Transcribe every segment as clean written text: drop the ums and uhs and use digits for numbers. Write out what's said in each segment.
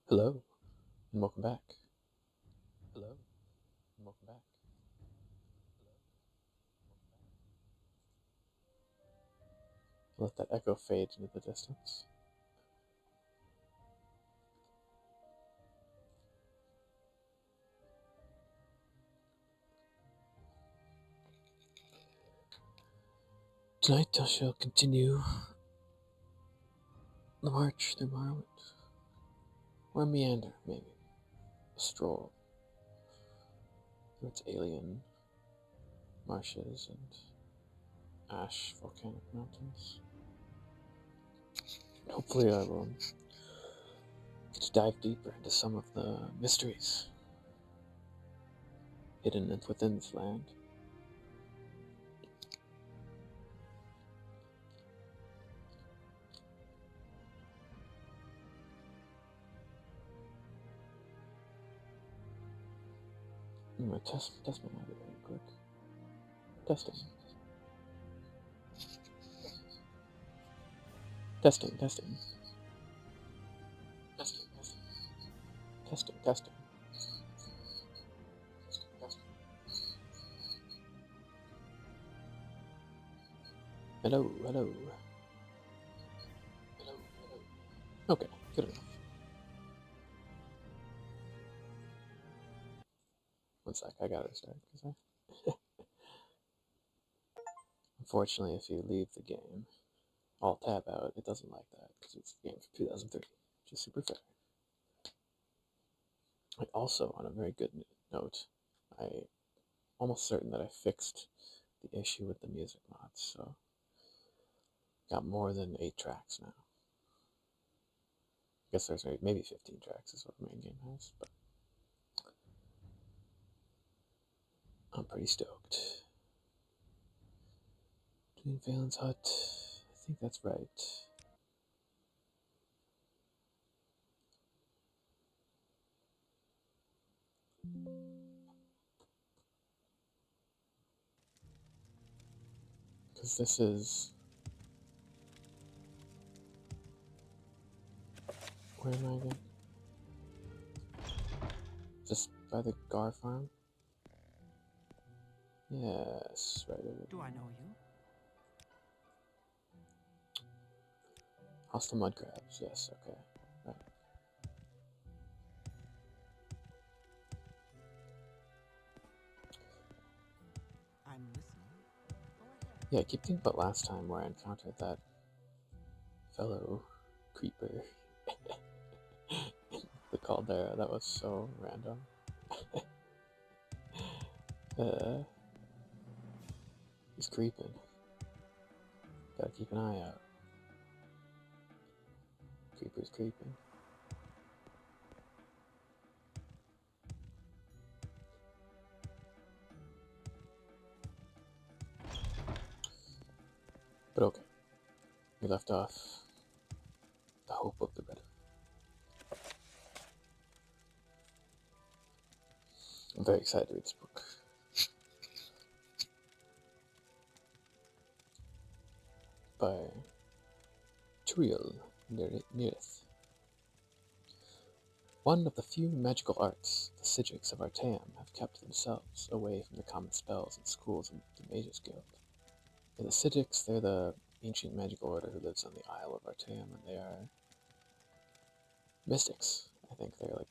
Hello, and welcome back. Hello, and welcome back. Let that echo fade into the distance. Tonight I shall continue the march through Morrowind. Or a meander, maybe. A stroll through its alien marshes and ash volcanic mountains. And hopefully I will get to dive deeper into some of the mysteries hidden within this land. I'm gonna test my audio real quick. Testing. Testing, testing. Testing, testing. Testing, testing. Hello, hello. Hello, hello. Okay, good enough. One sec, I gotta restart. Unfortunately, if you leave the game, Alt tab out, it doesn't like that because it's a game from 2003, which is super fair. I also, on a very good note, I almost certain that I fixed the issue with the music mods, so got more than 8 tracks now. I guess there's maybe 15 tracks is what the main game has, but I'm pretty stoked. Twin Phalanx Hut, I think that's right. Because this is... Where am I again? Just by the Gar farm? Yes, right over. Do I know you? Hostile mud crabs, yes, okay. Right. I'm listening. Yeah, I keep thinking about last time where I encountered that fellow creeper. The caldera, that was so random. He's creeping. Gotta keep an eye out. Creeper's creeping. But okay, we left off the hope of the Red. I'm very excited to read this book. By Turiel Nerith. One of the few magical arts the Sidrics of Artaeum have kept themselves away from the common spells and schools of the Mages Guild. Yeah, the Sidrics, they're the ancient magical order who lives on the Isle of Artaeum, and they are mystics. I think they're like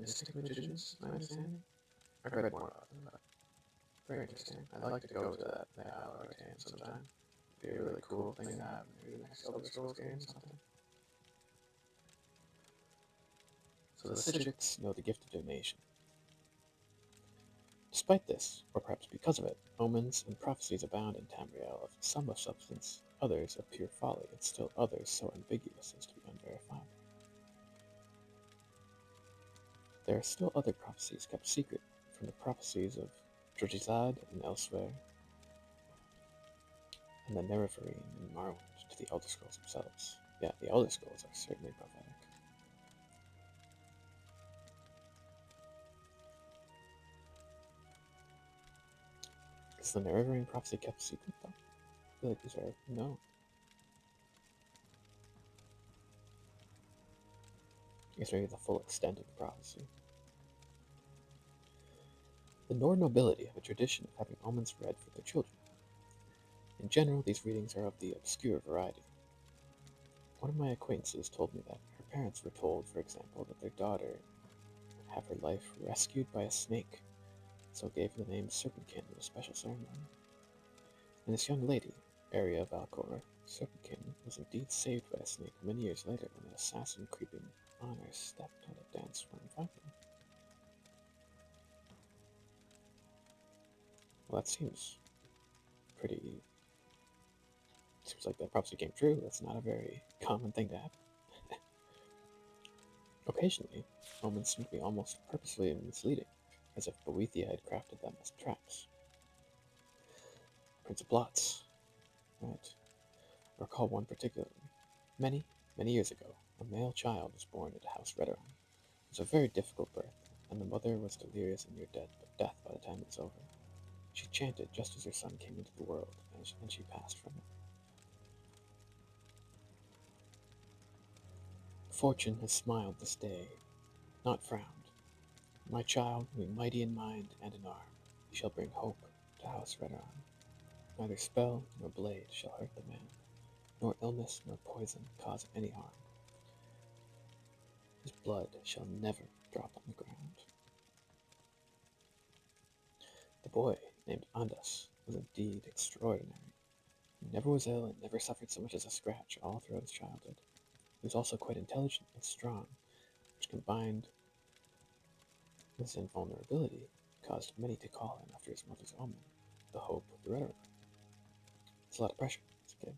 mystic magicians, my understanding. I've read more about them, but very interesting. I'd like to go to the Isle of Artaeum sometime. It'd be a really cool thing to have. Maybe the next Elder Scrolls game or something. So the Sidrics know the gift of divination. Despite this, or perhaps because of it, omens and prophecies abound in Tamriel, of some of substance, others of pure folly, and still others so ambiguous as to be unverifiable. There are still other prophecies kept secret, from the prophecies of Drojizad and elsewhere, and the Nerefarine and Morrowind to the Elder Scrolls themselves. Yeah, the Elder Scrolls are certainly prophetic. Is the Nerevarine prophecy kept secret, though? I feel like these are known. Is maybe the full extent of the prophecy. The Nord nobility have a tradition of having omens read for their children. In general, these readings are of the obscure variety. One of my acquaintances told me that her parents were told, for example, that their daughter would have her life rescued by a snake, so gave her the name Serpentkin with a special ceremony. And this young lady, Arya Valcor, Serpentkin, was indeed saved by a snake many years later when an assassin creeping on her stepped on a dance floor and found her. Well, that seems pretty. Seems like that prophecy came true. That's not a very common thing to happen. Occasionally, omens seem to be almost purposefully misleading, as if Boethia had crafted them as traps. Prince of Blots, right? I recall one particularly. Many, many years ago, a male child was born into House Redoran. It was a very difficult birth, and the mother was delirious and near death by the time it was over. She chanted just as her son came into the world, and she passed from it. Fortune has smiled this day, not frowned. My child will be mighty in mind and in arm. He shall bring hope to House Redoran. Neither spell nor blade shall hurt the man, nor illness nor poison cause any harm. His blood shall never drop on the ground. The boy, named Andas, was indeed extraordinary. He never was ill and never suffered so much as a scratch all throughout his childhood. He was also quite intelligent and strong, which combined with his invulnerability caused many to call him after his mother's omen, the hope of the Redoran. It's a lot of pressure as a kid.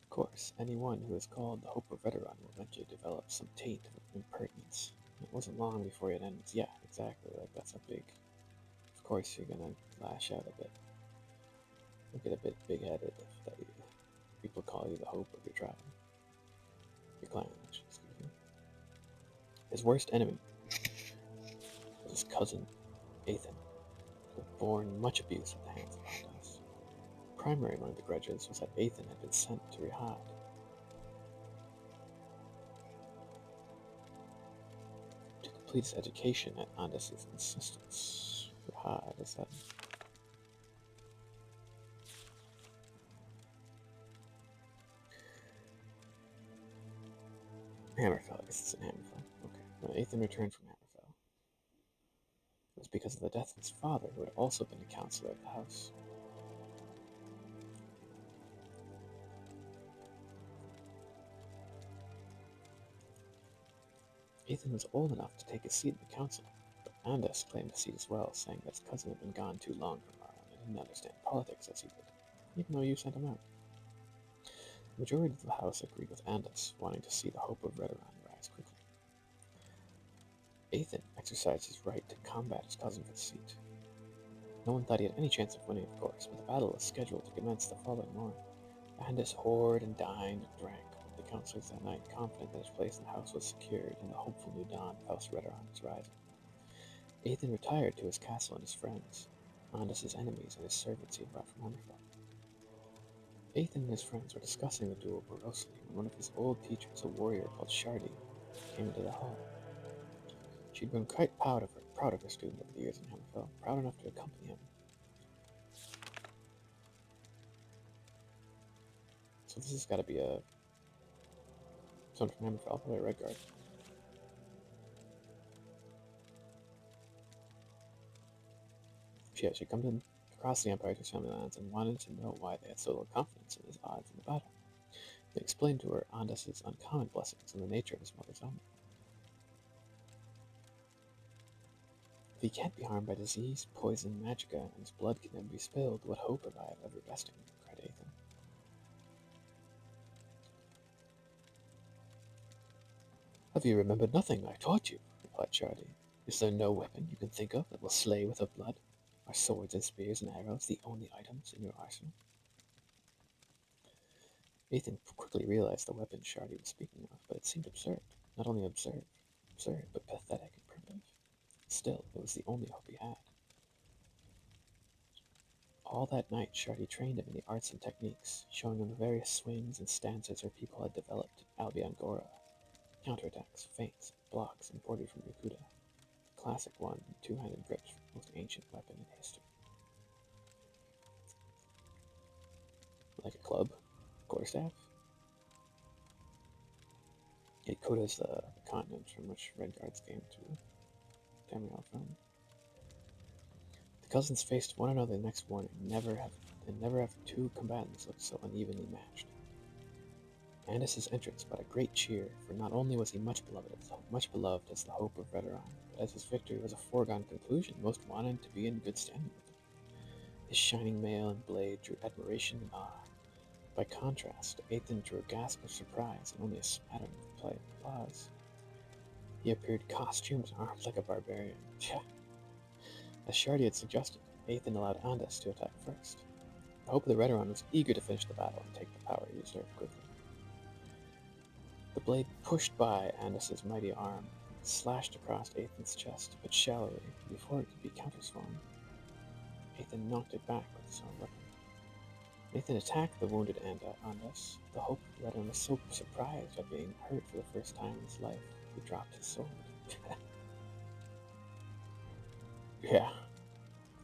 Of course, anyone who is called the Hope of Redoran will eventually develop some taint of impertinence. It wasn't long before it ends. Yeah, exactly. Like, that's a big. Of course, you're gonna lash out a bit. You'll get a bit big headed if that people call you the hope of your tribe. Your clan, actually, excuse me. His worst enemy was his cousin, Athan, who had borne much abuse at the hands of Andas. Primary among the grudges was that Athan had been sent to Rihad to complete his education at Andas's insistence. Rihad, is that? Hammerfell, I guess it's in Hammerfell. Okay. When Athan returned from Hammerfell, it was because of the death of his father, who had also been a counselor of the house. Athan was old enough to take a seat in the council, but Andas claimed a seat as well, saying that his cousin had been gone too long from Morrowind and didn't understand politics as he did, even though you sent him out. The majority of the house agreed with Andas, wanting to see the hope of Redoran rise quickly. Athan exercised his right to combat his cousin for the seat. No one thought he had any chance of winning, of course, but the battle was scheduled to commence the following morning. Andas whored and dined and drank with the councillors that night, confident that his place in the house was secured and the hopeful new dawn of House Redoran was rising. Athan retired to his castle and his friends, Andas's enemies and his servants he had brought from Hammerfell. Athan and his friends were discussing the duel morosely when one of his old teachers, a warrior called Shardy, came into the hall. She'd been quite proud of her student over the years in Hammerfell, proud enough to accompany him. So this has got to be someone from Hammerfell, probably a Redguard. She'd come to across the Empire to his family lands and wanted to know why they had so little confidence in his odds in the battle. They explained to her Andas's uncommon blessings and the nature of his mother's omen. If he can't be harmed by disease, poison, magicka, and his blood can never be spilled, what hope have I of ever besting him? Cried Athan. Have you remembered nothing I taught you? Replied Shardy. Is there no weapon you can think of that will slay without blood? Are swords and spears and arrows the only items in your arsenal? Athan quickly realized the weapon Shardy was speaking of, but it seemed absurd. Not only absurd, but pathetic and primitive. Still, it was the only hope he had. All that night, Shardy trained him in the arts and techniques, showing him the various swings and stances her people had developed in Albion Gora. Counterattacks, feints, blocks imported from Yakuta. Classic one and two-handed grips, most ancient weapon in history. Like a club, quarterstaff. Yakuta is the continent from which Redguards came to Tamriel from. The cousins faced one another the next morning, and never have two combatants looked so unevenly matched. Andis's entrance brought a great cheer, for not only was he much beloved as the hope of Redoran, but as his victory was a foregone conclusion, most wanted to be in good standing with him. His shining mail and blade drew admiration and awe. By contrast, Ethan drew a gasp of surprise and only a smattering of applause. He appeared costumed and armed like a barbarian. As Shardy had suggested, Ethan allowed Andis to attack first. The hope of the Redoran was eager to finish the battle and take the power he deserved quickly. The blade pushed by Andis's mighty arm, slashed across Ethan's chest, but shallowly, before it could be counterswung. Ethan knocked it back with his own weapon. Ethan attacked the wounded Andis. The hope of the Redoran was so surprised at being hurt for the first time in his life, he dropped his sword. Yeah.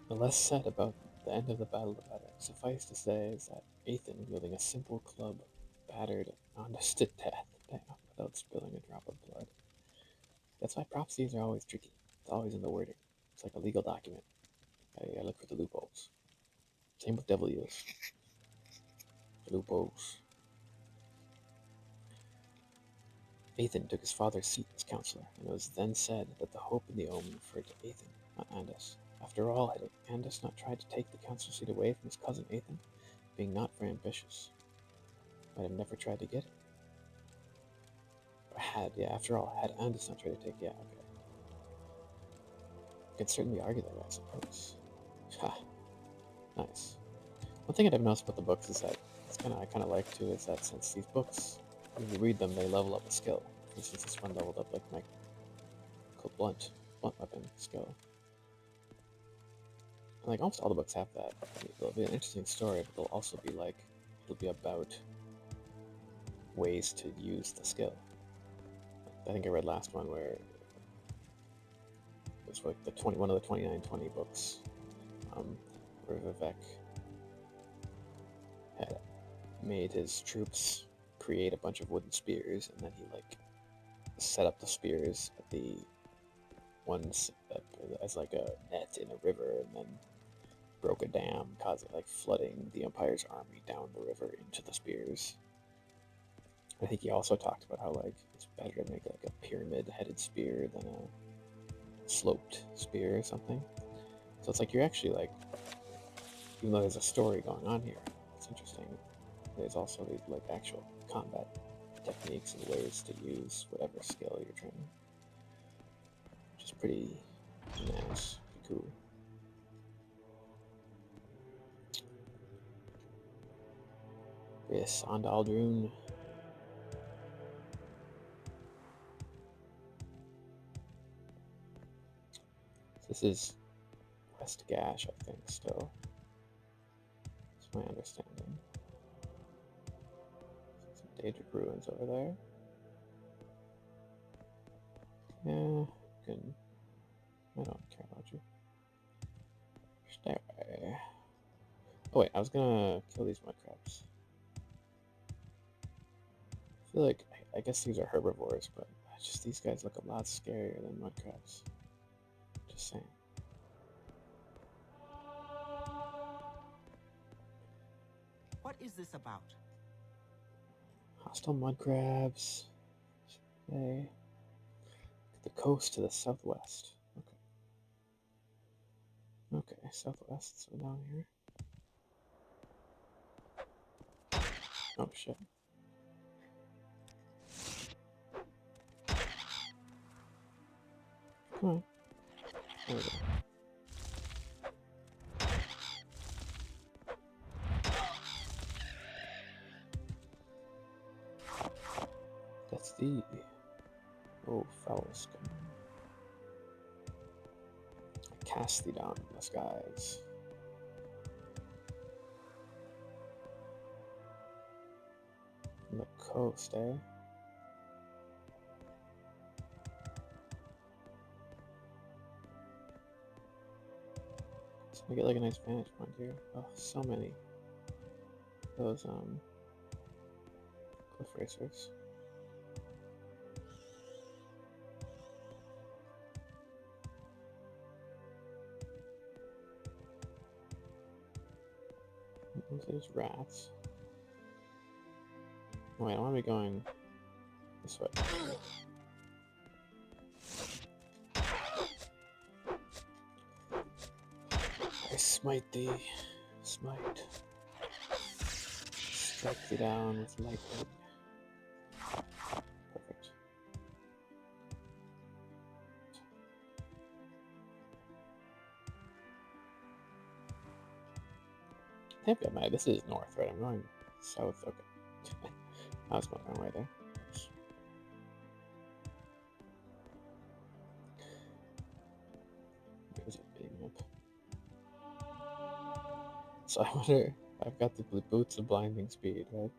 The less said about the end of the battle, the better. Suffice to say is that Ethan, wielding a simple club, battered Andis to death without spilling a drop of blood. That's why prophecies are always tricky. It's always in the wording. It's like a legal document. I look for the loopholes. Same with devil eels. Loopholes. Ethan took his father's seat as counselor, and it was then said that the hope and the omen referred to Ethan, not Andis. After all, had Andis not tried to take the counselor seat away from his cousin Ethan, being not very ambitious, might have never tried to get it. Or after all, had Andis not tried to take, okay. You can certainly argue that way, I suppose. Ha, nice. One thing I never noticed about the books is that I kind of like too is that since these books, when you read them, they level up a skill. For instance, this one leveled up like my blunt weapon skill. And like almost all the books have that. It'll be an interesting story, but they'll also be like it'll be about ways to use the skill. I think I read last one where it was like one of the 2920 books, where Vivek had made his troops create a bunch of wooden spears, and then he like set up the spears at the ones as like a net in a river, and then broke a dam, causing like flooding the Empire's army down the river into the spears. I think he also talked about how like it's better to make like a pyramid-headed spear than a sloped spear or something. So it's like you're actually like, even though there's a story going on here, it's interesting. There's also these like actual combat techniques and ways to use whatever skill you're training, which is pretty nice, pretty cool. Yes, on to Aldrune. This is West Gash, I think, still. That's my understanding. Some Daedric ruins over there. Yeah, good. I don't care about you. Stay away. Oh wait, I was gonna kill these mudcrabs. I feel like, I guess these are herbivores, but just these guys look a lot scarier than mudcrabs. Just saying. What is this about? Hostile mudcrabs. They. The coast to the southwest. Okay, southwest, so down here. Oh shit. Come on. There we go. That's the... Oh, foul scum. I cast thee down from the skies. On the coast, eh? So we get like a nice vantage point here. Oh, so many. Those cliff racers. There's rats. Oh, wait, I want to be going this way. I smite thee, smite. Strike thee down with lightning. Perfect. I think I'm this is north, right? I'm going south. Okay. I was going the wrong way there. There's a big map. So I wonder. I've got the boots of blinding speed, right?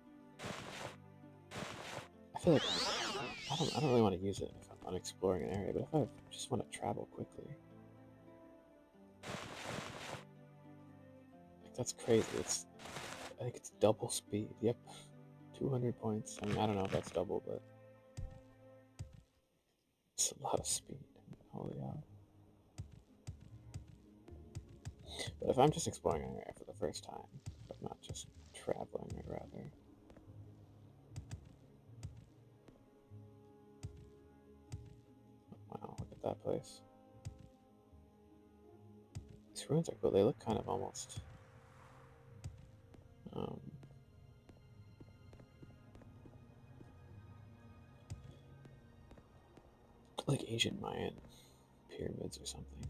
I feel like I don't really want to use it if I'm not exploring an area, but if I just want to travel quickly, like that's crazy. I think it's double speed. Yep, 200 points. I mean, I don't know if that's double, but it's a lot of speed. Holy hell! But if I'm just exploring an area for the first time, but not just traveling, I'd rather. Wow, look at that place. These ruins are cool. They look kind of almost like ancient Mayan pyramids or something.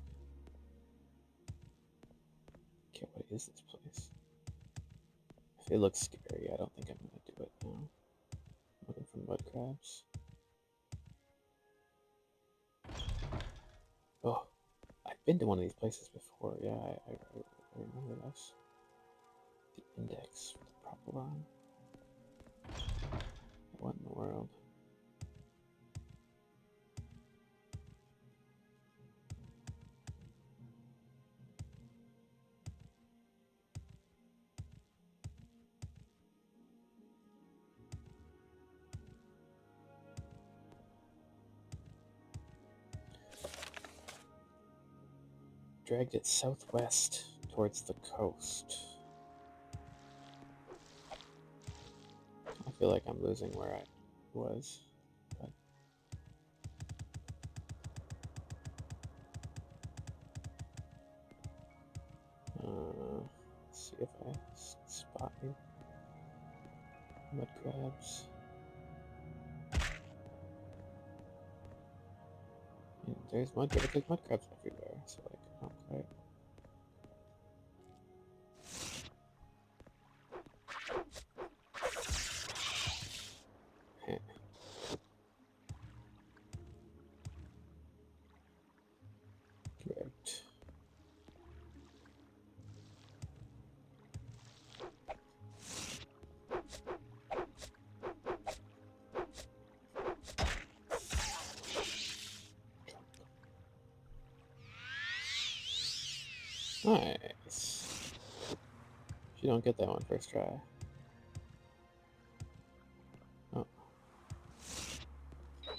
Okay, what is this place? If it looks scary, I don't think I'm gonna do it now. I'm looking for mud crabs. Oh, I've been to one of these places before. Yeah, I remember this. The index for the Propylon. What in the world? Dragged it southwest towards the coast. I feel like I'm losing where I was. But let's see if I spot you. Mud crabs. And there's mud crabs. There's mud crabs everywhere. So like, not quite. Great. Nice. You don't get that one first try. Oh.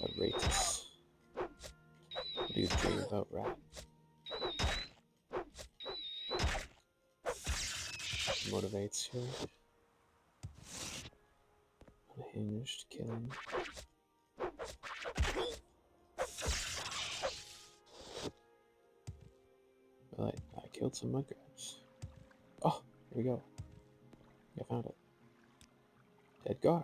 Outrageous. What do you dream about, rat? Motivates you. Unhinged killing. Well, I killed some mud crabs. Oh, here we go. I found it. Dead gar.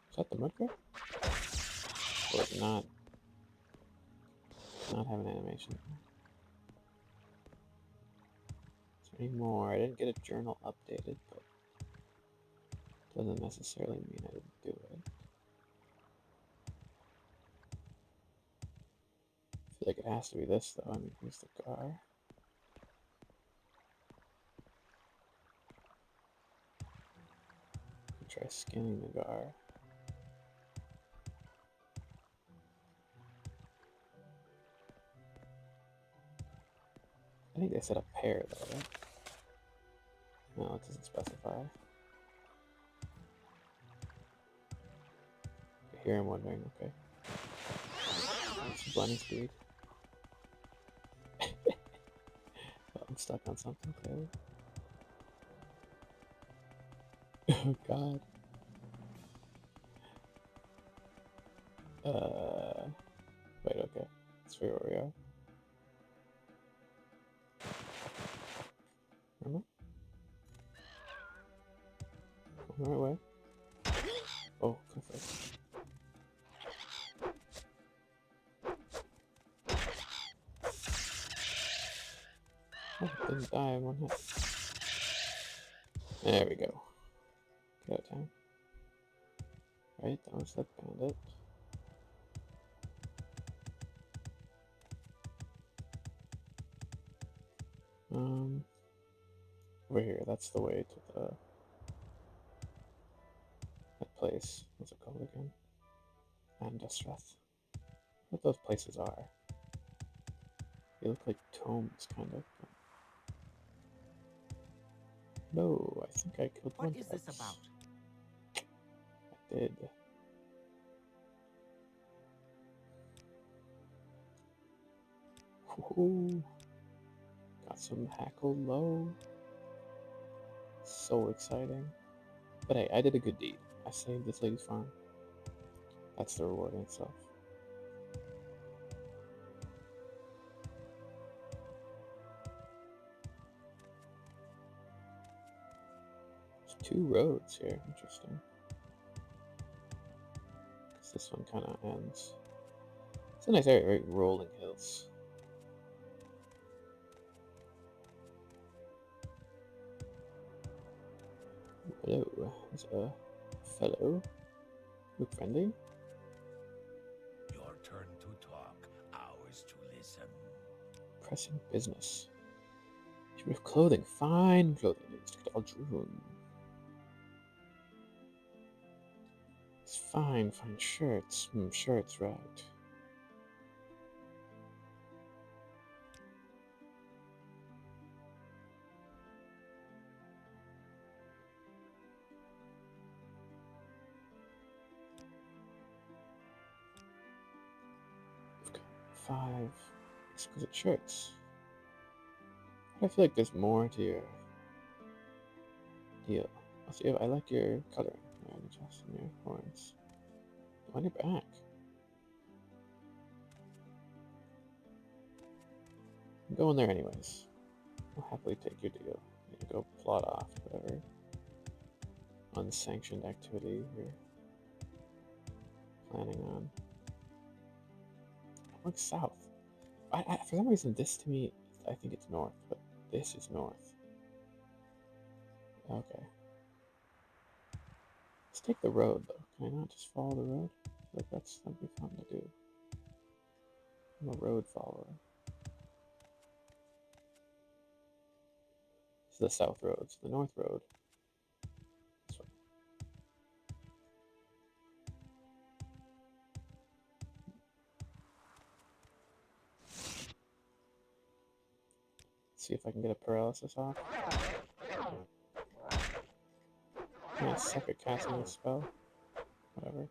Is that the mud crab? Or not have an animation. Is there any more? I didn't get a journal updated, but doesn't necessarily mean I didn't do it. I feel like it has to be this though. I mean, here's the gar. Try scanning the gar. I think they said a pair though, right? No, it doesn't specify. Here I'm wondering, okay. It's blending speed. Oh, I'm stuck on something, clearly. Oh god. Wait, okay. Let's figure out where we are. Remember? On the right way. Oh, conflict. Oh, didn't die in one hit. There we go. Get out of town. Right, that was that bandit. Over here, that's the way to that place. What's it called again? Andastrath. What those places are. They look like tomes, kind of. No, I think I killed one. What is this about? I did. Ooh, got some hackle low. So exciting. But hey, I did a good deed. I saved this lady's farm. That's the reward in itself. There's 2 roads here. Interesting. Because this one kind of ends. It's a nice area, right? Rolling hills. Hello, there's a fellow. Look friendly. Your turn to talk, ours to listen. Pressing business. You have clothing. Fine clothing. Let's get all Droon. It's fine shirts. Shirts, right. We've got 5 exquisite shirts. I feel like there's more to your deal. Also, I like your coloring. And just in your horns. On your back. I'm going there anyways. I'll happily take your deal. You can go plot off whatever unsanctioned activity you're planning on. I look south. For some reason, this to me, I think it's north, but this is north. Okay. Let's take the road, though. Can I not just follow the road? I feel like that'd be fun to do. I'm a road follower. This is the south road. So the north road. This way. See if I can get a paralysis off. I'm gonna suck at casting this spell. Whatever.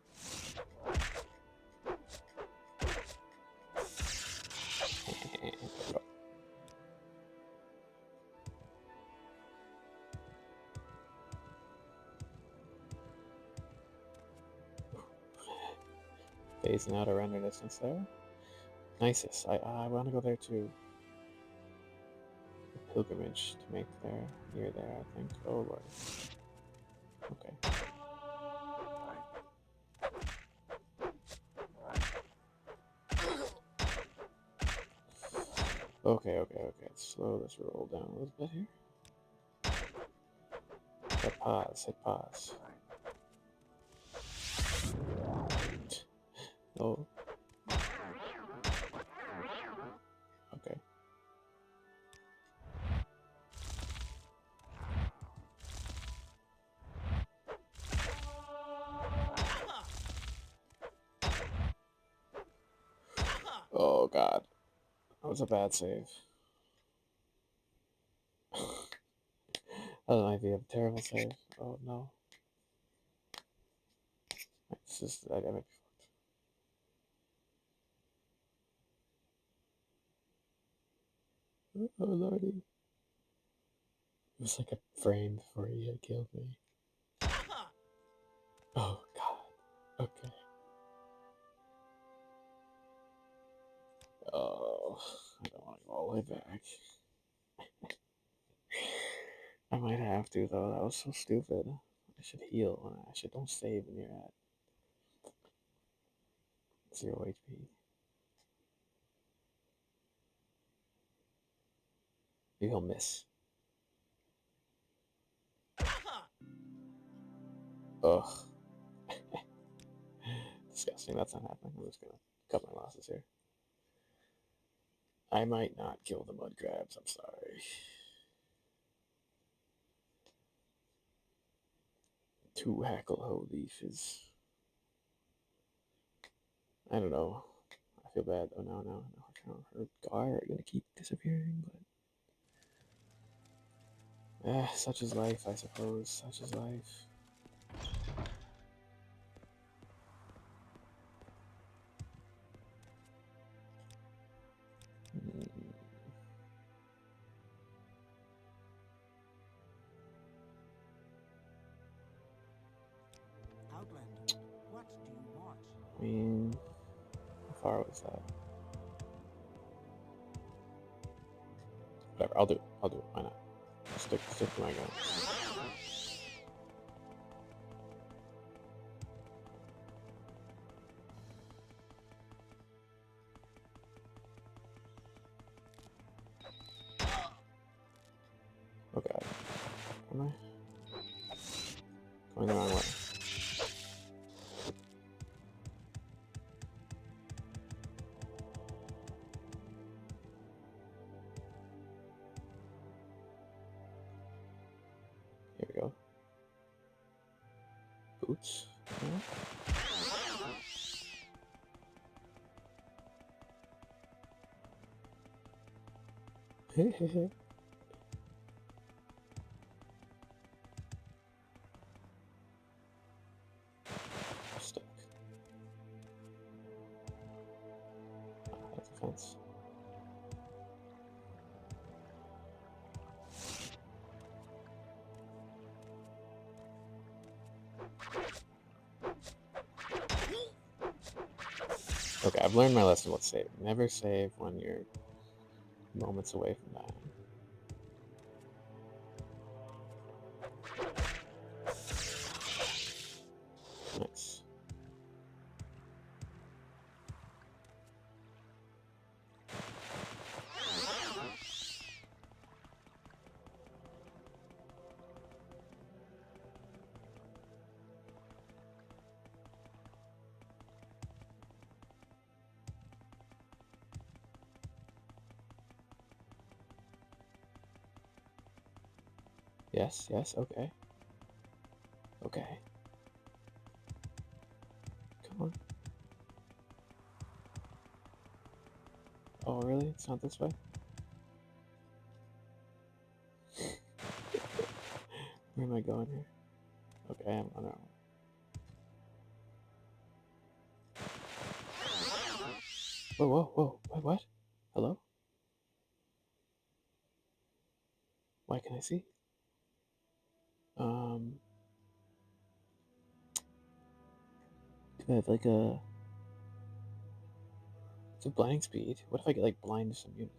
Phasing out a render distance there. Nicest. I want to go there too. A pilgrimage to make there, near there, I think. Oh lord. Okay. Okay. Let's slow this roll down a little bit here. Hit pause. Oh. Okay. Oh god. That was a bad save. I don't know if you have a terrible save. Oh no. It's just I might be fucked. Oh lordy. It was like a frame before he had killed me. Oh god. Okay. Oh, I don't want to go all the way back. I might have to though. That was so stupid. I should heal. I should don't save when you're at 0 HP. Maybe he'll miss. Ugh. Disgusting. That's not happening. I'm just gonna cut my losses here. I might not kill the mud crabs. I'm sorry. 2 hackle hoe leaf is. I don't know. I feel bad. Oh no. Her gar are gonna keep disappearing, but such is life, I suppose. Such is life. Outlander, what do you want? I mean, how far was that? Whatever. I'll do it. Why not? Stick to my gun. Oh god. Am I? Going the wrong way. Here we go. Boots. Hehehe. Stuck. That's a fence. Okay, I've learned my lesson with save. Never save when you're moments away from dying. Nice. Yes, okay. Okay. Come on. Oh, really? It's not this way? Where am I going here? Okay, I'm on that one. Whoa. Wait, what? Hello? Why can I see? Do I have like a... It's a blinding speed. What if I get like blindness immunity?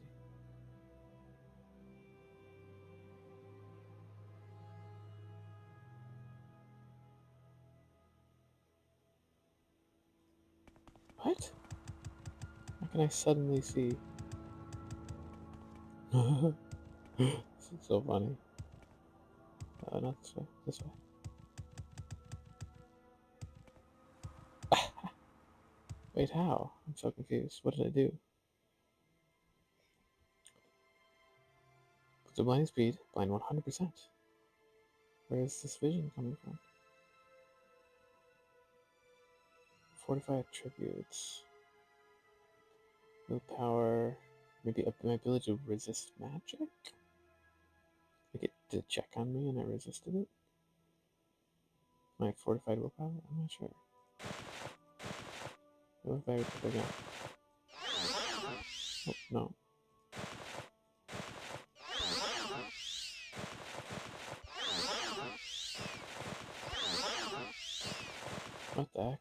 What? How can I suddenly see? This is so funny. Not this way. This way. Wait, how? I'm so confused. What did I do? Put the blinding speed. Blind 100%. Where is this vision coming from? Fortify attributes. Willpower. Maybe my ability to resist magic? Like it did a check on me and I resisted it? My fortified willpower? I'm not sure. What if I put it again? Oh, no. What the heck?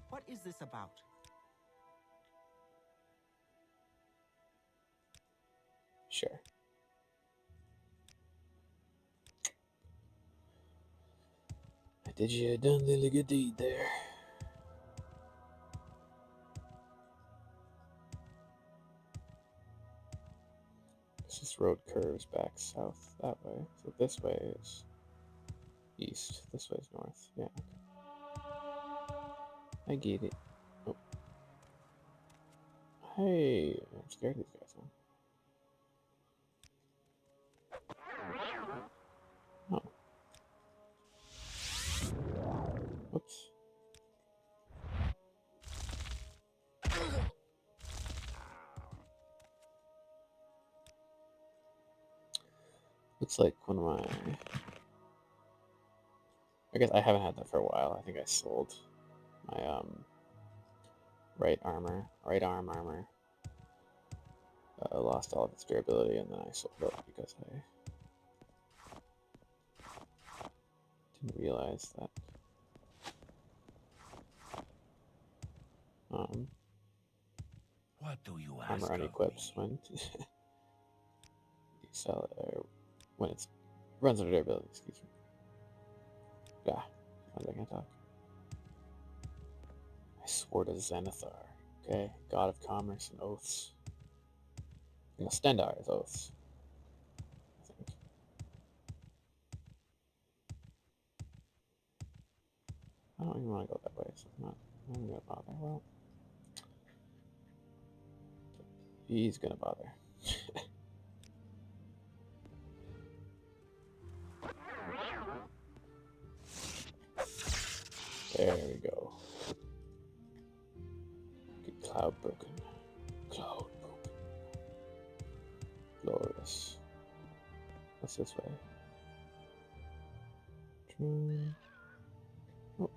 What is this about? Sure. Did you done really good deed there? This road curves back south that way. So this way is east. This way is north. Yeah, okay. I get it. Oh. Hey, I'm scared of these guys, huh? Oh. Whoops. Looks like one of my... I guess I haven't had that for a while. I think I sold my right arm armor. Lost all of its durability, and then I sold it because I didn't realize that What do you armor ask of unequips me? when you sell it, or when it runs out of durability. Excuse me. Yeah, I can't talk. I swore to Zenithar. Okay, god of commerce and oaths. You know, Stendar is oaths. I think. I don't even want to go that way, so I'm not even gonna bother. Well, he's gonna bother. There we go. Get cloud broken. Cloud broken. Glorious. What's this way? Oh.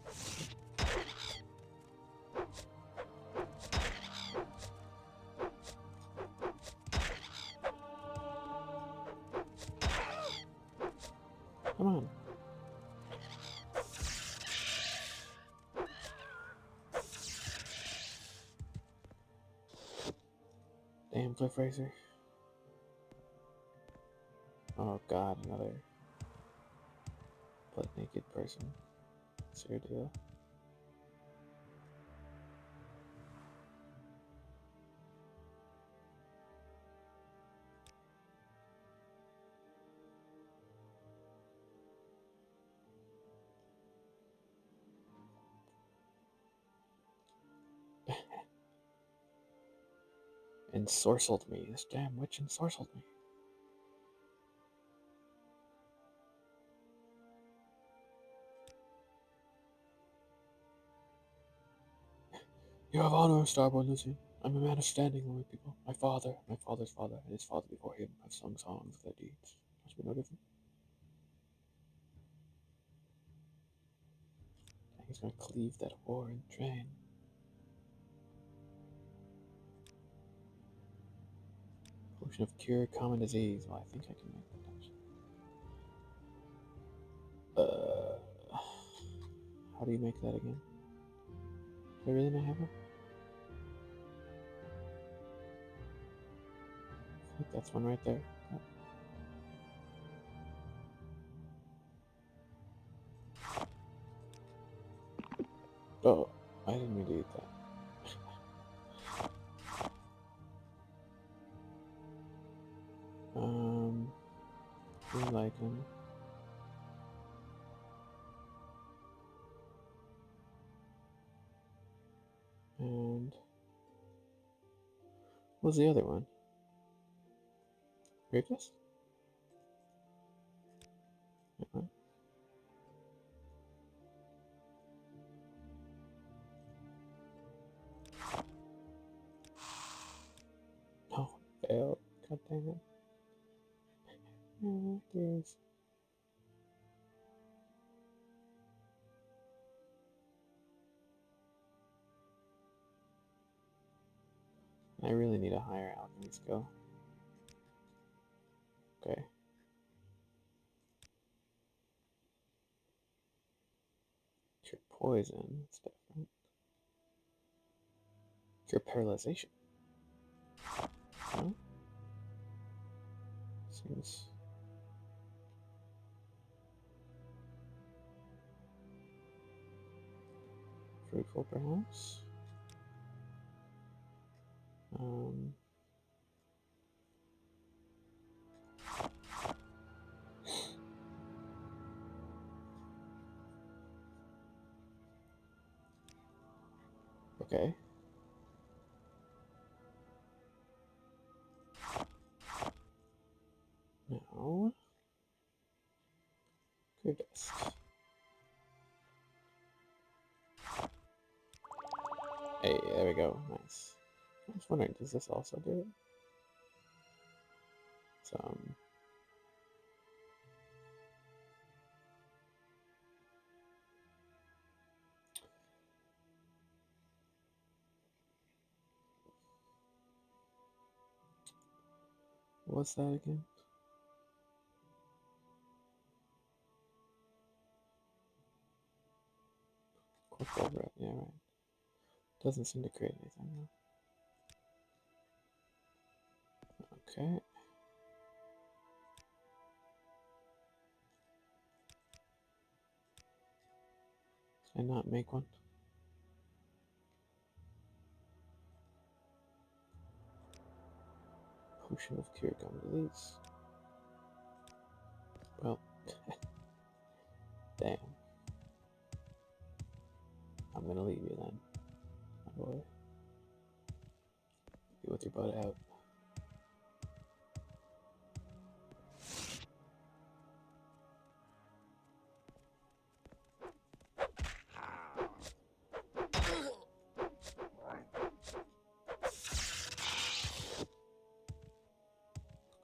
Come on. Damn, Cliff Racer. Oh god, another butt naked person. What's your deal? Ensorcelled me. This damn witch ensorcelled me. You have honor, Starborn Lucy. I'm a man of standing among people. My father, my father's father, and his father before him have sung songs of their deeds. Must be no different. He's gonna cleave that whore and drain. Potion of cure common disease. Well, I think I can make that. How do you make that again? Do I really not have it? I think that's one right there. Oh, I didn't mean to eat that. We like him. And what was the other one? Rapist? Uh-huh. failed. God damn it. Oh, geez. I really need a higher alchemy skill. Okay. Cure poison. It's different. Cure paralyzation. Huh? Seems fruitful, perhaps. Okay. Now, clear dust. Hey, there we go. Nice. I was wondering, does this also do it? What's that again? Corporal red, yeah, right. Doesn't seem to create anything though. Okay. Can I not make one? Potion of cure gum release. Well, damn. I'm gonna leave you then, my boy. Get with your butt out.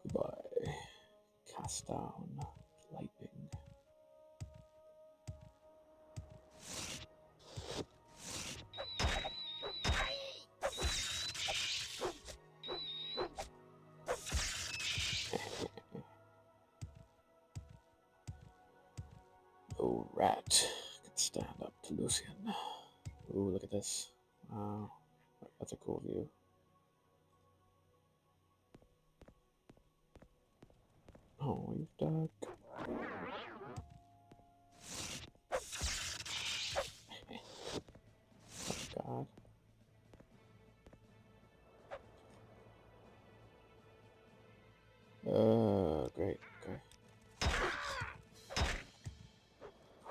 Goodbye. Cast down lightning. No rat can stand up to Lucian. Ooh, look at this. Wow, that's a cool view. Oh, you've dug. Oh, God. Great, okay.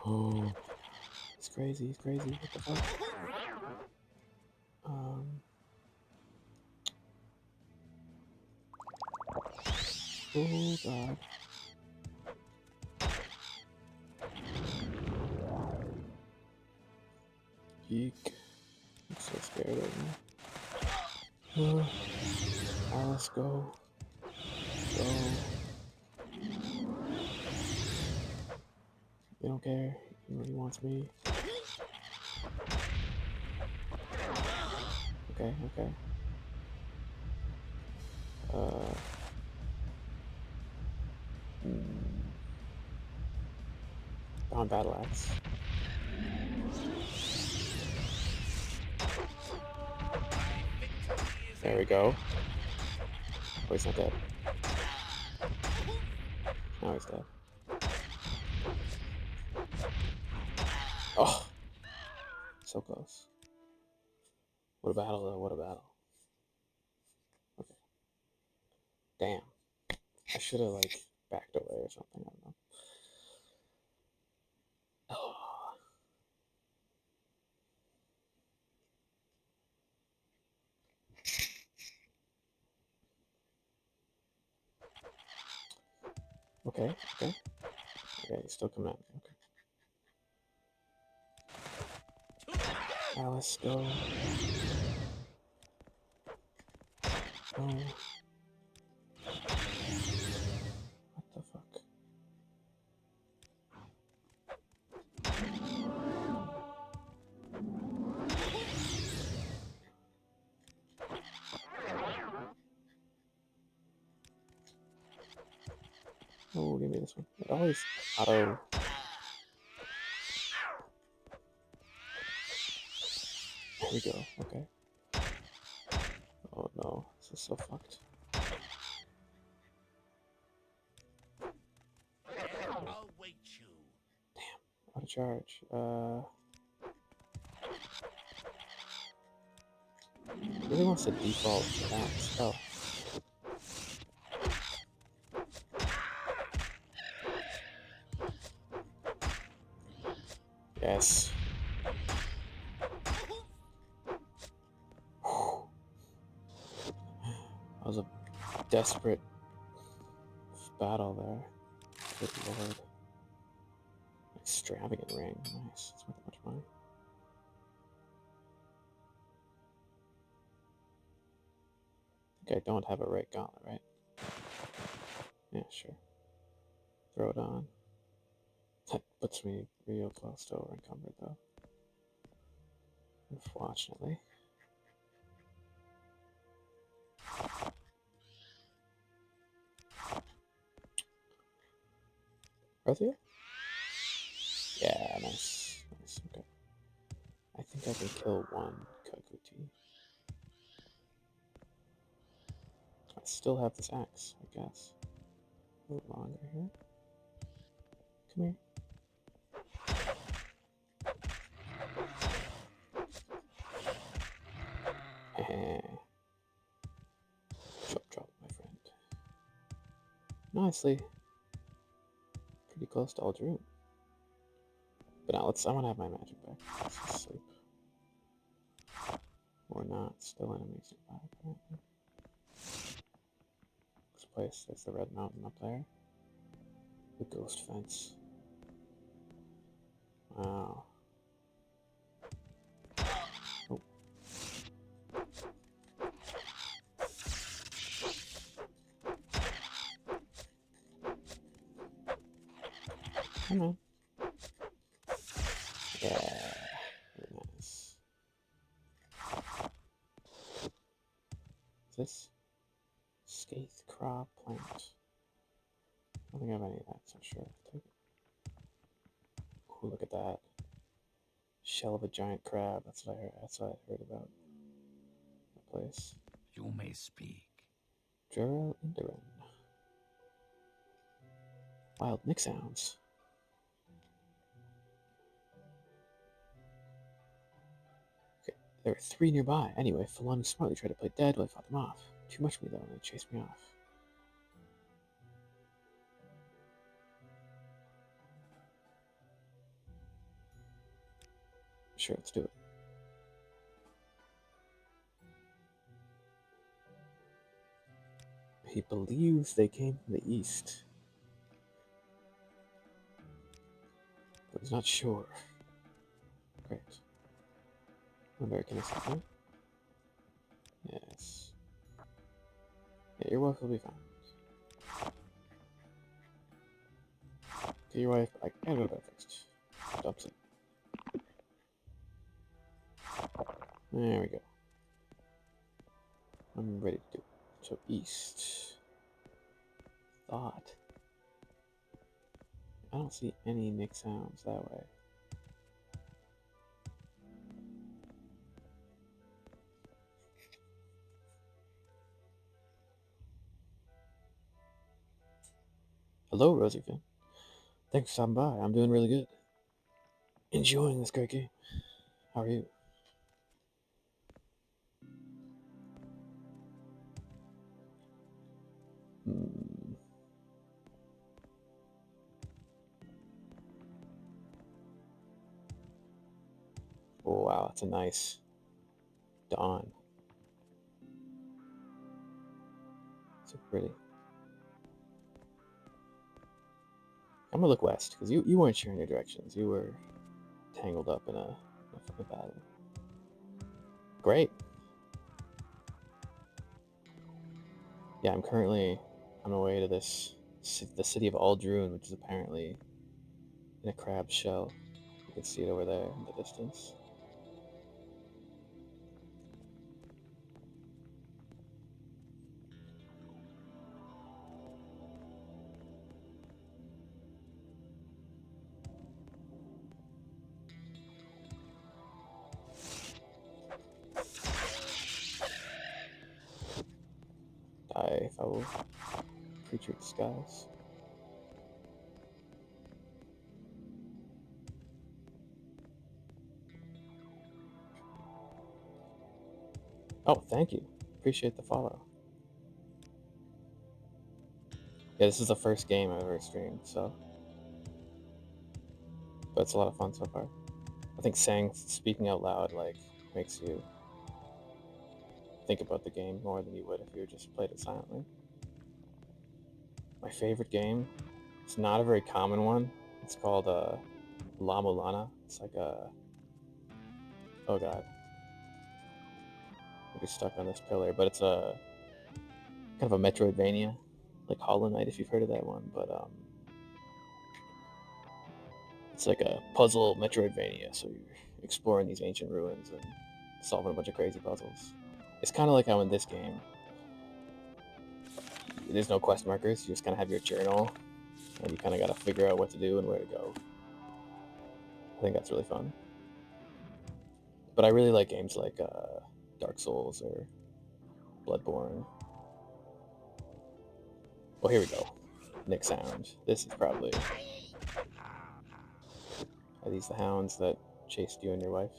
Oh, he's crazy, he's crazy. What the fuck? Oh, God. Eek. I'm so scared right now. Alice, go. Go. They don't care. He wants me. Okay, okay. On battle axe. There we go. Oh, he's not dead. Now he's dead. Oh, so close. What a battle, though. What a battle. Okay. Damn. I should have, like, backed away or something. I don't know. Oh. Okay, okay. Okay, he's still coming at me. Okay. Alice, go. Oh. Oh, give me this one. It always auto. There we go. Okay. Oh no, this is so fucked. I'll wait you. Out of charge. Really wants to default that spell. Yes. That was a desperate battle there. Good lord. Extravagant ring. Nice. It's worth much money. I think I don't have a right gauntlet, right? Yeah, sure. Throw it on. That puts me real close to over encumbered though. Unfortunately. Arthur? Yeah, nice. Nice, okay. I think I can kill one Kakuti. I still have this axe, I guess. A little longer here. Come here. Chop chop, my friend. Nicely. Pretty close to Aldroon. But now I wanna have my magic back. Let's just sleep. Or not. Still enemies nearby, apparently. This place, there's the red mountain up there. The ghost fence. Wow. Oh. Come on. Yeah. Very nice. Is this Scathe Crop Plant? I don't think I have any of that, so sure, I'll take it. Ooh, look at that. Shell of a giant crab. That's what I heard about the place. You may speak. Jurel Inderin. Wild Nick sounds. Okay, there were 3 nearby. Anyway, Falun smartly tried to play dead while I fought them off. Too much for me though, and they chased me off. Sure, let's do it. He believes they came from the east, but he's not sure. Great. Remember, can I stop now? Yes. Yeah, your wife will be fine. Okay, your wife, I gotta go to bed first. Stop sleep. There we go. I'm ready to do it. So, east. Thought. I don't see any Nick sounds that way. Hello, Rosie Finn. Thanks for stopping by. I'm doing really good. Enjoying this great game. How are you? Oh, wow, that's a nice dawn. So pretty. I'm gonna look west, because you weren't sharing your directions. You were tangled up in a battle. Great. Yeah, I'm currently on my way to the city of Aldroon, which is apparently in a crab shell. You can see it over there in the distance. creature disguise. Oh, thank you. Appreciate the follow. Yeah, this is the first game I've ever streamed, so. But it's a lot of fun so far. I think speaking out loud, like, makes you think about the game more than you would if you just played it silently. My favorite game, it's not a very common one. It's called La Mulana. It's like a. Oh god. I'll be stuck on this pillar, but it's a kind of a Metroidvania, like Hollow Knight, if you've heard of that one. But it's like a puzzle Metroidvania, so you're exploring these ancient ruins and solving a bunch of crazy puzzles. It's kind of like how in this game, there's no quest markers. You just kind of have your journal, and you kind of got to figure out what to do and where to go. I think that's really fun. But I really like games like Dark Souls or Bloodborne. Well, here we go. Nick sound. This is probably. Are these the hounds that chased you and your wife?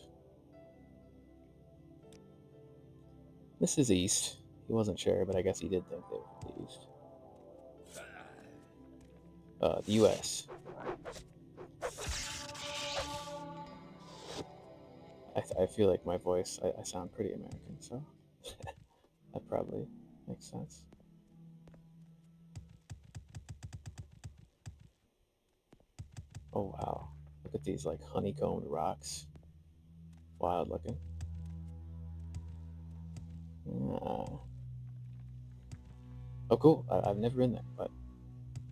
This is east. He wasn't sure, but I guess he did think they were from the east. The U.S. I feel like my voice, I sound pretty American, so that probably makes sense. Oh wow, look at these like honeycombed rocks. Wild looking. Oh cool, I've never been there, but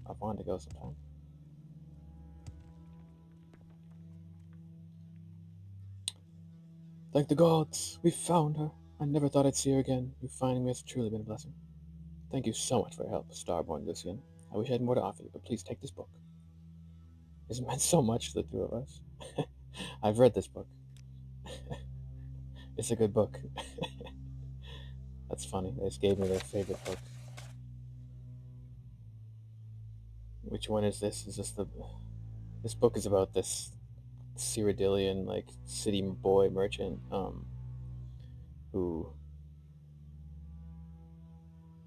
I've wanted to go sometime. Thank the gods, we found her. I never thought I'd see her again. You finding me has truly been a blessing. Thank you so much for your help, Starborn Lucian. I wish I had more to offer you, but please take this book. It's meant so much to the two of us. I've read this book. It's a good book. That's funny. They just gave me their favorite book. Which one is this? Is this the? This book is about this Cyrodiilian like city boy merchant who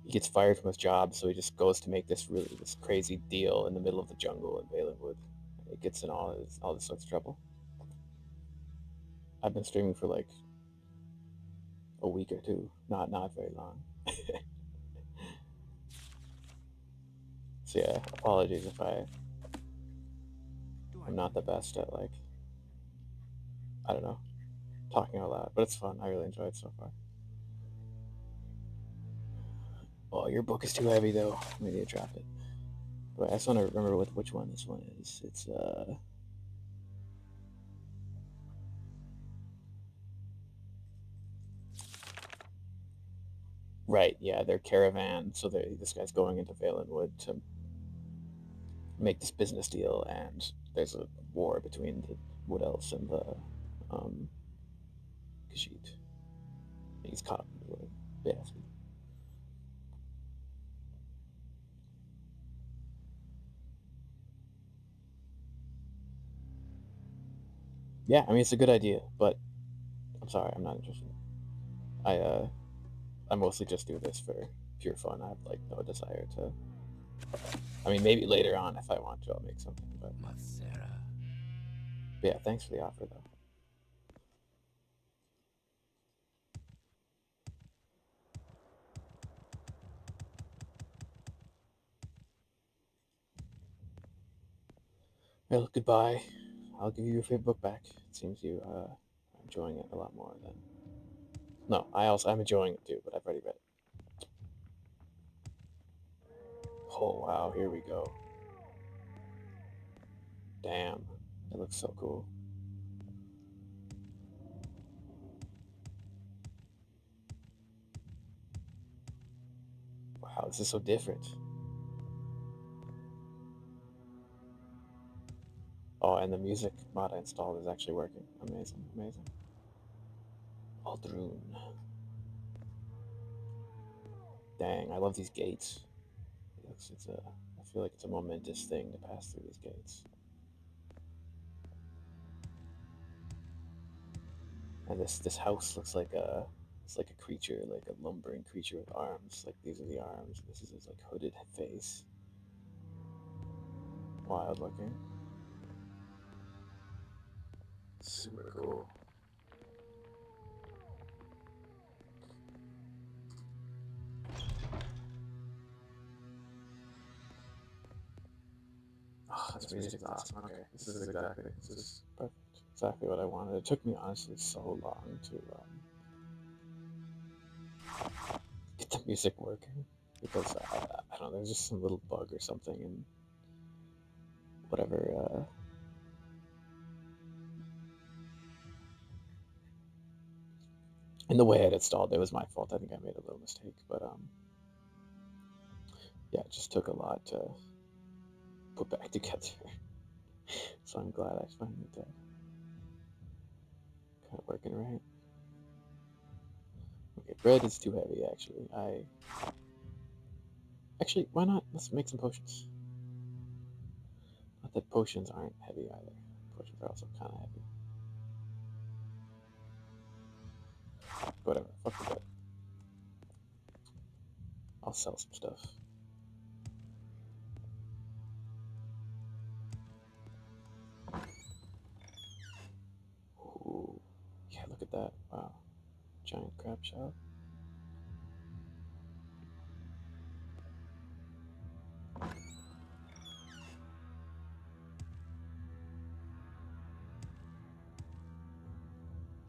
he gets fired from his job, so he just goes to make this crazy deal in the middle of the jungle in Valenwood. It gets in all this sorts of trouble. I've been streaming for like a week or two, not very long. So yeah, apologies if I'm not the best at like I don't know talking out loud, but it's fun. I really enjoy it so far. Oh, your book is too heavy though. I need to drop it. But I just want to remember which one this one is. It's right, yeah, they're caravan. So this guy's going into Valenwood to make this business deal, and there's a war between the Wood Elves and the Khajiit. He's caught in the wood. Yeah. Yeah, I mean it's a good idea, but I'm sorry, I'm not interested. I mostly just do this for pure fun. I have like no desire to. I mean, maybe later on if I want to, I'll make something. But yeah, thanks for the offer though. Well, goodbye. I'll give you your favorite book back. It seems you are enjoying it a lot more than. No, I'm enjoying it too, but I've already read it. Oh wow, here we go. Damn, it looks so cool. Wow, this is so different. Oh, and the music mod I installed is actually working. Amazing, amazing. Aldrune. Dang, I love these gates. They look I feel like it's a momentous thing to pass through these gates. And this house looks like it's like a creature, like a lumbering creature with arms. Like these are the arms. This is his like hooded face. Wild looking. Super cool. Oh, this music is awesome. Okay, this is perfect. Exactly what I wanted. It took me honestly so long to get the music working because I don't know. There's just some little bug or something in whatever. In the way it installed, it was my fault. I think I made a little mistake, but yeah, it just took a lot to put back together. So I'm glad I finally did. Kind of working right. Okay, bread is too heavy. Actually, why not? Let's make some potions. Not that potions aren't heavy either. Potions are also kind of heavy. Whatever. Fuck the bread. I'll sell some stuff. Ooh. Yeah, look at that. Wow. Giant crab shell.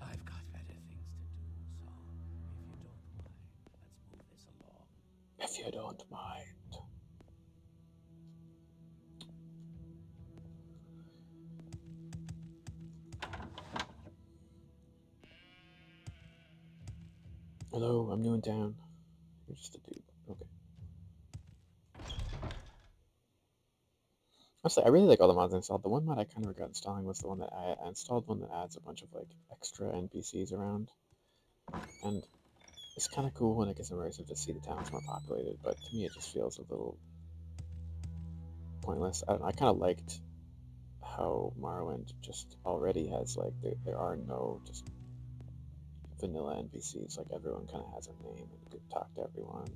I've got better things to do, so if you don't mind, let's move this along. If you don't mind. Hello, I'm new in town. You're just a dude. Okay. Honestly, I really like all the mods I installed. The one mod I kind of regret installing was the one that I installed one that adds a bunch of like extra NPCs around. And it's kind of cool when it gets immersive to see the towns more populated, but to me it just feels a little pointless. I don't know, I kind of liked how Morrowind just already has like there are no just vanilla NPCs. Like everyone kind of has a name and you could talk to everyone.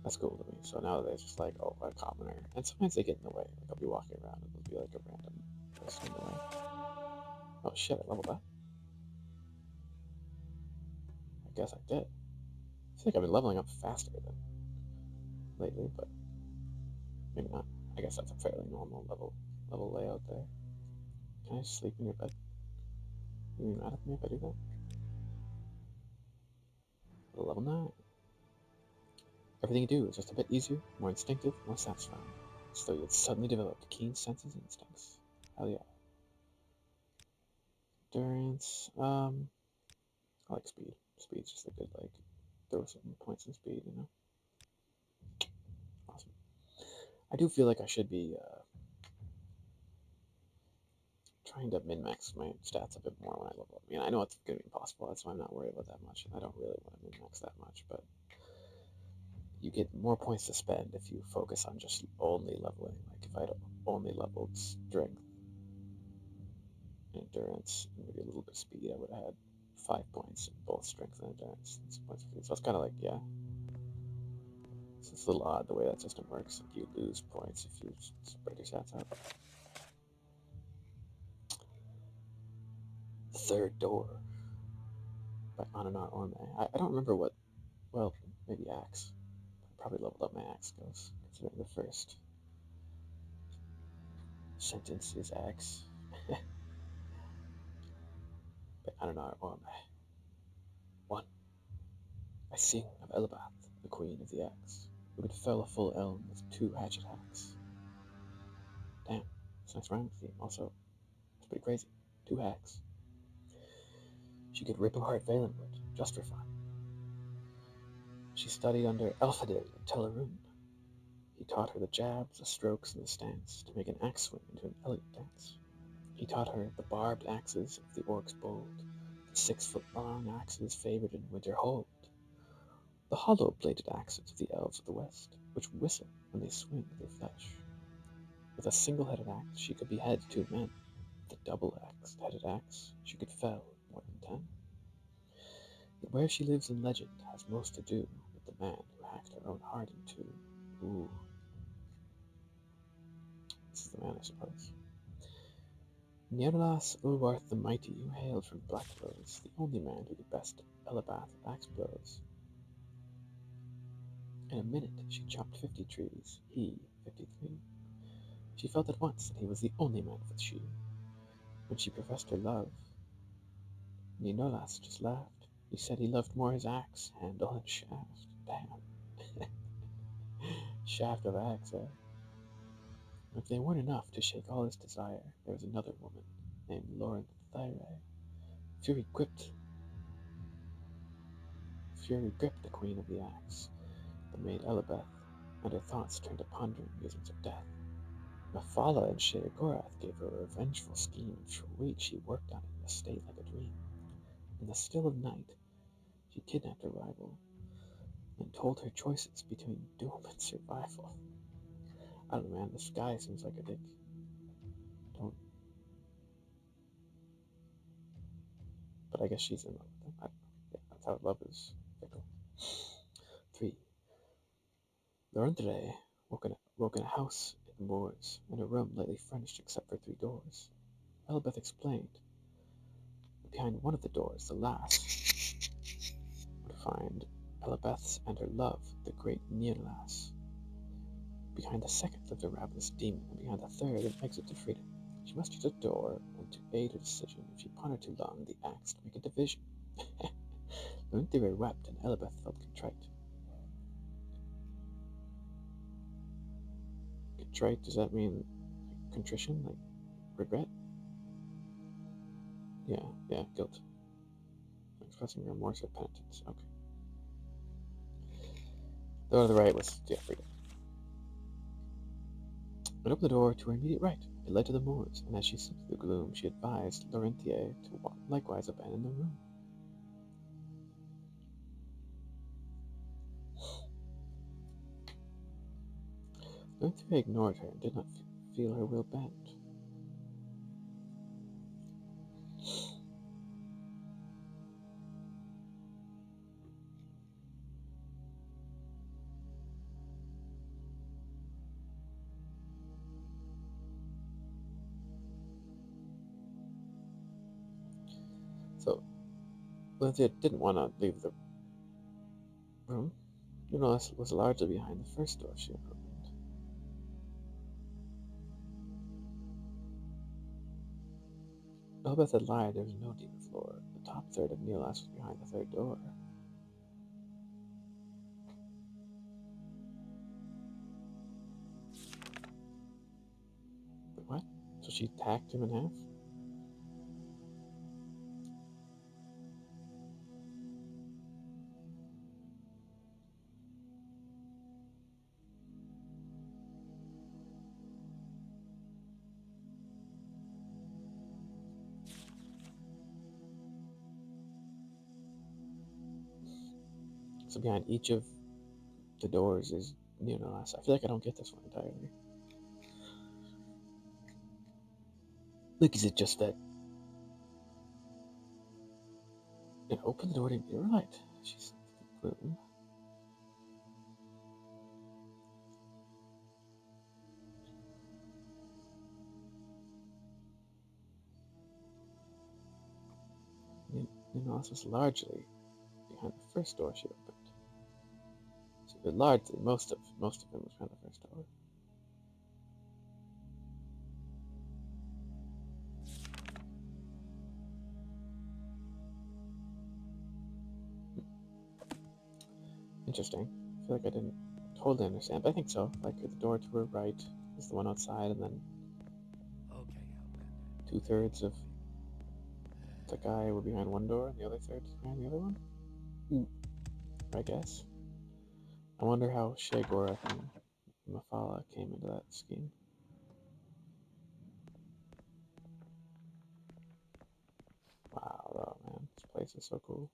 That's cool to me. So now they're just like, oh, a commoner. And sometimes they get in the way. Like I'll be walking around and there'll be like a random person in the way. Oh shit, I leveled up. I guess I did. I feel like I've been leveling up faster than lately, but maybe not. I guess that's a fairly normal level layout there. Can I sleep in your bed? Are you mad at me if I do that? Level 9. Everything you do is just a bit easier, more instinctive, more satisfying. As though you had suddenly developed keen senses and instincts. Hell yeah. Endurance. I like speed. Speed's just a good, like, throw some points in speed, you know? Awesome. I do feel like I should be trying to min-max my stats a bit more when I level up. I mean, I know it's going to be impossible, that's why I'm not worried about that much. I don't really want to min-max that much, but you get more points to spend if you focus on just only leveling. Like, if I had only leveled strength, endurance, and maybe a little bit of speed, I would have had 5 points in both strength and endurance. And some points of speed. So it's kind of like, yeah. So it's a little odd the way that system works. Like you lose points if you spread your stats out. Third door by Ananar Orme. I don't remember what. Well, maybe axe. I probably leveled up my axe skills, considering the first sentence is axe. By Ananar Orme. 1. I sing of Elibath, the queen of the axe, who could fell a full elm with 2 hatchet hacks. Damn, it's a nice rhyme theme. Also, it's pretty crazy. 2 hacks. She could rip apart Valenwood, just for fun. She studied under Elfadil in Telerun. He taught her the jabs, the strokes, and the stance to make an axe swing into an elegant dance. He taught her the barbed axes of the orcs bold, the 6-foot-long axes favored in winter hold. the hollow-bladed axes of the elves of the west, which whistle when they swing their flesh. With a single-headed axe, she could behead 2 men. With a double-headed axe, she could fell more than 10. But where she lives in legend has most to do with the man who hacked her own heart in 2. Ooh, this is the man, I suppose. Nieralas Ulwarth the Mighty, who hailed from Blackclothes, the only man who could best Elibath with axe blows. In a minute she chopped 50 trees, he 53. She felt at once that he was the only man for she. When she professed her love, Ninolas just laughed. He said he loved more his axe, handle, and shaft. Damn. Shaft of axe, eh? If they weren't enough to shake all his desire, there was another woman named Lauren Thyre. Fury gripped the queen of the axe, the maid Elibeth, and her thoughts turned to pondering musings of death. Mephala and Sheogorath gave her a revengeful scheme, and for weeks she worked on it in a state like a dream. In the still of night, she kidnapped her rival and told her choices between doom and survival. I don't know, man, this guy seems like a dick. Don't. But I guess she's in love with him. I don't know. Yeah, that's how love is fickle. 3. Laurentire woke in a house in the moors, in a room lightly furnished except for 3 doors. Elibeth explained that behind one of the doors, the last, would find Elibeth's and her love, the great Nienlass. Behind the second lived a ravenous demon, and behind the third an exit to freedom. She must use a door, and to aid her decision, if she pondered too long, the axe to make a division. Laurentire wept, and Elibeth felt contrite. Contrite, does that mean contrition, like regret? Yeah, guilt. Expressing remorse or penitence. Okay. The one on the right was, yeah, freedom. And opened the door to her immediate right. It led to the moors, and as she slipped through the gloom, she advised Laurentire to likewise abandon the room. Laurentire ignored her and did not feel her will bend. So, Laurentire didn't want to leave the room. Eunice was largely behind the first door she opened. Elbeth had lied, there was no demon floor. The top third of Neolas was behind the third door. But what? So she tacked him in half? So behind each of the doors is Neolas. I feel like I don't get this one entirely. Like, is it just that it opened the door to mirror light? She said to the gloom. Neolas was largely behind the first door she opened. So largely, most of him was behind the first door. Interesting. I feel like I didn't totally understand, but I think so. Like the door to her right is the one outside, and then Okay, Outlander. 2/3 of the guy were behind one door, and the other third behind the other one. I guess. I wonder how Sheogorath and Mephala came into that scheme. Wow, though, man, this place is so cool.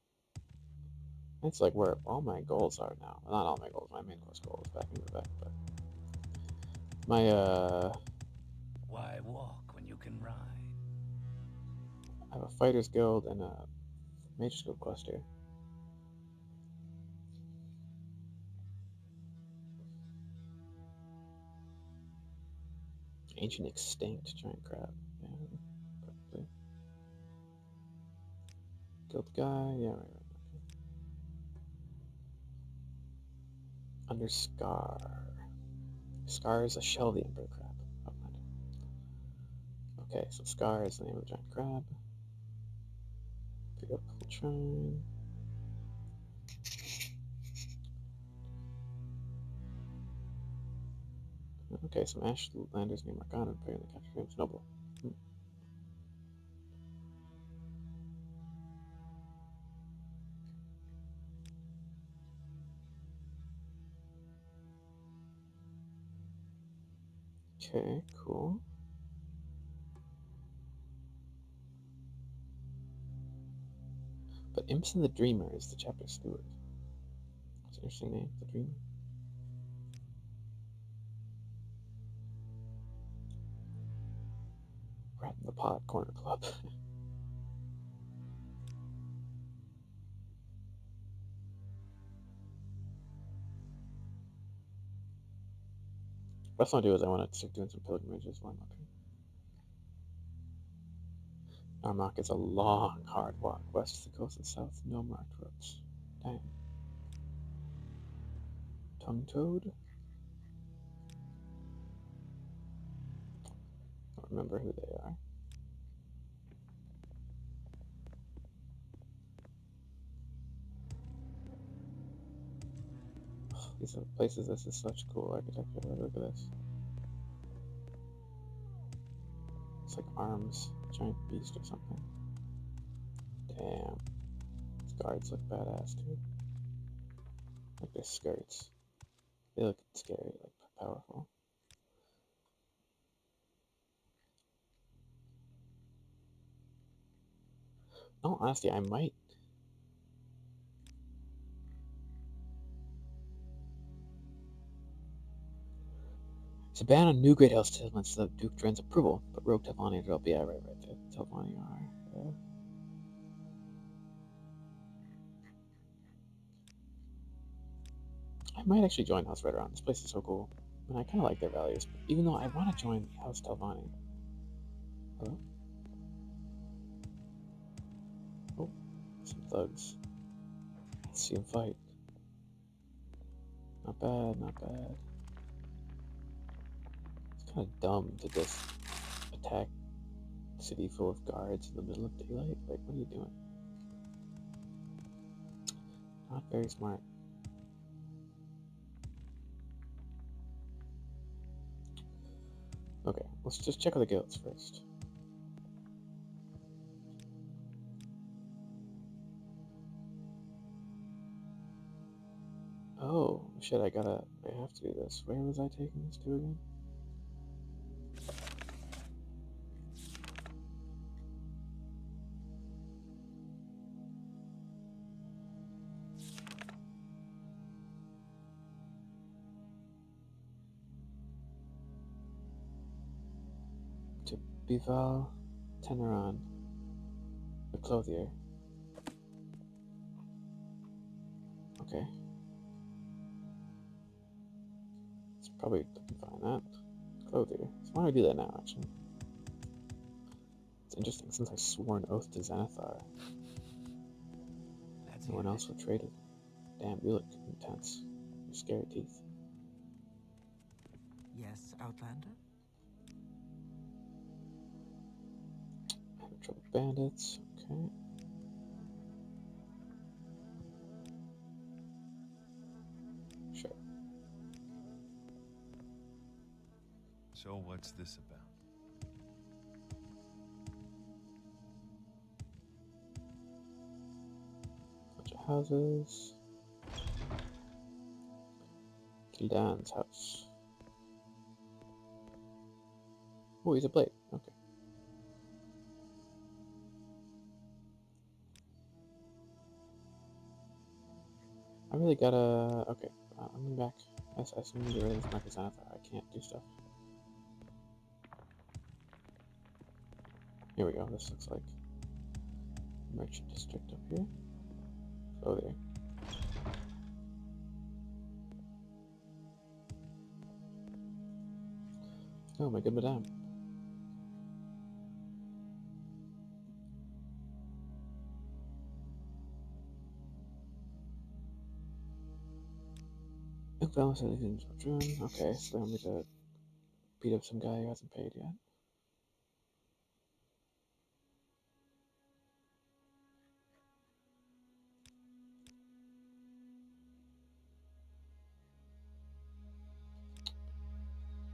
That's like where all my goals are now. Well, not all my goals, my main course goal is back in Quebec, but my Why walk when you can ride? I have a fighters guild and a mages guild quest here. Ancient extinct giant crab. Yeah, probably. Guild guy. Yeah, right. Under Scar. Scar is a shell of the emperor crab. Oh, okay, so Scar is the name of the giant crab. Pick up full shrine. Okay, some Ashlanders named Morgana appear in the capture game's noble. Okay, cool. But Imson the Dreamer is the chapter steward. That's an interesting name, the Dreamer. Rat in the Pot Corner Club. What I want to do is I want to start doing some pilgrimages while I'm up here. Armagh is a long, hard walk west to the coast and south, no marked roads. Dang. Tongue Toad? I don't remember who they are. Oh, these are places, this is such cool architecture. Look at this. It's like arms, giant beast or something. Damn. These guards look badass too. Like their skirts. They look scary, like powerful. In all honesty, I might. It's a ban on new Great House settlements without Duke Dren's approval, but Rogue Telvanni will be right there. Telvanni are. I might actually join House Red Around. This place is so cool. And I kind of like their values, but even though I want to join House Telvanni. Hello? Oh, some thugs. Let's see them fight. Not bad, not bad. It's kind of dumb to just attack a city full of guards in the middle of daylight. Like, what are you doing? Not very smart. Okay, let's just check out the guilds first. Oh, shit, I have to do this. Where was I taking this to again? To Bival Teneron, the clothier. Okay. It's probably find that. Clothier. So why don't I do that now, actually? It's interesting, since I swore an oath to Xanathar. No one else will trade it. Damn, you look intense. Your scary teeth. Yes, Outlander? Having trouble bandits. Okay. Sure. So what's this about? Bunch of houses. Kildan's house. Oh, he's a blade. Okay. really gotta... Okay, I'm back. I still need to get rid of this market sign. I can't do stuff. Here we go. This looks like merchant district up here. Oh, there. Oh, my good madame. Balance everything. Okay, so I'm gonna beat up some guy who hasn't paid yet.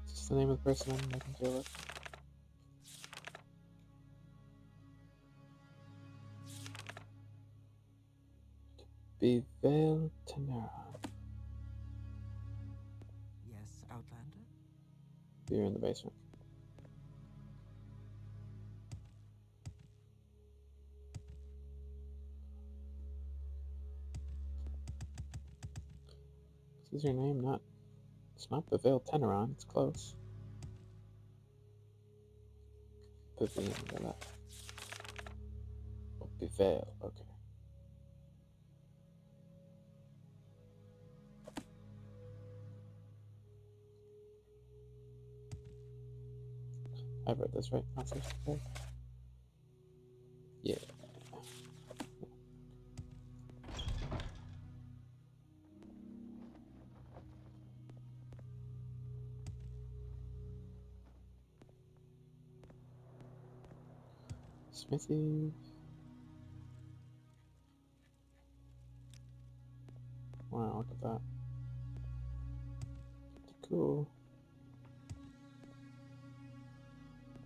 Is this the name of the person I'm making deal with? Bevel Tenera. Yes, Outlander? You're in the basement. This is your name, not... It's not Bevel Teneron, it's close. Pavilion, oh, Bevel, okay. I've read this, right? Okay. Yeah. Smithy. Wow, look at that. Pretty cool.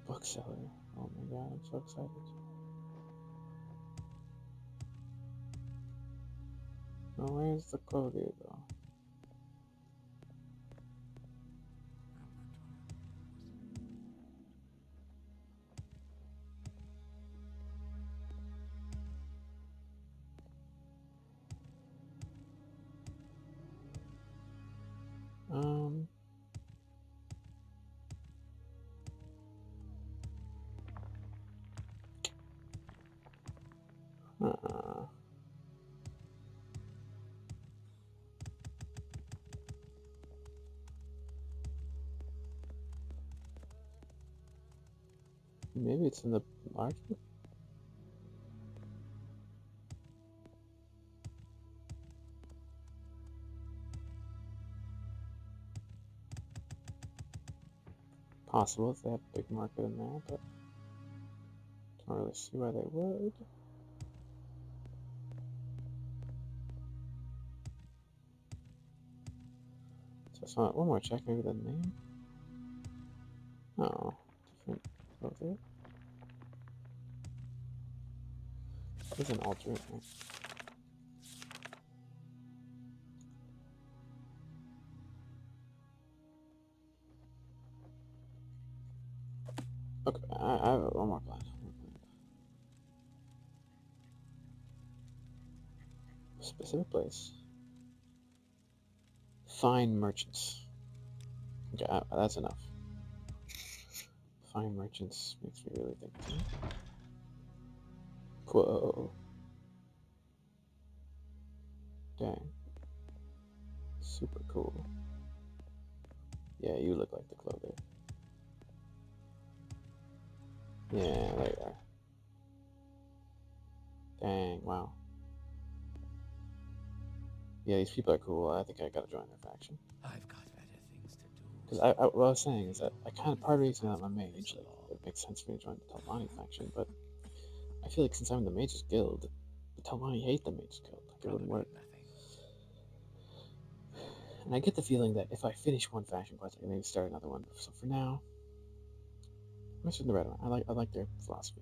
Bookseller. Oh my god, I'm so excited. Oh, where's the clothier though? Um. Maybe it's in the large book? Possible if they have a big market in there, but don't really see why they would. So I saw one more check, maybe the name? Oh, different clothier. There's an alternate name. Okay, I have one more plan. Specific place. Fine merchants. Okay, that's enough. Fine merchants makes me really think too. Whoa. Dang. Super cool. Yeah, you look like the clothier. Yeah, there you are. Dang, wow. Yeah, these people are cool. I think I gotta join their faction. I've got better things to do. Because what I was saying is that I kind of, part of the reason I'm a mage, like, it makes sense for me to join the Talmani faction, but I feel like since I'm in the Mages Guild, the Talmani hate the Mages Guild. Like, it wouldn't work. And I get the feeling that if I finish one faction quest, I can maybe start another one. So for now, I'm just in the red one. I like their philosophy.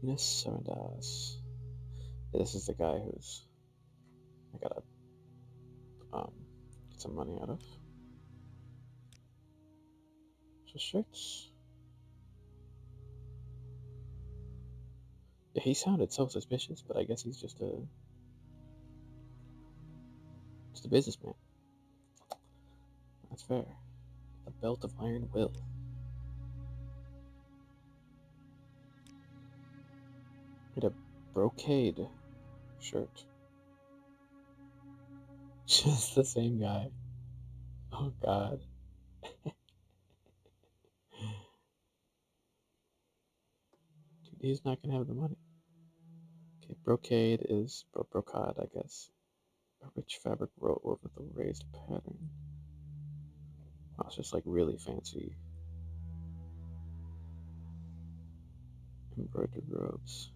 Eunice Sarandas. Yeah, this is the guy who's I gotta get some money out of. So shirts. Yeah, he sounded so suspicious, but I guess he's just a businessman. That's fair. A belt of iron will. Get a brocade shirt. Just the same guy. Oh god. Dude, he's not gonna have the money. Okay, brocade is brocade, I guess. A rich fabric robe with a raised pattern. Oh, it's just like really fancy embroidered robes.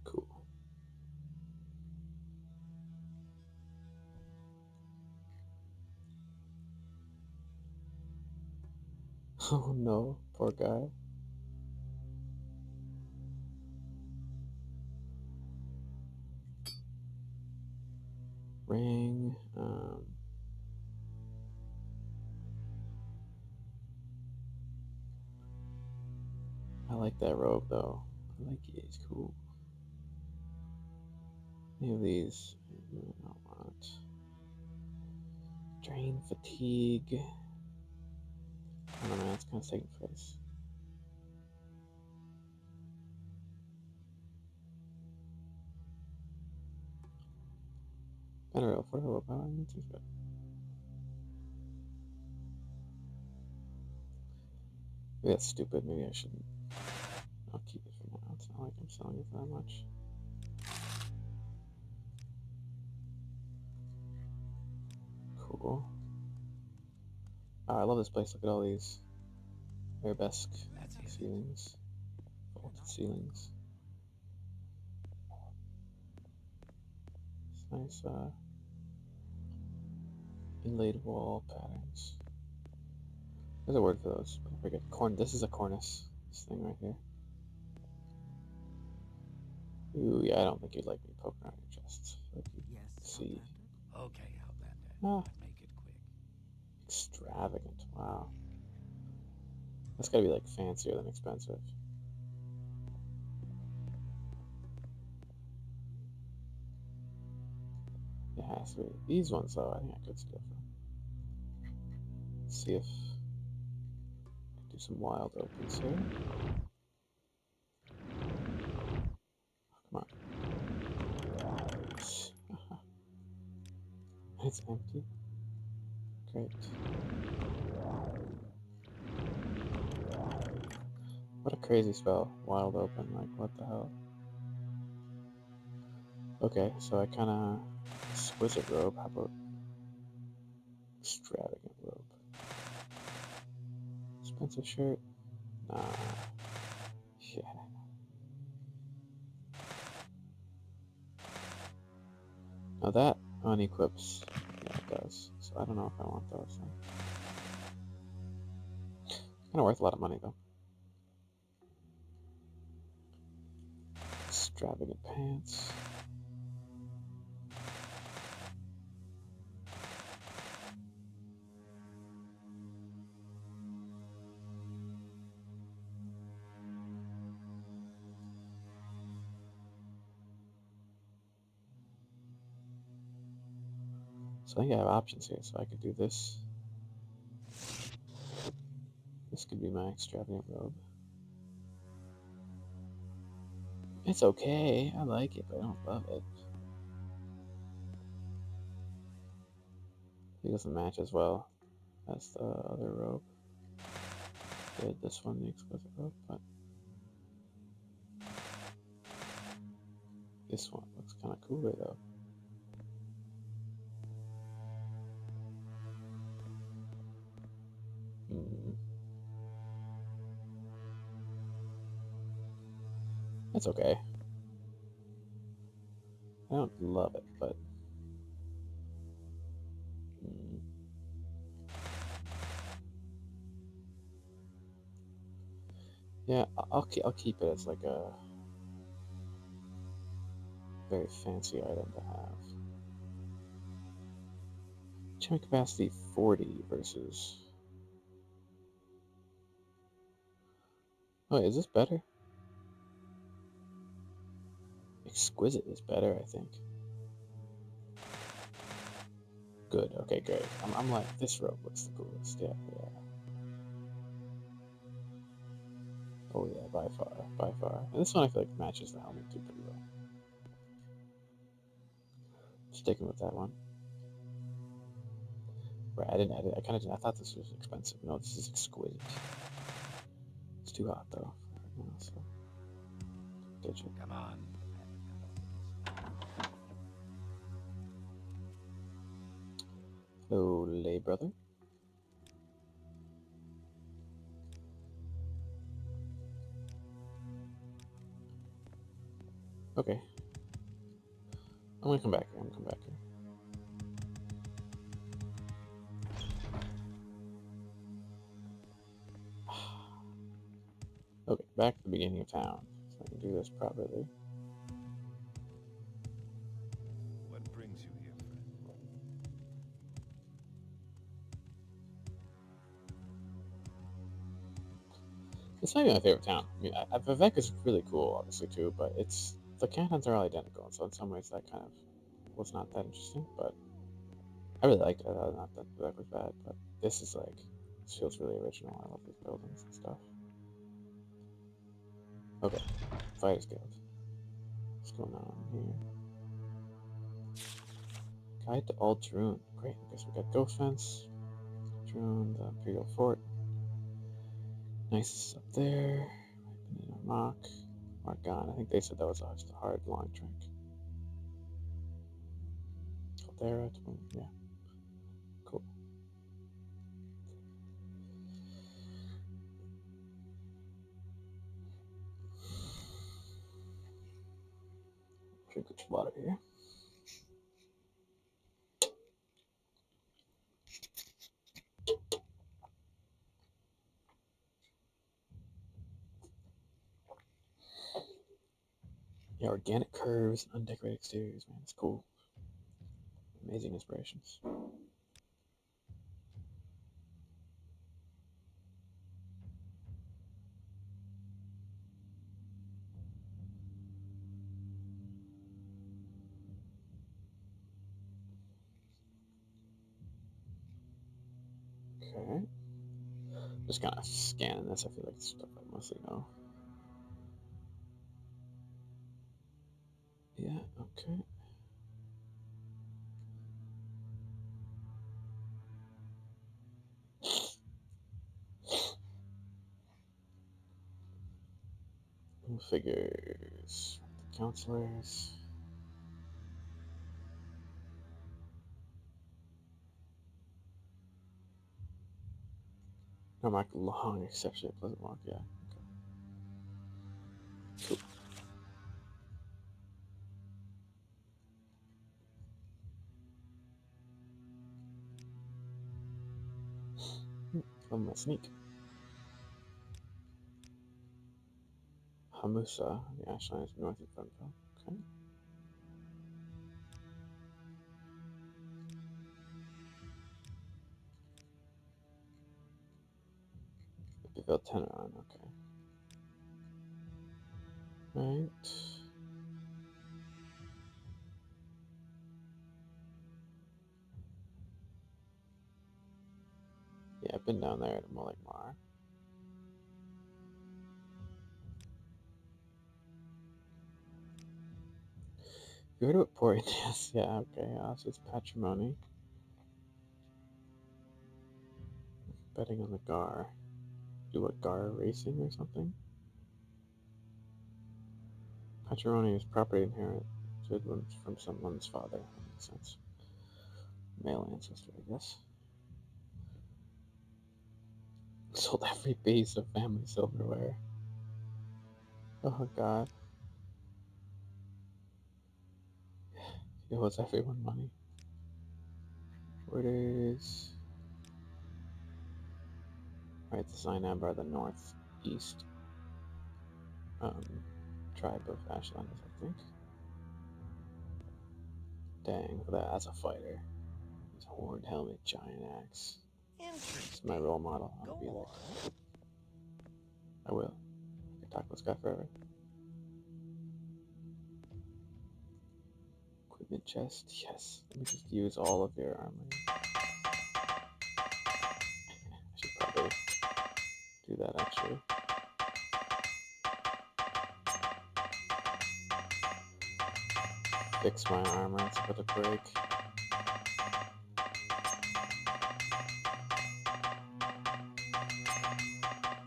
Cool. Oh no, poor guy. Ring. I like that robe though. I like it. It's cool. Any of these? I don't want. Drain fatigue. I don't know, man. It's kind of taking place. Better for her power. That seems good. Maybe that's stupid. Maybe I shouldn't. I'll keep it for now. It's not like I'm selling it for that much. Cool. Oh, I love this place. Look at all these arabesque That's it. ceilings, vaulted ceilings. It's nice inlaid wall patterns. There's a word for those. I forget. This is a cornice. This thing right here. Ooh, yeah. I don't think you'd like me poking around your chest. Like you Yes, see. Outlander? Okay, Outlander. Ah, But make it quick. extravagant. Wow. That's gotta be like fancier than expensive. It has to be. These ones though, I think I could steal from. Let's see if I can do some wild opens here. Come on. It's empty. Great. What a crazy spell. Wild open. Like, what the hell? Okay, so I kind of exquisite robe. How about extravagant robe? Expensive shirt? Nah. Yeah. Now that unequips. Yeah, it does. So I don't know if I want those. Then. Kind of worth a lot of money though. Extravagant pants. So I think I have options here. So I could do this. This could be my extravagant robe. It's okay. I like it, but I don't love it. It doesn't match as well as the other robe. Did this one, the exquisite robe, but this one looks kind of cooler though. That's okay. I don't love it, but yeah, I'll keep it as like a Very fancy item to have. Achievement capacity 40 versus... Oh, is this better? Exquisite is better, I think. Good, okay, great. I'm like, this rope looks the coolest. Yeah. Oh yeah, by far. And this one I feel like matches the helmet too pretty well. Sticking with that one. Right, I thought this was expensive. No, this is exquisite. It's too hot though. Right now, so ditch it. Come on. Hello, lay brother. Okay. I'm gonna come back here. Okay, back to the beginning of town. So I can do this properly. What brings you here, friend? This might be my favorite town. I mean, Vivek is really cool, obviously, too, but the cantons are all identical, so in some ways that kind of was not that interesting, but I really liked it. Not that Vivek was bad, but this feels really original. I love these buildings and stuff. Okay, Fighters Guild. What's going on here? Guide to all Droon. Great, I guess we got Ghost Fence, Droon, the Imperial Fort. Nice up there. Mock. Margon. I think they said that was just a hard, long trek. Caldera, yeah. Cool. Drink some water here. Yeah, organic curves, undecorated exteriors, man, it's cool. Amazing inspirations. Okay. Just kind of scanning this. I feel like it's stuff I mostly know. Yeah, okay. Figures. The counselors. No, Mark long, exceptionally pleasant walk. Yeah. Okay. Cool. I'm gonna sneak. Hamusa, the Ashline is north of Funville. Okay. Biville Teneron, okay. Right. Yeah, I've been down there at Molik Mar. You heard about Pori? Yes, yeah, okay. So it's patrimony. Betting on the Gar. Do what, Gar racing or something? Patrimony is property inherited from someone's father. That makes sense. Male ancestor, I guess. Sold every piece of family silverware. Oh god. He owes everyone money. Orders. Right, the Zainab are the northeast tribe of Ashlanders, I think. Dang, look at that. That's a fighter. His horned helmet, giant axe. This is my Interesting. role model. Go I'll be on. like, I will. I can talk to this guy forever. Equipment chest, yes. Let me just use all of your armor. I should probably do that actually. Fix my armor, it's about to break.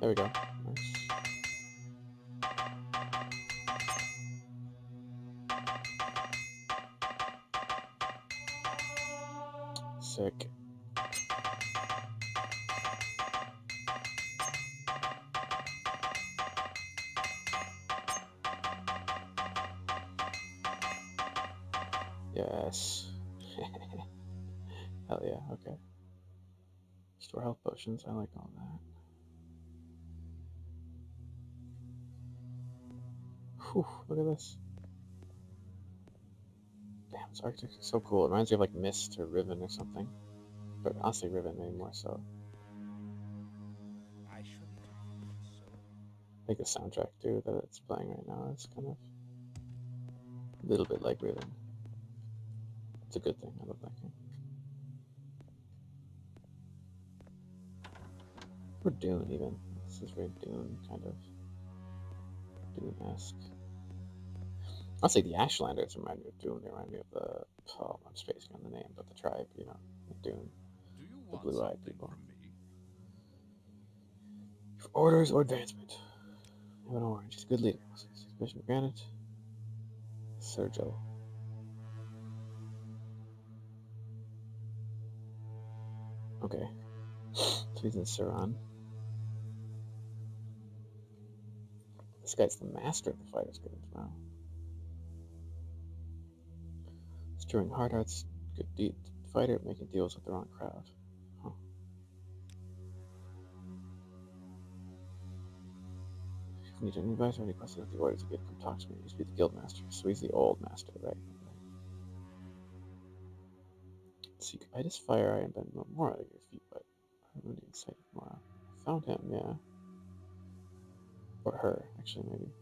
There we go. Nice. Sick. Yes. Hell yeah, okay. Store health potions, I like all that. Whew, look at this. Damn, this architecture is so cool. It reminds me of like Mist or Riven or something. But honestly, Riven maybe more so. I shouldn't have been so. I think the soundtrack too that it's playing right now is kind of a little bit like Riven. It's a good thing. I love that game. Or Dune even. This is very Dune kind of Dune-esque. I'll say the Ashlanders remind me of Dune. They remind me of the I'm spacing on the name, but the tribe, you know, Dune. Do you The want blue-eyed something people. from me? For orders or advancement. Have an orange. He's a good leader. Mission granted. Sergio. Okay. So he's in Suran. This guy's the master of the Fighters Guild. Wow. Stirring hard hearts, good fighter, making deals with the wrong crowd. Huh. If you need any advice or any questions with the orders of the guild, come talk to me. He used to be the guild master, so he's the old master, right? Seek Itis Fire, I am been more out of your feet, but I really need sight of more. I found him, yeah. Or her, actually, maybe.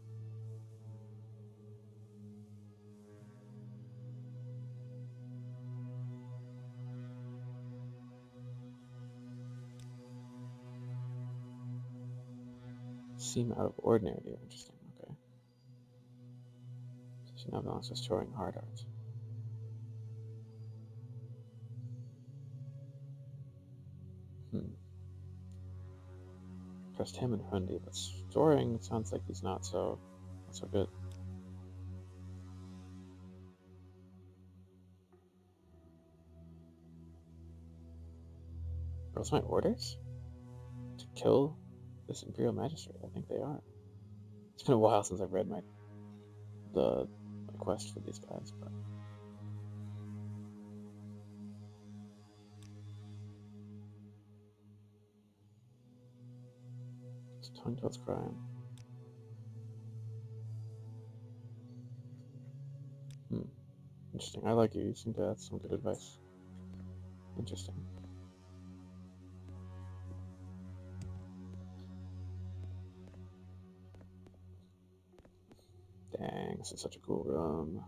Seem out of ordinary. Interesting, okay. So she now belongs to storing hard hearts. Trust him and Hundi, but storing sounds like he's not so good. Are those my orders? To kill this Imperial Magistrate? I think they are. It's been a while since I've read my quest for these guys, but it's tongue towards crime. Interesting. I like you. You seem to have some good advice. Interesting. Dang, this is such a cool room.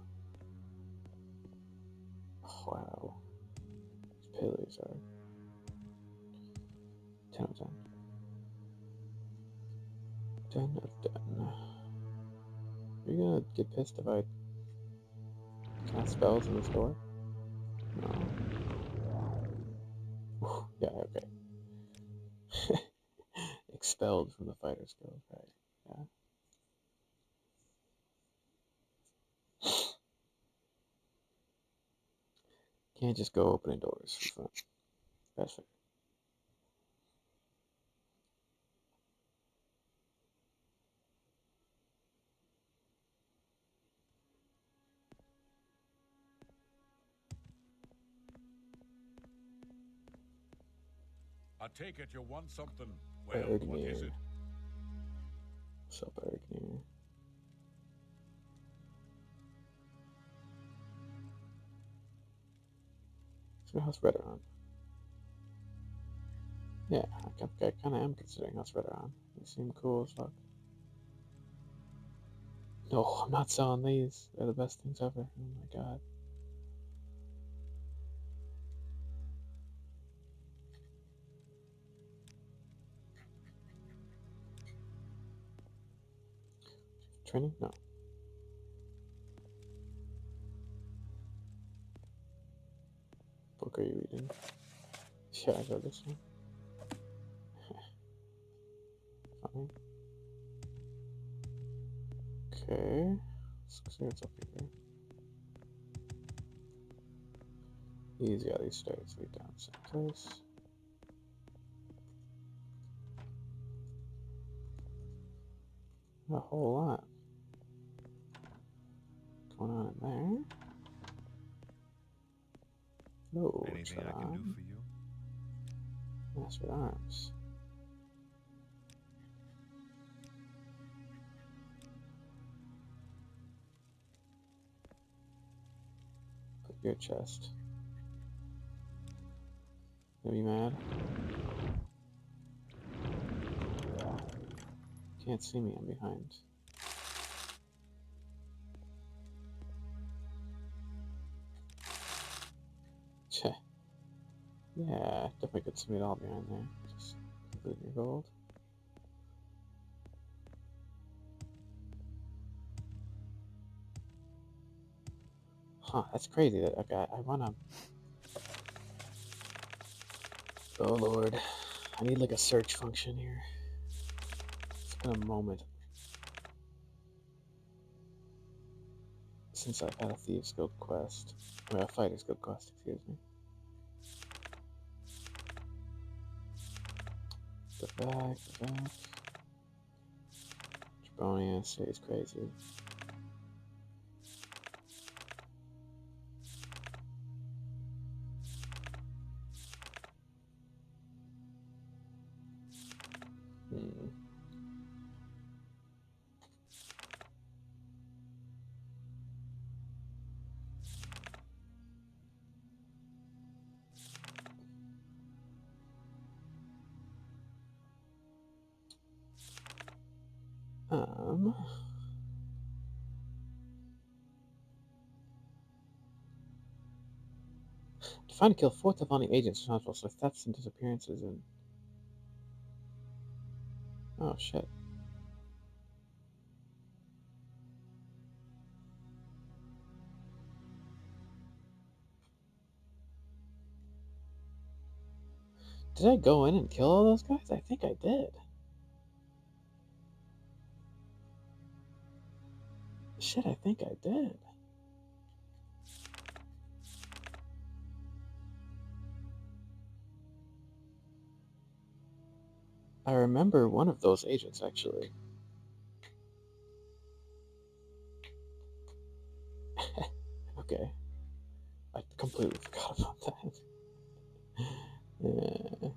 Oh, wow. These pillars are 10 of 10. 10 of 10. Are you gonna get pissed if I cast spells in this door? No. Whew, yeah, okay. Expelled from the Fighters Guild, right? Yeah. Can't just go opening doors for fun. That's fair. I take it you want something. Well, what is it? What's up, Bergner? So how's Redoran? Yeah, I kind of am considering House Redoran. They seem cool as fuck. No, I'm not selling these. They're the best things ever. Oh my god. Training? No. Book are you reading? Yeah, I read this one. Fine. Okay. Let's see what's up here. Easy, these stairs lead down the same place. A whole lot going on in there. No, Anything I can do for you? Master at Arms. Put your chest. Are you mad? Can't see me, I'm behind. Cheh. Yeah, definitely could see it all behind there. Just complete your gold. Huh, that's crazy. That okay, I wanna. Oh lord, I need like a search function here. It's been a moment since I've had a Thieves Guild quest. Or a Fighters Guild quest, excuse me. Get back, get back. Jabronius, yeah, he's crazy. Hmm. Um. To find and kill 4 Tavani agents responsible for thefts and disappearances and. Oh shit. Did I go in and kill all those guys? I think I did. Shit, I think I did. I remember one of those agents actually. Okay. I completely forgot about that. Yeah.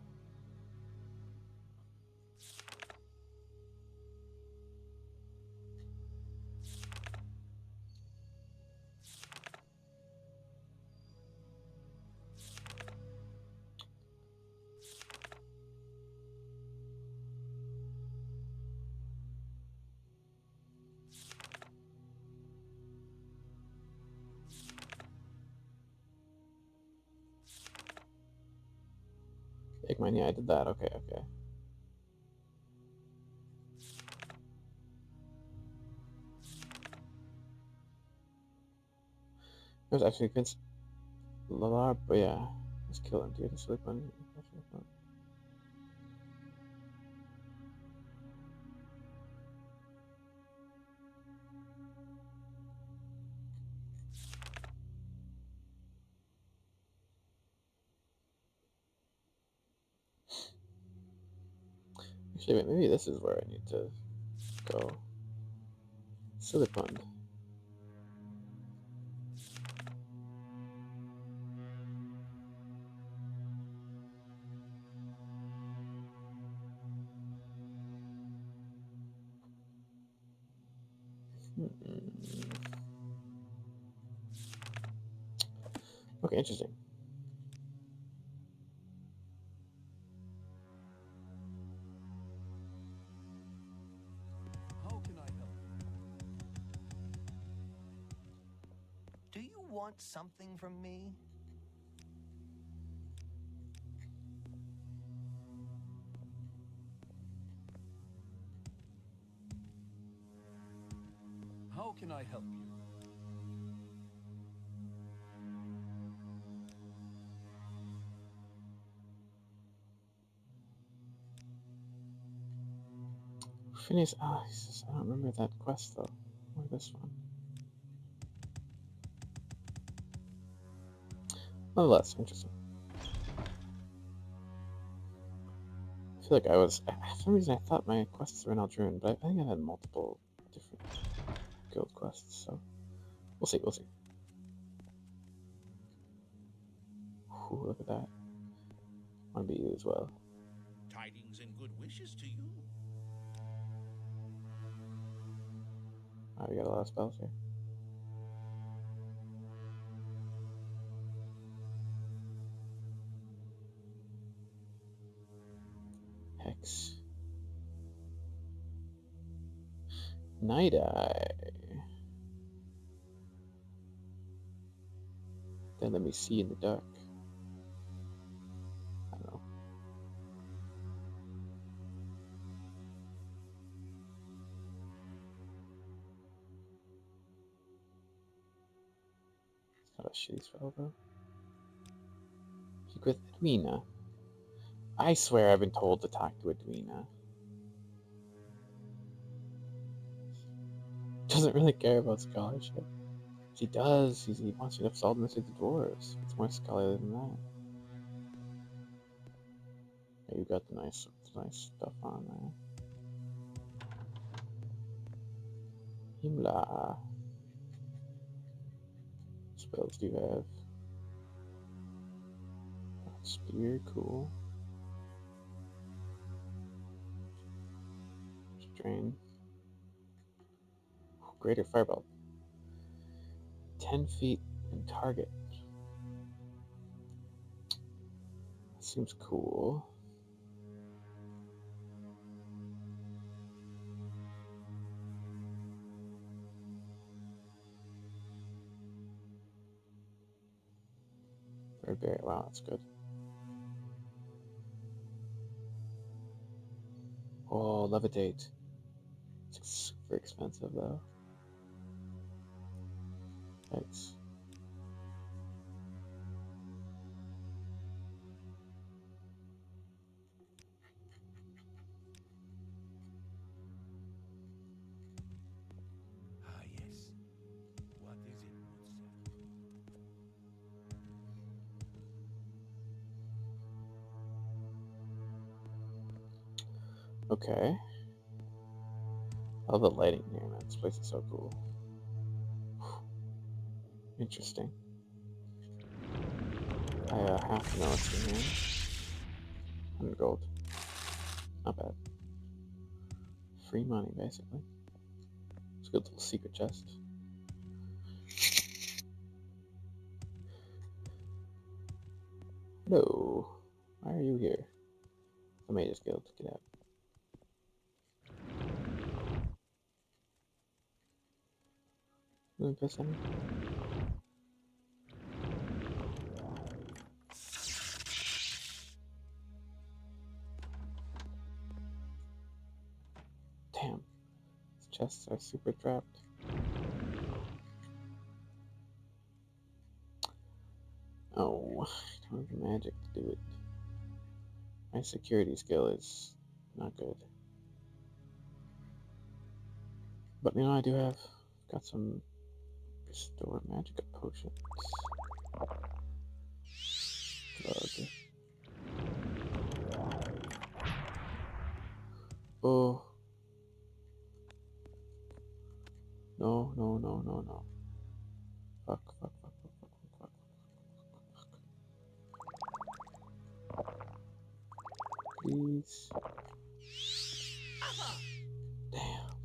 Igmine, yeah, I did that. Okay, okay. It was actually Vince Lalar, but yeah. Let's kill him. Do you have to sleep on? Actually, wait, maybe this is where I need to go. Silicon. Okay, interesting. want something from me? How can I help you? Phineas, ah, I don't remember that quest though. Or this one. Nonetheless, interesting. I feel like I was, for some reason I thought my quests were in Aldruin, but I think I had multiple different guild quests, so we'll see, we'll see. Ooh, look at that. I want to be you as well. Tidings and good wishes to you. Oh, we got a lot of spells here. Hex. Night Eye. Then let me see in the dark. I don't know. It's not a shitty spell though. Speak with Edwina. I swear I've been told to talk to Edwina. Doesn't really care about scholarship. He does. He wants you to solve the mystery of the dwarves. It's more scholarly than that. Yeah, you got the nice stuff on there. Himla. Spells do you have? Spear, cool. Strain. Greater Fireball. 10 feet and target. Seems cool. Red Berry, wow, that's good. Oh, Levitate. It's super expensive though. Thanks. Ah, yes. What is it, good sir? Okay. I love the lighting here, man. This place is so cool. Interesting. I have to know what's in here. 100 gold. Not bad. Free money, basically. It's a good little secret chest. Hello. Why are you here? The Mage's Guild. Get out. You want to piss on me? Damn. These chests are super trapped. Oh, I don't have the magic to do it. My security skill is not good. But you know, I do have got some restore magic potions. Plug. Oh. No, no, no, no, no. Fuck, fuck, fuck, fuck, fuck, fuck, fuck, fuck. Please. Damn.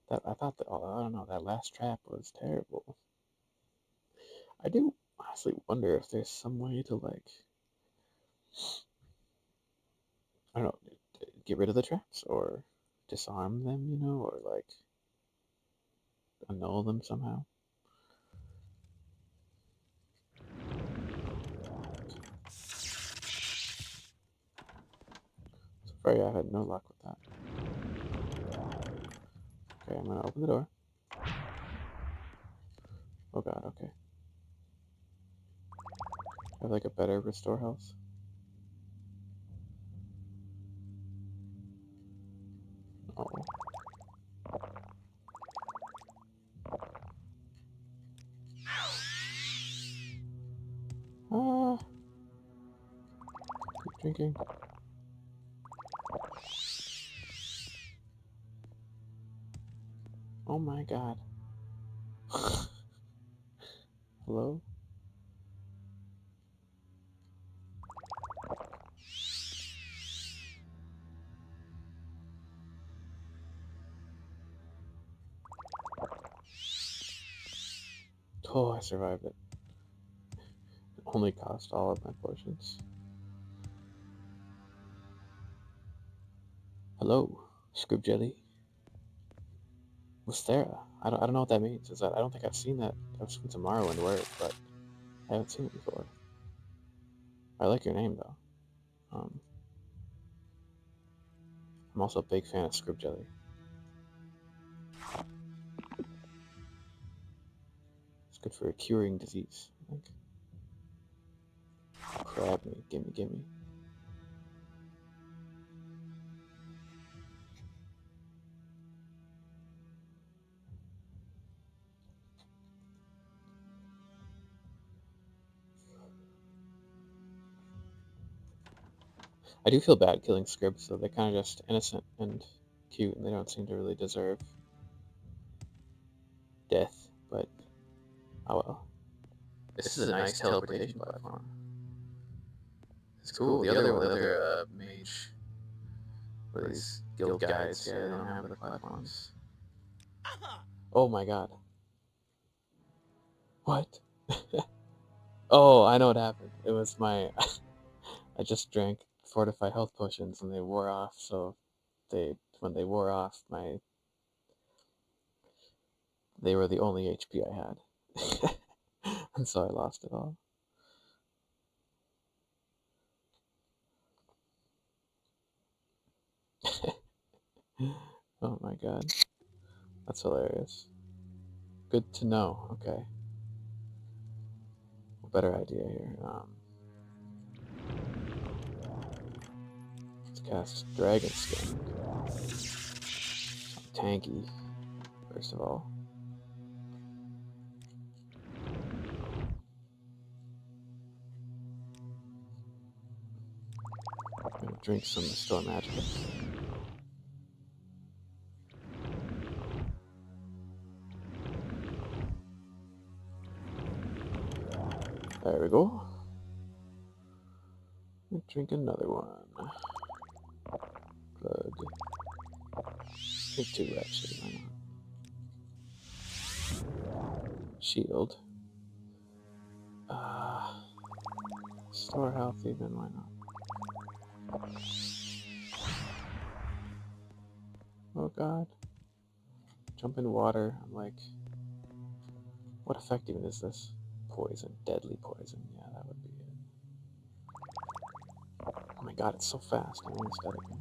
That I thought that I don't know, that last trap was terrible. I do honestly wonder if there's some way to like I don't know, get rid of the traps or disarm them, you know, or like annul them somehow. So far, yeah, I've had no luck with that. Okay, I'm gonna open the door. Oh god, okay. I have like a better restore health. Oh. Ah. Keep drinking. Oh my god. Hello? Oh, I survived it. It only cost all of my potions. Hello, Scrib Jelly. Wistera. I don't know what that means. Is that I don't think I've seen that. I've seen some Morrowind word, but I haven't seen it before. I like your name though. I'm also a big fan of Scrib Jelly. It's good for curing disease, I think. Crab me, gimme, gimme. I do feel bad killing Scribs, so they're kind of just innocent and cute, and they don't seem to really deserve death, but oh well. This is a nice teleportation platform. It's cool. The other mage, or these guild guides, yeah, they don't have the platforms. Oh my god. What? Oh, I know what happened. It was my... I just drank fortified health potions and they wore off, so when they wore off, they were the only HP I had. And so I lost it all. Oh my god. That's hilarious. Good to know. Okay. A better idea here. Let's cast Dragon Skin. Tanky, first of all. I'm gonna drink some Restore Magic. There we go. Drink another one. Plug. Drink two, actually. Why not? Shield. Store health even, why not? Oh god. Jump in water. I'm like, what effect even is this? Poison. Deadly poison. Yeah, that would be it. Oh my god, it's so fast. I'm almost dead again.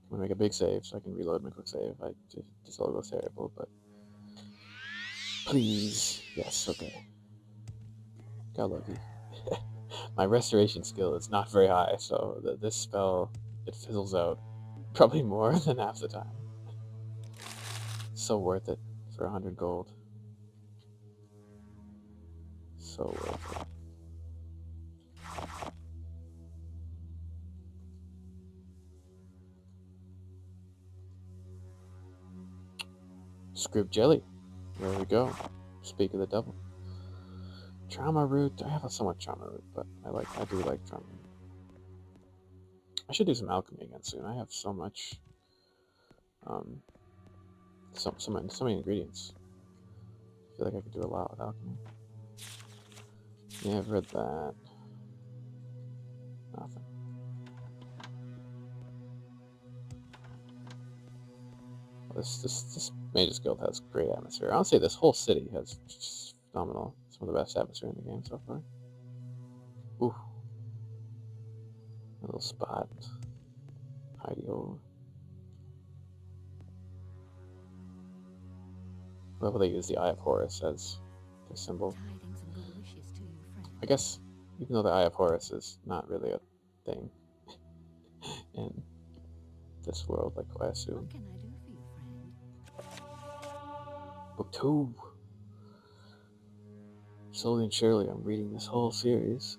I'm gonna make a big save so I can reload my quick save. This all goes terrible, but please, yes, okay. Got lucky. My restoration skill is not very high, so this spell, it fizzles out probably more than half the time. So worth it for 100 gold. So worth it. Scrib Jelly. There we go. Speak of the devil. Trauma root. I have somewhat trauma root, but I do like trauma root. I should do some alchemy again soon. I have so much so many ingredients. I feel like I could do a lot with alchemy. Yeah, I've read that. Nothing. This Mage's Guild has great atmosphere. Honestly, this whole city has just phenomenal. Some of the best atmosphere in the game so far. Ooh. A little spot. Hidey-o. Well, they use the Eye of Horus as their symbol. Tidings and good wishes to you, friend. I guess, even though the Eye of Horus is not really a thing in this world, like I assume. What can I do for you, friend? Book 2. Slowly and surely, I'm reading this whole series.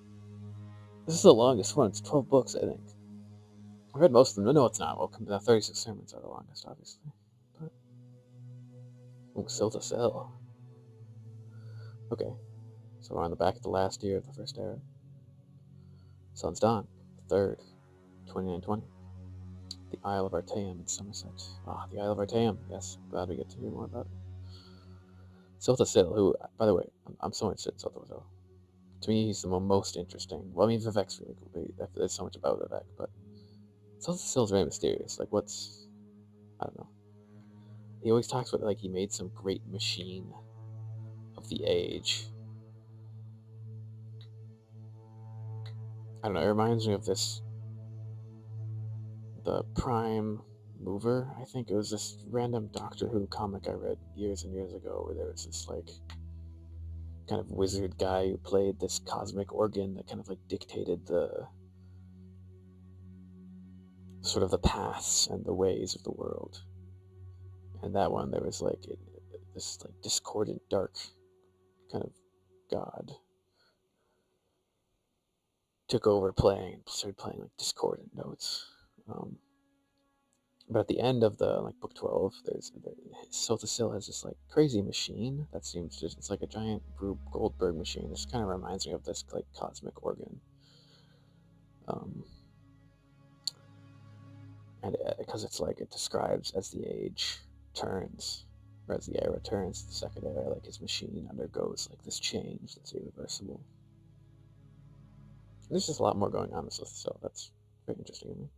This is the longest one. It's 12 books, I think. I read most of them. No, it's not. Well, the 36 sermons are the longest, obviously. But still to sell. Okay, so we're on the back of the last year of the First Era. Sun's Dawn, the 3rd, 2920. The Isle of Artaeum in Somerset. Ah, the Isle of Artaeum. Yes, glad we get to hear more about it. Siltasil, who, by the way, I'm so interested in Siltasil. To me, he's the most interesting. Well, I mean, Vivek's really cool. There's so much about Vivek, but Siltasil's very mysterious. Like, I don't know. He always talks about, like, he made some great machine of the age. I don't know, it reminds me of the Prime Mover, I think. It was this random Doctor Who comic I read years and years ago where there was this, like, kind of wizard guy who played this cosmic organ that kind of, like, dictated the sort of the paths and the ways of the world. And that one, there was, like, this, like, discordant, dark kind of god took over playing and started playing, like, discordant notes. But at the end of the, like, book 12, Siltasil has this, like, crazy machine that seems just, it's like a giant Rube Goldberg machine. This kind of reminds me of this, like, cosmic organ. And because it's like, it describes as the age turns, or as the era turns, the second era, like, his machine undergoes, like, this change that's irreversible. And there's just a lot more going on with Siltasil. That's very interesting to me.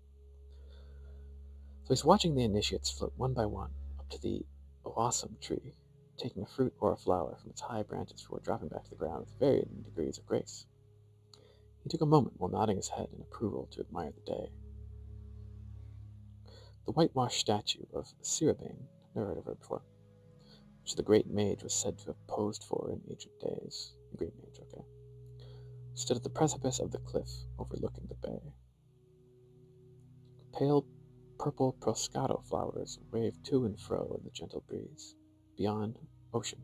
So he's watching the initiates float one by one up to the awesome tree, taking a fruit or a flower from its high branches before dropping back to the ground with varying degrees of grace. He took a moment while nodding his head in approval to admire the day. The whitewashed statue of Sirabane, never heard of her before, which the great mage was said to have posed for in ancient days. The great mage, okay. Stood at the precipice of the cliff overlooking the bay. Pale purple proscato flowers waved to and fro in the gentle breeze, beyond ocean,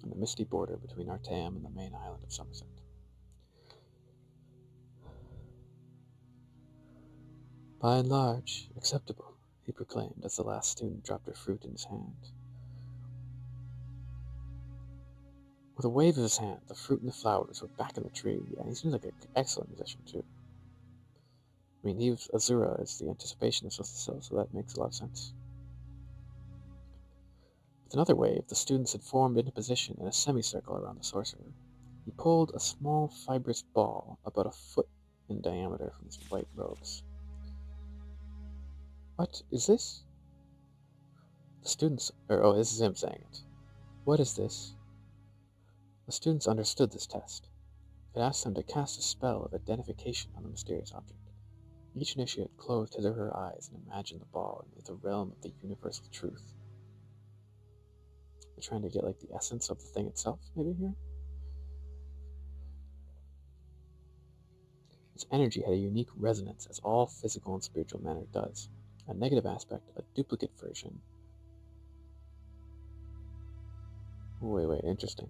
on the misty border between Artaeum and the main island of Somerset. By and large, acceptable, he proclaimed as the last student dropped her fruit in his hand. With a wave of his hand, the fruit and the flowers were back in the tree, and he seems like an excellent musician, too. I mean, Azura is the anticipation of Siltasil, so that makes a lot of sense. With another wave, the students had formed into position in a semicircle around the sorcerer. He pulled a small fibrous ball about a foot in diameter from his white robes. What is this? The students, this is him saying it. What is this? The students understood this test. It asked them to cast a spell of identification on the mysterious object. Each initiate closed his or her eyes and imagined the ball in the realm of the universal truth. They're trying to get, like, the essence of the thing itself, maybe, here? Its energy had a unique resonance, as all physical and spiritual matter does. A negative aspect, a duplicate version. Wait, interesting.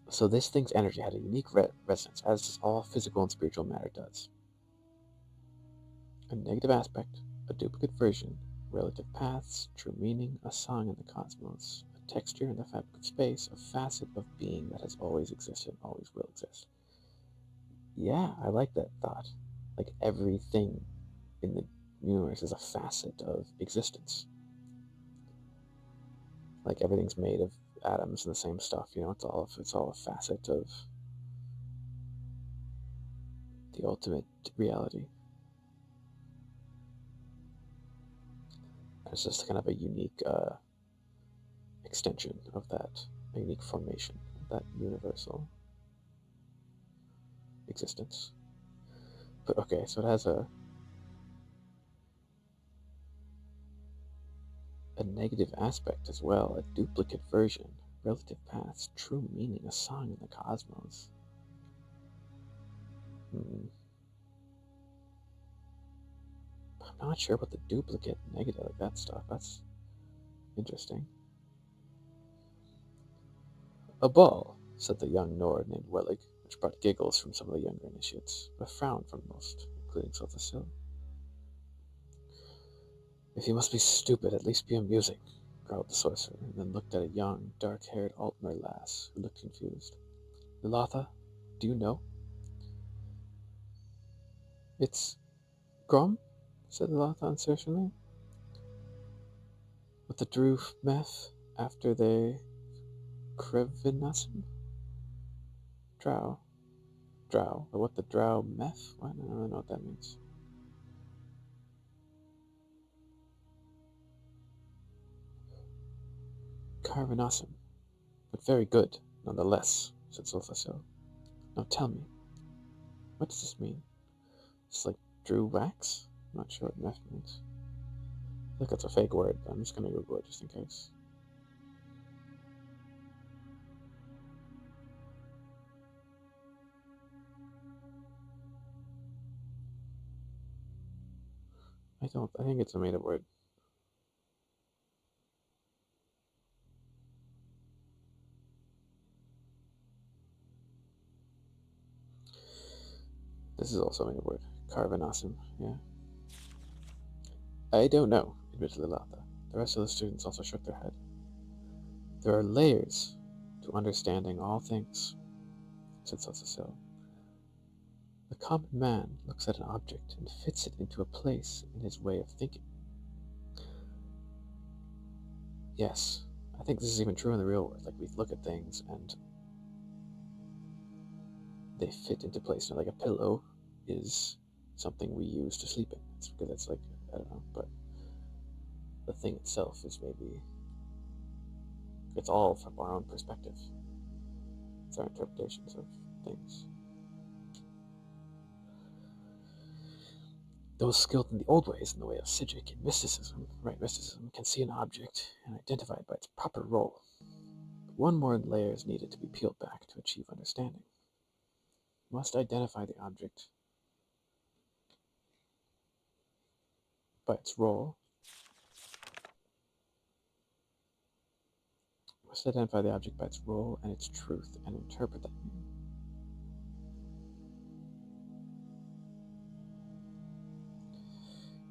So this thing's energy had a unique resonance, as does all physical and spiritual matter does. A negative aspect, a duplicate version, relative paths, true meaning, a song in the cosmos, a texture in the fabric of space, a facet of being that has always existed and always will exist. Yeah, I like that thought. Like, everything in the universe is a facet of existence. Like, everything's made of atoms and the same stuff. It's all a facet of the ultimate reality. It's just kind of a unique extension of that, a unique formation of that universal existence. But okay, so it has a negative aspect as well, a duplicate version, relative paths, true meaning, a song in the cosmos. I'm not sure about the duplicate, negative, like that stuff. That's interesting. A ball, said the young Nord named Wellig, which brought giggles from some of the younger initiates, but a frown from most, including Silthasil. If you must be stupid, at least be amusing, growled the sorcerer, and then looked at a young, dark-haired Altmer lass who looked confused. Lilatha, do you know? It's Grom, said Lilatha uncertainly. With the Drew meth after they Krevinasim? Drow. But what the Drow meth? I don't really know what that means. Carvinasim. But very good, nonetheless, said Silthasil. Now tell me, what does this mean? It's like Drew wax? I'm not sure what meth means. I think that's a fake word, but I'm just gonna Google it just in case. I think it's a made up word. This is also a made up word. Carvinasim, yeah. I don't know, admitted Lilatha. The rest of the students also shook their head. There are layers to understanding all things, said Silthasil. The common man looks at an object and fits it into a place in his way of thinking. Yes, I think this is even true in the real world. Like, we look at things and they fit into place. Like a pillow is something we use to sleep in. It's because it's like, I don't know, but the thing itself is maybe, it's all from our own perspective. It's our interpretations of things. Those skilled in the old ways, in the way of Sijic and mysticism, can see an object and identify it by its proper role. But one more layer is needed to be peeled back to achieve understanding. We must identify the object by its role. We must identify the object by its role and its truth and interpret that meaning.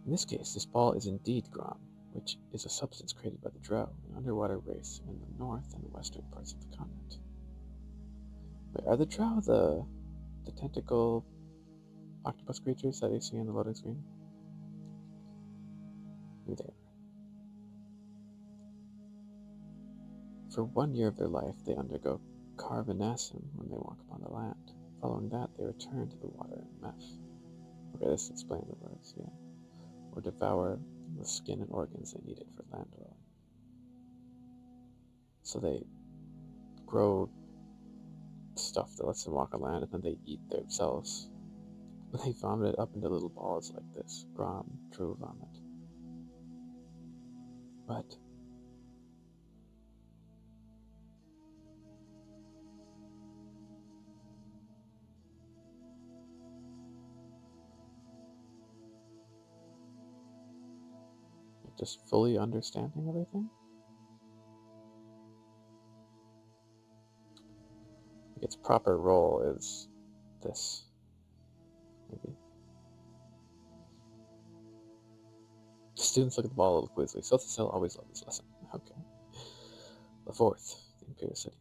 In this case, this ball is indeed Grom, which is a substance created by the Drow, an underwater race in the north and western parts of the continent. Wait, are the Drow the tentacle octopus creatures that you see on the loading screen? Maybe they are. For 1 year of their life, they undergo Carvinasim when they walk upon the land. Following that, they return to the water and meth. Okay, this explains the words, yeah. Or devour the skin and organs they needed for land dwelling. So they grow stuff that lets them walk on land, and then they eat themselves. They vomit it up into little balls like this. Grom, true vomit. But just fully understanding everything? Its proper role is this. Maybe. The students look at the ball a little quizzy. Silthasil always loved this lesson. Okay. The fourth, the Imperial City.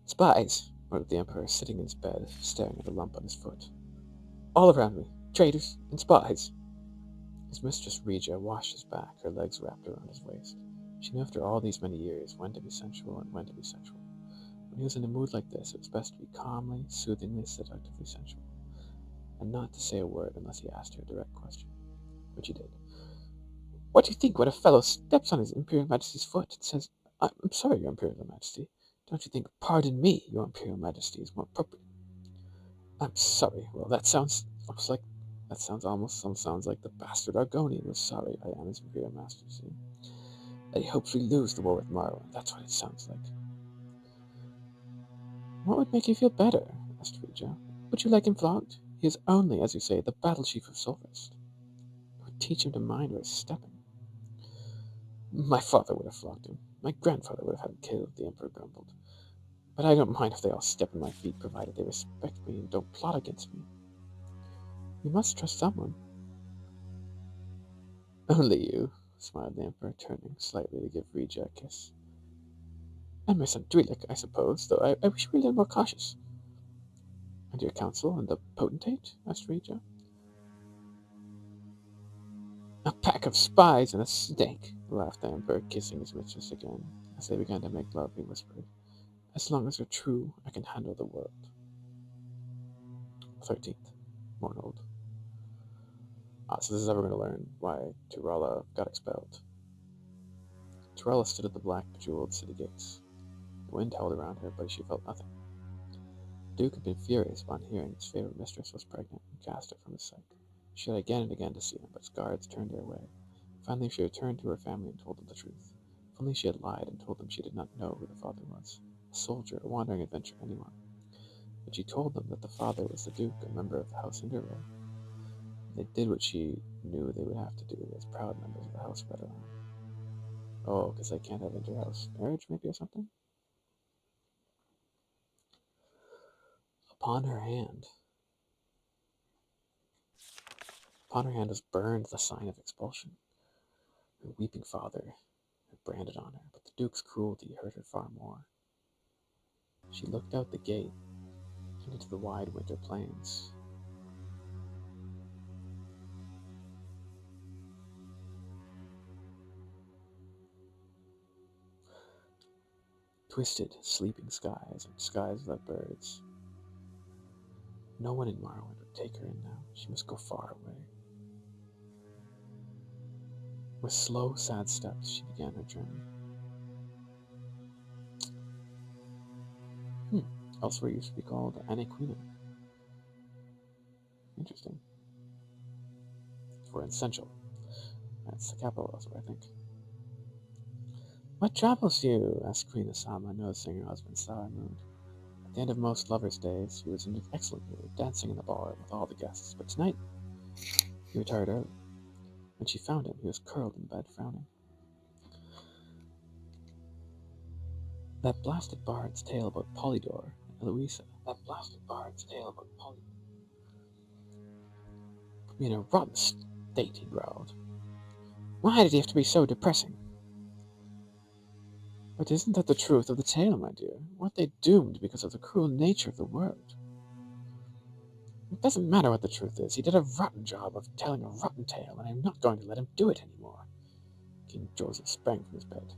Spies, ordered the Emperor, sitting in his bed, staring at the lump on his foot. All around me, traitors and spies. His mistress Regia washed his back, her legs wrapped around his waist. She knew after all these many years when to be sensual and when to be sexual. When he was in a mood like this, it was best to be calmly, soothingly, seductively sensual, and not to say a word unless he asked her a direct question, which he did. What do you think when a fellow steps on his Imperial Majesty's foot and says, I'm sorry, Your Imperial Majesty. Don't you think, pardon me, Your Imperial Majesty is more appropriate? I'm sorry. Well, that sounds almost like the bastard Argonian was sorry I am his Imperial Majesty. That he hopes we lose the war with Morrowind. That's what it sounds like. What would make you feel better? Asked Regia. Would you like him flogged? He is only, as you say, the battle chief of Solvest. It would teach him to mind where he's stepping. My father would have flogged him. My grandfather would have had him killed, the Emperor grumbled. But I don't mind if they all step on my feet, provided they respect me and don't plot against me. You must trust someone. Only you, smiled the Emperor, turning slightly to give Regia a kiss. And my son Dwelik, I suppose, though I wish we were a little more cautious. And your council and the potentate? Asked Regia. A pack of spies and a snake, laughed the Emperor, kissing his mistress again. As they began to make love, he whispered, As long as you're true, I can handle the world. 13th. Mornold. So this is how we're going to learn why Tirala got expelled. Tirala stood at the black, bejeweled city gates. The wind howled around her, but she felt nothing. The Duke had been furious upon hearing his favorite mistress was pregnant and cast her from his sight. She tried again and again to see him, but his guards turned her away. Finally, she returned to her family and told them the truth. If only she had lied and told them she did not know who the father was. A soldier, a wandering adventurer, anyone. But she told them that the father was the Duke, a member of the House Hindervale. They did what she knew they would have to do as proud members of the House Veteran. Oh, because they can't have inter-house marriage, maybe, or something? Upon her hand was burned the sign of expulsion. Her weeping father had branded on her, but the Duke's cruelty hurt her far more. She looked out the gate and into the wide winter plains. Twisted, sleeping skies and skies without birds. No one in Morrowind would take her in now. She must go far away. With slow, sad steps, she began her journey. Elsewhere used to be called Anaquina. Interesting. For essential. That's the capital elsewhere, I think. What troubles you? Asked Queen Asama, noticing her husband's sour mood. At the end of most lovers' days, he was in an excellent mood, dancing in the bar with all the guests. But tonight, he retired early. When she found him, he was curled in bed, frowning. That blasted bard's tale about Polydor and Eloisa. Put me in a rotten state, he growled. Why did he have to be so depressing? But isn't that the truth of the tale, my dear? Weren't they doomed because of the cruel nature of the world? It doesn't matter what the truth is. He did a rotten job of telling a rotten tale, and I'm not going to let him do it anymore. King Joseph sprang from his bed.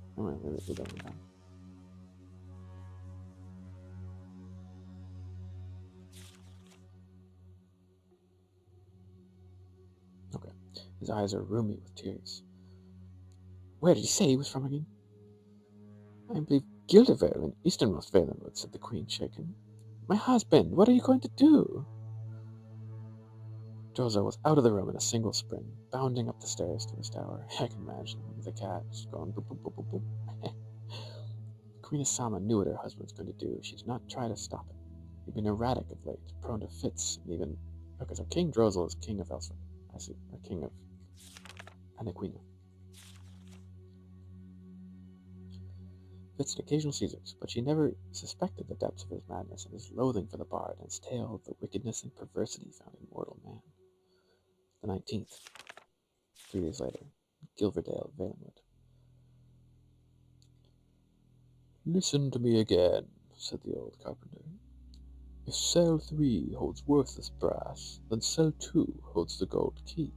Okay. His eyes are roomy with tears. Where did he say he was from again? I believe Gildervale in easternmost Valenwood, said the Queen, shaken. My husband, what are you going to do? Jozo was out of the room in a single spring, bounding up the stairs to his tower. I can imagine the cat just going boop, boop, boop, boop, boop. Queen Asama knew what her husband was going to do. She did not try to stop it. He'd been erratic of late, prone to fits, and even... Okay, so King Drozel is king of Elswyn. I see, or king of Anaquina. Fits and occasional seizures, but she never suspected the depths of his madness and his loathing for the bard and his tale of the wickedness and perversity found in mortal man. The 19th. 3 days later. Gilverdale, Valenwood. Listen to me again, said the old carpenter. If cell 3 holds worthless brass, then cell 2 holds the gold key.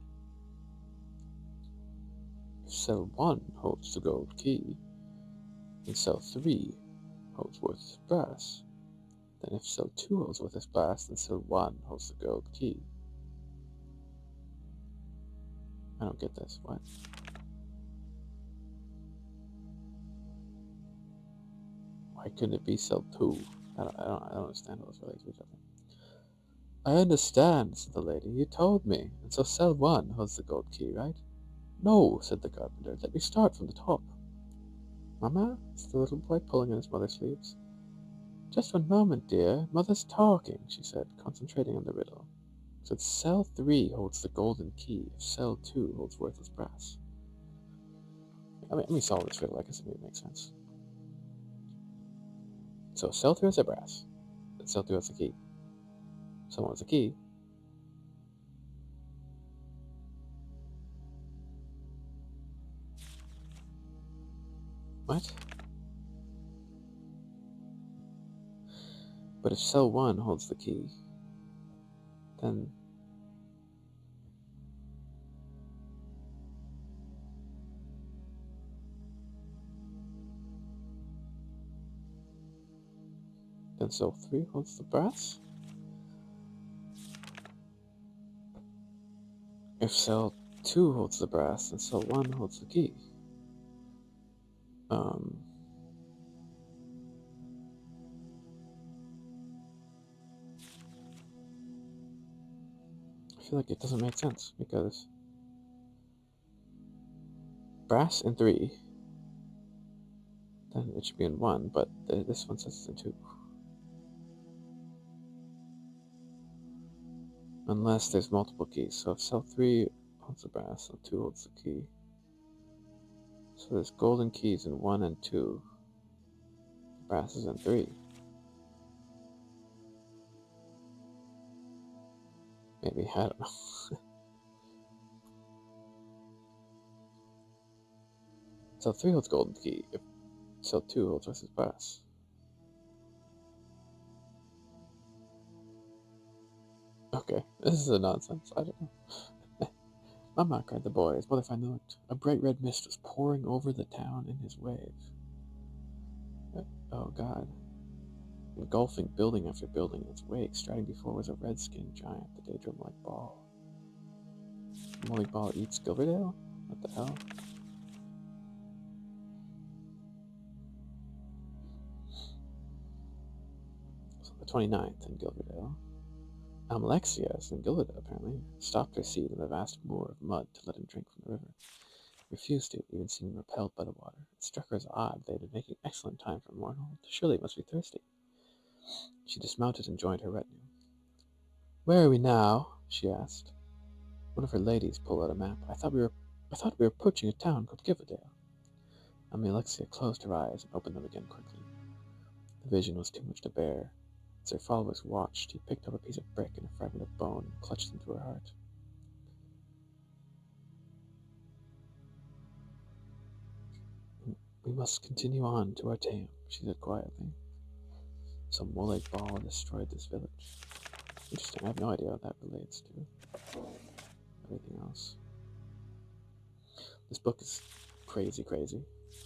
If cell 1 holds the gold key, then cell 3 holds worthless brass. Then if cell 2 holds worthless brass, then cell 1 holds the gold key. I don't get this. What? Why couldn't it be cell 2? I don't understand how those relate to each other. I understand, said the lady. You told me. And so cell 1 holds the gold key, right? No, said the carpenter. Let me start from the top. Mama, said the little boy, pulling on his mother's sleeves. Just one moment, dear. Mother's talking, she said, concentrating on the riddle. So cell 3 holds the golden key if cell 2 holds worthless brass. Let me solve this riddle. I guess it makes sense. So cell 3 has the brass, and cell 2 has the key. Cell 1 has the key. What? But if cell 1 holds the key, then cell 3 holds the brass? If cell 2 holds the brass, then cell 1 holds the key. I feel like it doesn't make sense, because brass in 3, then it should be in 1, but this one says it's in 2. Unless there's multiple keys. So if cell 3 holds the brass, cell 2 holds the key. So there's golden keys in 1 and 2. Brass is in 3. Maybe, I don't know. Cell 3 holds golden key if cell 2 holds versus brass. Okay, this is a nonsense. I don't know. Mama, cried the boy. His mother finally looked. A bright red mist was pouring over the town in his wave. Oh, God. Engulfing building after building in its wake, striding before was a red-skinned giant, the daedrum-like ball. The molly ball eats Gilverdale? What the hell? So the 29th in Gilverdale. Alexia, as in Gilverdale apparently, stopped her seat in the vast moor of mud to let him drink from the river. He refused to, even seeming repelled by the water. It struck her as odd they had been making excellent time for Morrowind. Surely it must be thirsty. She dismounted and joined her retinue. Where are we now? She asked. One of her ladies pulled out a map. I thought we were approaching a town called Gilverdale. Alexia closed her eyes and opened them again quickly. The vision was too much to bear. As her followers watched, he picked up a piece of brick and a fragment of bone and clutched them to her heart. We must continue on to our tame, she said quietly. Some wool-egg ball destroyed this village. Interesting, I have no idea what that relates to everything else. This book is crazy.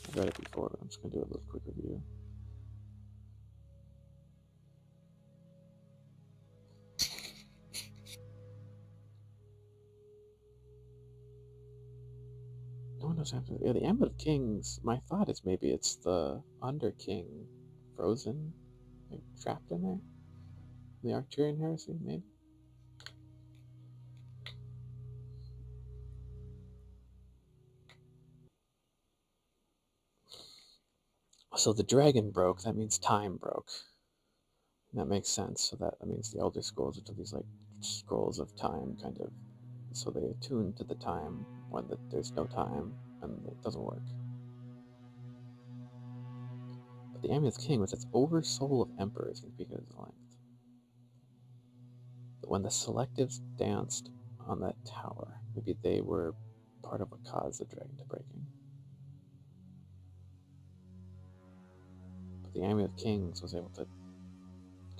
I've read it before, but I'm just going to do a little quick review. No one knows after. Yeah, the Amulet of Kings. My thought is maybe it's the Under King frozen, like trapped in there. The Arcturian heresy, maybe. So the dragon broke. That means time broke. And that makes sense. So that means the Elder Scrolls are these like scrolls of time, kind of. So they attune to the time when there's no time, and it doesn't work. But the Amulet King was its oversoul of emperors can speak at its length. But when the selectives danced on that tower, maybe they were part of what caused the dragon to breaking. But the Amulet of Kings was able to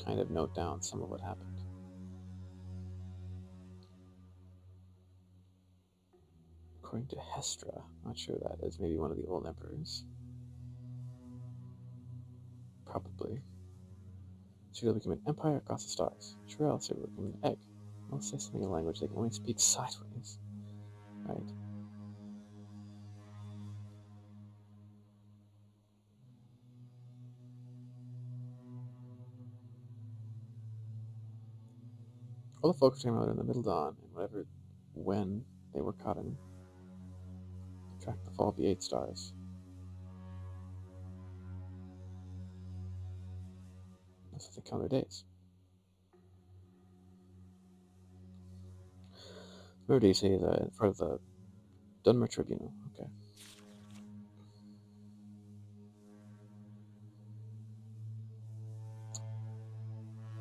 kind of note down some of what happened. according to Hestra. Not sure who that is. Maybe one of the old emperors. Probably. She will become an empire across the stars. Sure, else it will become an egg. I'll say something in a language they can only speak sideways. Right. All the folks came out in the middle dawn, and whatever, when they were caught in, tracked the fall of the 8 stars. That's what they count their days. Remember, you say in front of the Dunmer Tribunal. Okay.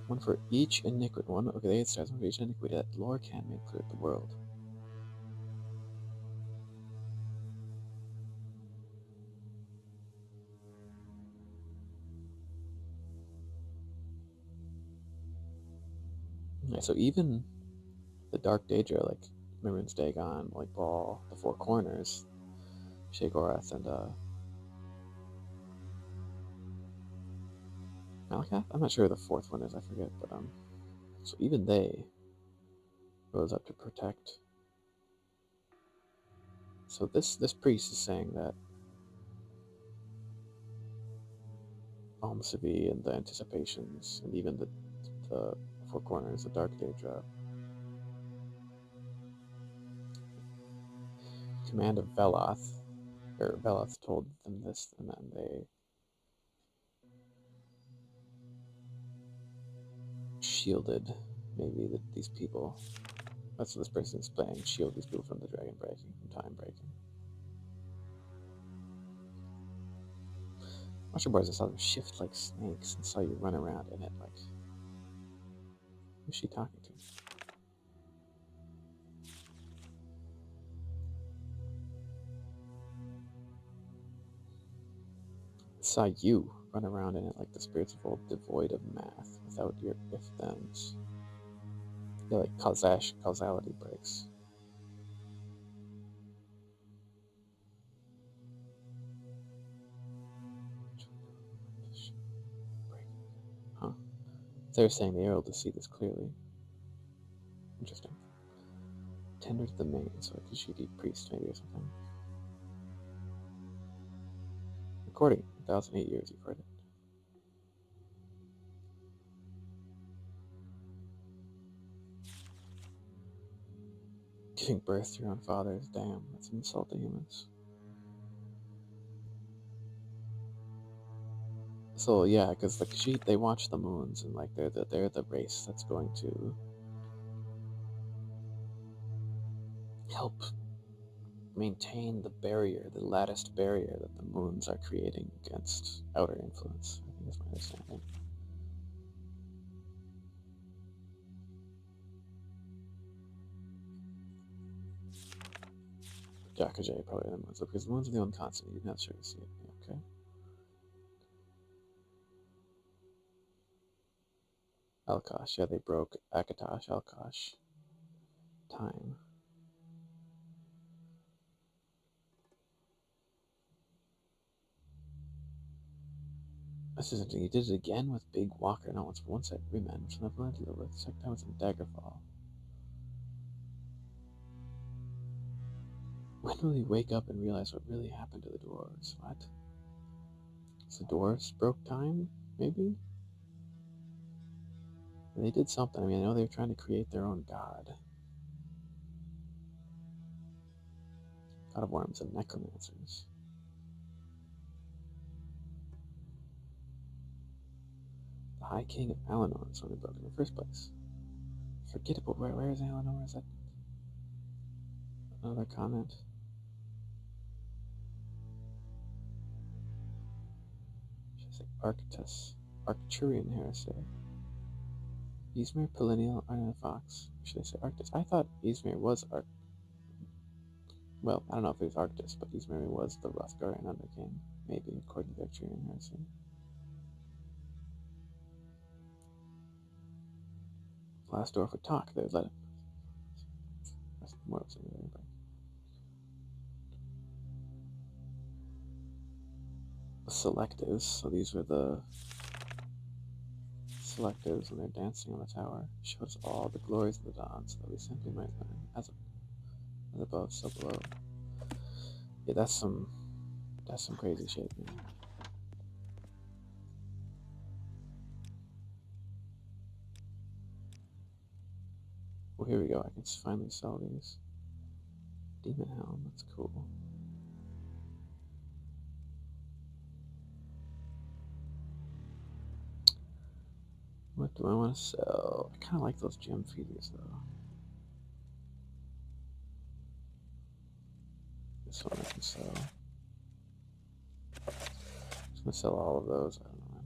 One for each iniquity. One, okay, the 8 stars, one for each iniquity that Lorcan made clear to the world. Yeah, so even the Dark Daedra, like Mirren's Dagon, like Ball, the Four Corners, Sheogorath, and Malakath? I'm not sure who the fourth one is, I forget, but so even they rose up to protect. So this priest is saying that Almsivi and the Anticipations, and even the Four Corners, the Dark Daedra, command of Veloth, or Veloth told them this, and then they shielded maybe these people. That's what this person is playing. Shield these people from the dragon breaking, from time breaking. Watcher boys, I saw them shift like snakes and saw you run around in it. Like, who's she talking to? I saw you run around in it like the spirits of old, devoid of math, without your if-thens. Yeah, like causality breaks. Huh. They're saying they are able to see this clearly. Interesting. Tender to the main, so like a Kishiki priest maybe or something. Recording, 1,008 years you've heard it. Giving birth to your own fathers, damn, that's an insult to humans. So yeah, because the Khajiit, they watch the moons, and like they're the race that's going to help maintain the barrier, the latticed barrier that the moons are creating against outer influence. I think that's my understanding. Jakajay probably the moons, because the moons are the only constant. You're not sure to see it. Okay. Alkosh, yeah, they broke Akatosh, Alkosh. Time. This is interesting. He did it again with Big Walker, not once at Riemann, which never went to the with. Second time was in Daggerfall. When will he wake up and realize what really happened to the dwarves? What? So the dwarves broke time, maybe? They did something. I mean, I know they were trying to create their own god. God of worms and necromancers. The High King of Alinor is when they broke in the first place. Forget it, but where is Alinor? Is that another comment? Should I say Arctus? Arcturian heresy. Ysmir, Polinial, Arna Fox. Should I say Arctus? I thought Ysmir was well, I don't know if it was Arctus, but Ysmir was the Rothgarian Underking, maybe, according to the Arcturian heresy. Last door for talk, they let it. That's more of something. selectives. So these were the selectives when they're dancing on the tower. Showed us all the glories of the dawn, so that we simply might learn as above, so below. Yeah, that's some crazy shit, man. Well, here we go. I can finally sell these. Demon Helm, that's cool. What do I want to sell? I kind of like those gem feeders, though. This one I can sell. I'm gonna sell all of those. I don't know.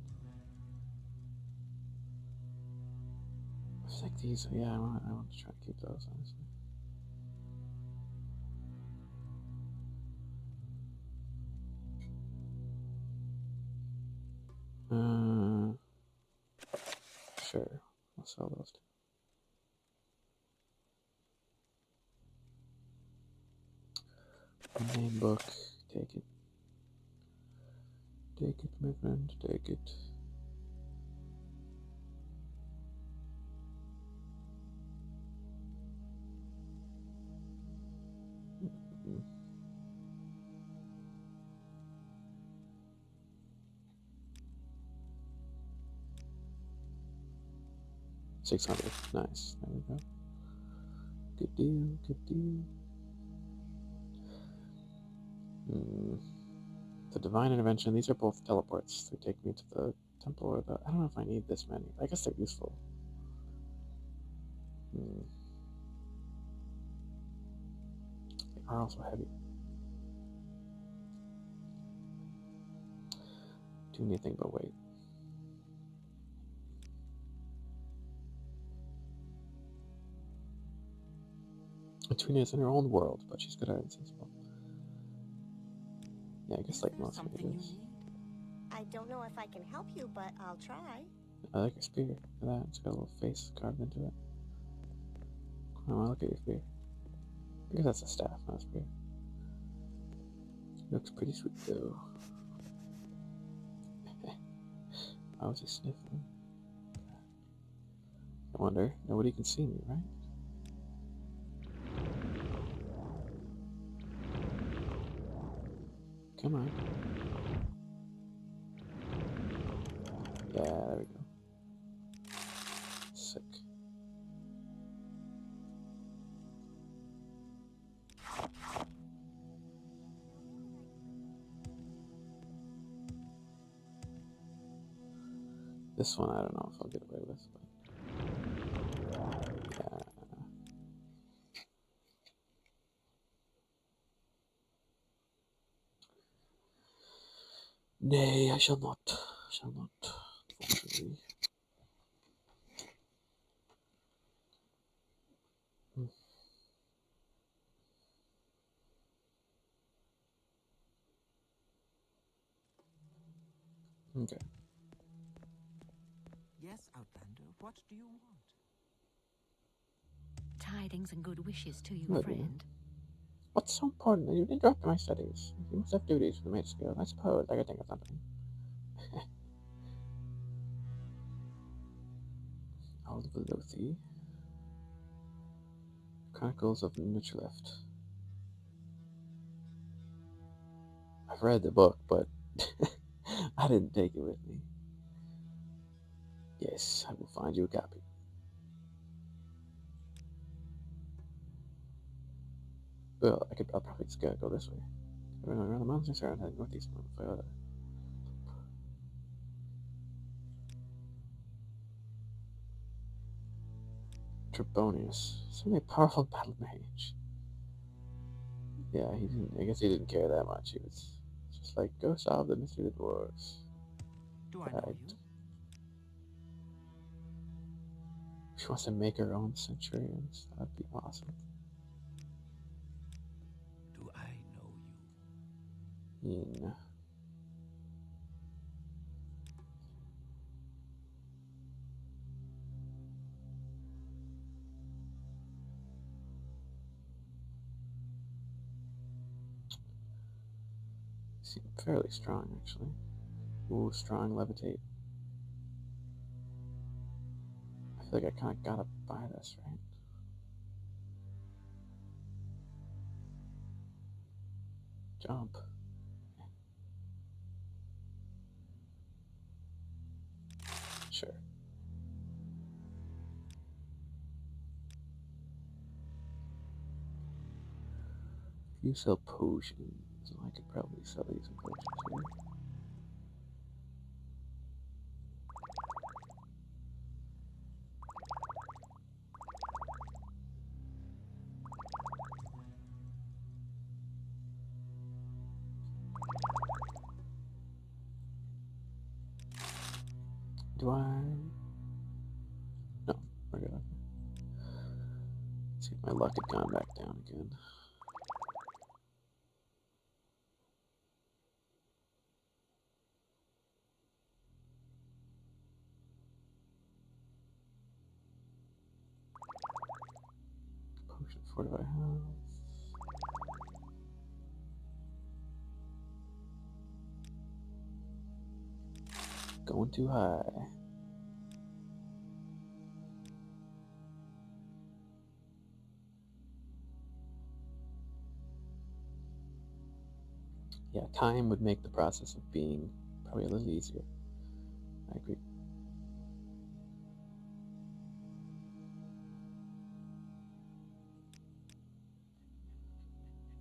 I think these. Yeah, I want to try to keep those, honestly. Sure. I'll sell those too. Name book. Take it. Take it, my friend. Take it. Mm-hmm. 600. Nice. There we go. Good deal. Good deal. The divine intervention. These are both teleports. They take me to the temple or the. I don't know if I need this many. I guess they're useful. They are also heavy. Do anything but wait. Between is in her own world, but she's good at insensible. Yeah, I guess like most of it is. I don't know if I can help you, but I'll try. I like her spear. Look at that. It's got a little face carved into it. I want to look at your spear. I guess that's a staff, not a spear. Looks pretty sweet though. Why was he sniffing? I wonder. Nobody can see me, right? Come on. Yeah, there we go. Sick. This one I don't know if I'll get away with, but yeah. Nay, I shall not. Unfortunately. Okay. Yes, Outlander, what do you want? Tidings and good wishes to you, Well, friend. What's so important that you interrupt my studies? You must have duties for the Mage Guild. I suppose I could think of something. Old Velothi. Chronicles of Nutrilift. I've read the book, but I didn't take it with me. Yes, I will find you a copy. Well, I'll probably just go this way. Around the mountains around heading northeast from Toyota. Trebonius. Certainly a powerful battle mage. Yeah, he didn't. I guess he didn't care that much. He was just like, go solve the mystery of the dwarves. Do I know you? She wants to make her own centurions. That'd be awesome. Do I know you? Seem fairly strong, actually. Ooh, strong levitate. I feel like I kind of gotta buy this, right? Jump. Sure. You sell potions, so I could probably sell you some potions here. Do I? No, we're good. See if my luck had gone back down again. Potion fortify health. Going too high. Yeah, time would make the process of being probably a little easier. I agree.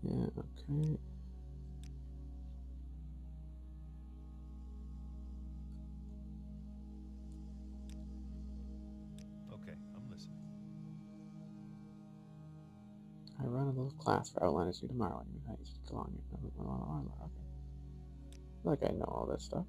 Yeah, okay. Okay, I'm listening. I run a little class for Outliners due tomorrow. I mean, I used to belong here. Okay. I feel like I know all this stuff.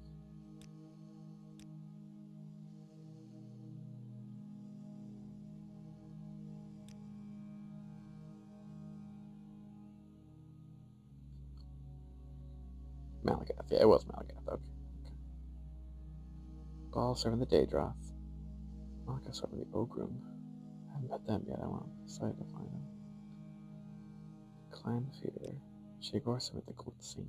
Malagath. Yeah, it was Malagath. Okay. Ball serving the Daedroth. Malagath serving the Ogrim. I haven't met them yet. I want to decide to find them. Clan Feeder. Shigor serving the Gold Saint.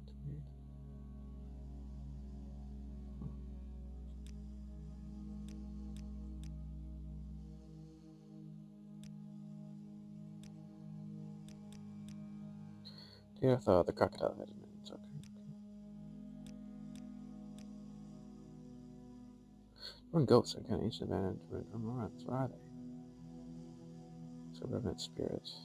Weird. Daedroth, the crocodile head. It's okay. Run ghosts are kind of ancient abandoned ruins. Where are they? So revenant spirits.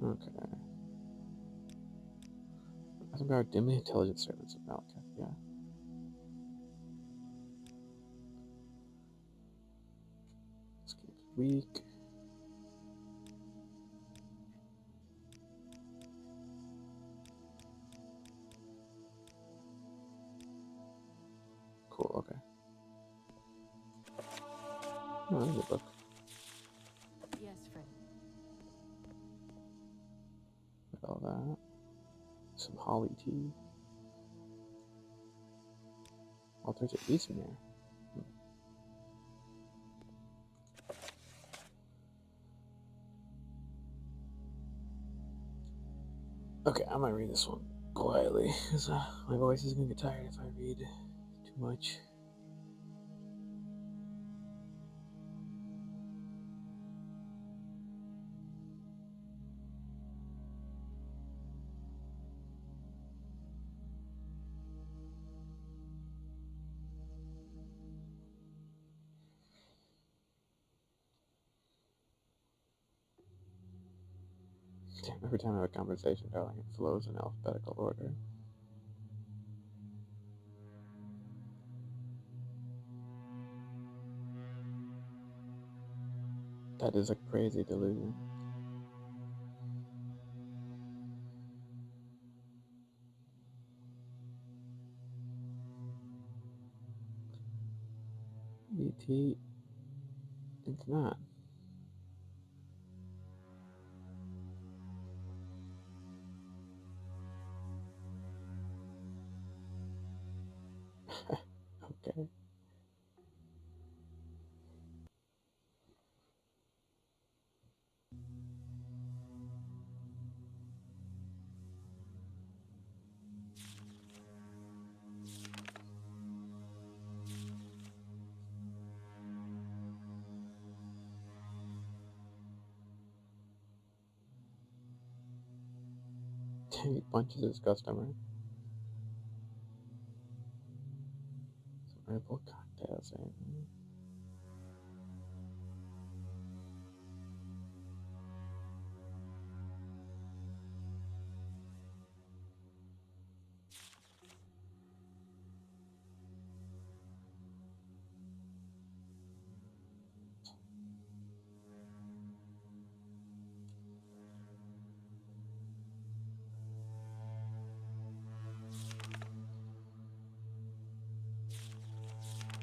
Okay. I think our dimly intelligent servants of Malakath, yeah. Escape weak. Cool, okay. Oh, that's a good book. Yes, friend. Got all that. Some holly tea. Altars at least in there. Okay, I might read this one quietly, because my voice is going to get tired if I read too much. Damn, every time I have a conversation, darling, it flows in alphabetical order. That is a crazy delusion. ET, it's not. Okay. He punches his customer. Some Red Bull cocktails. Eh?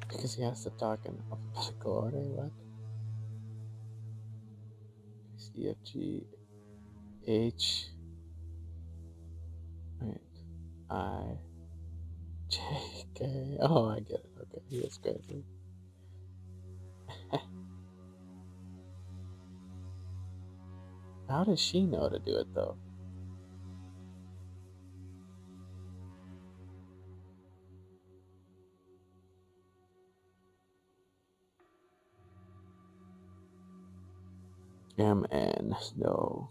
Because he has to talk in alphabetical order. What? C F G H. Wait. I J K. Oh, I get it. Okay, he is crazy. How does she know to do it though? MN. No.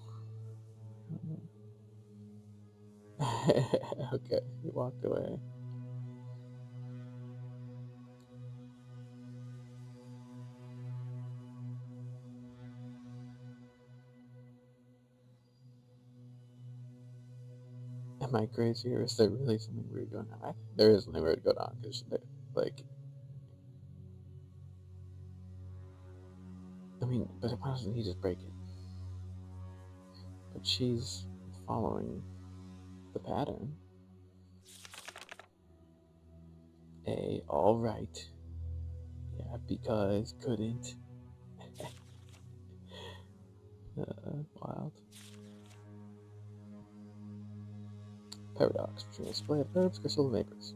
Okay, he walked away. Am I crazy, or is there really something weird going on? I think there is something weird going on because, like, I mean, but why doesn't he just break it? But she's following the pattern. All right. Yeah, because couldn't. Wild. Paradox between a display of herbs, crystal, and vapors.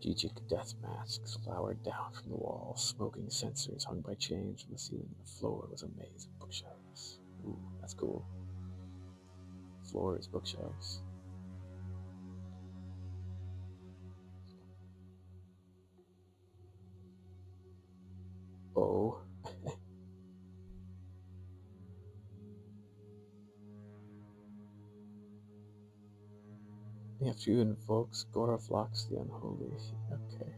Geechic death masks flowered down from the walls. Smoking censers hung by chains from the ceiling. The floor was a maze of bookshelves. Ooh, that's cool. Floor is bookshelves. Oh. After you invokes Goroflox the Unholy. Okay.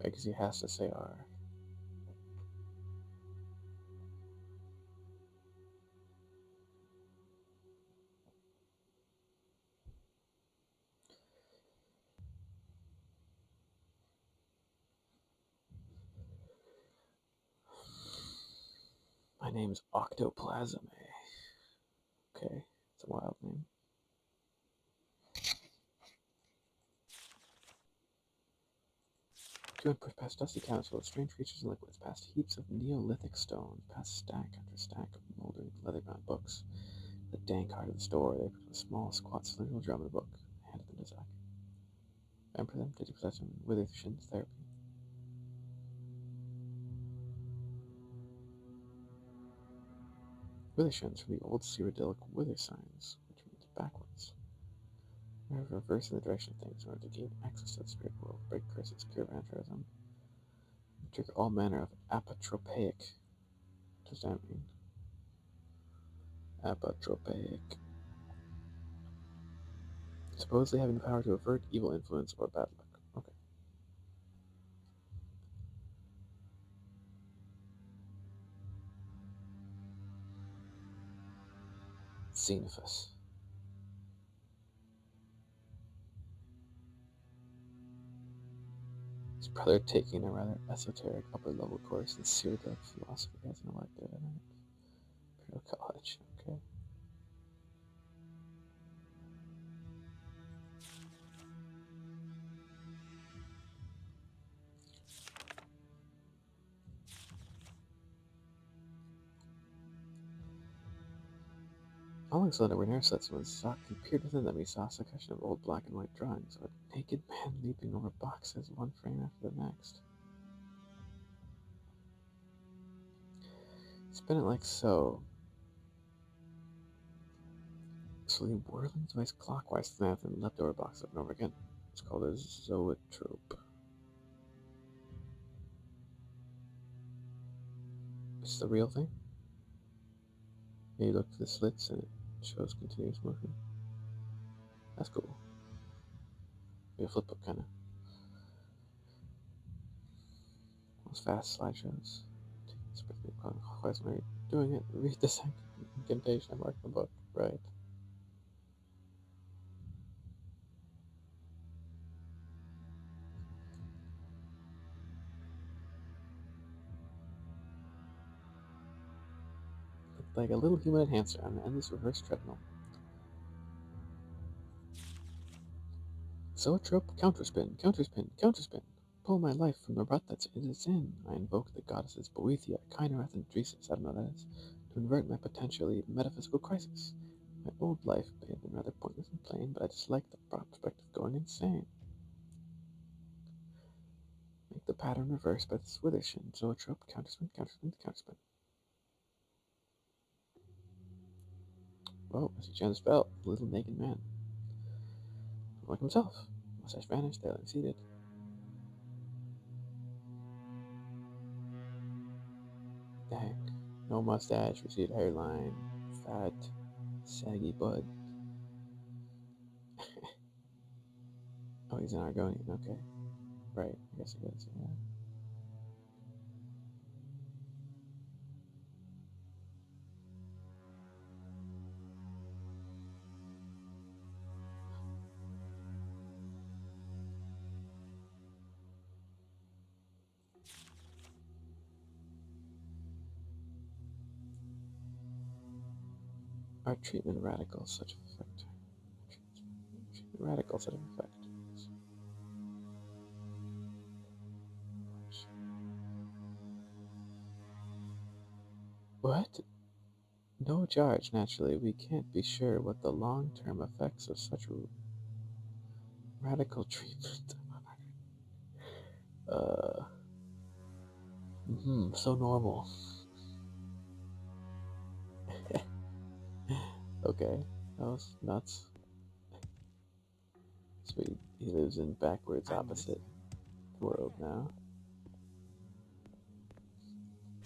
Because he has to say R. My name's Octoplasm. Okay, it's a wild name. You would push past dusty cabinets full of strange creatures and liquids, past heaps of Neolithic stones, past stack after stack of moldering leather-bound books. The dank heart of the store, they put a small, squat cylindrical drum in the book, handed them to Zach. Remember them? Did you possess them in Withershin's therapy? Withershins from the old Cyrodiilic wither signs, which means backwards. We have reversed in the direction of things in order to gain access to the spirit world, break curses, cure vampirism, trigger all manner of apotropaic. What does that mean? Apotropaic. Supposedly having the power to avert evil influence or bad luck. Okay. Xenophus. His brother taking a rather esoteric upper-level course in Cyrodiilic philosophy as an elective at Imperial College. Okay. Following cylinder were air slits, and when Saki peered within them, he saw a succession of old black and white drawings of a naked man leaping over boxes, one frame after the next. Spin it like so. Slowly whirling the device clockwise to the mouth and leapt over boxes over and over again. It's called a zoetrope. This is the real thing? Yeah, you look to the slits and it shows continuous motion. That's cool. Maybe a flipbook, kind of. Those fast slideshows. Clockwise when you're doing it. Read the second incantation I marked in the book. Right. Looked like a little human enhancer on an endless reverse treadmill. Zoetrope, counterspin, counterspin, counterspin. Pull my life from the rut it is in. I invoke the goddesses Boethia, Kynareth, and Dresus, I don't know what that is, to invert my potentially metaphysical crisis. My old life may have been rather pointless and plain, but I dislike the prospect of going insane. Make the pattern reverse by the Swithershin. Zoetrope, counterspin, counterspin, counterspin. Whoa, as he changed the spell, the little naked man. Like himself. Mustache vanished, there seated. Dang. No mustache, receded hairline, fat, saggy bud. Oh, he's an Argonian, okay. Right, I guess I gotta say that. Our treatment radical such effect. Treatment radical such effect. What? No charge, naturally. We can't be sure what the long-term effects of such radical treatment are. So normal. Okay, that was nuts. So he lives in backwards opposite world now.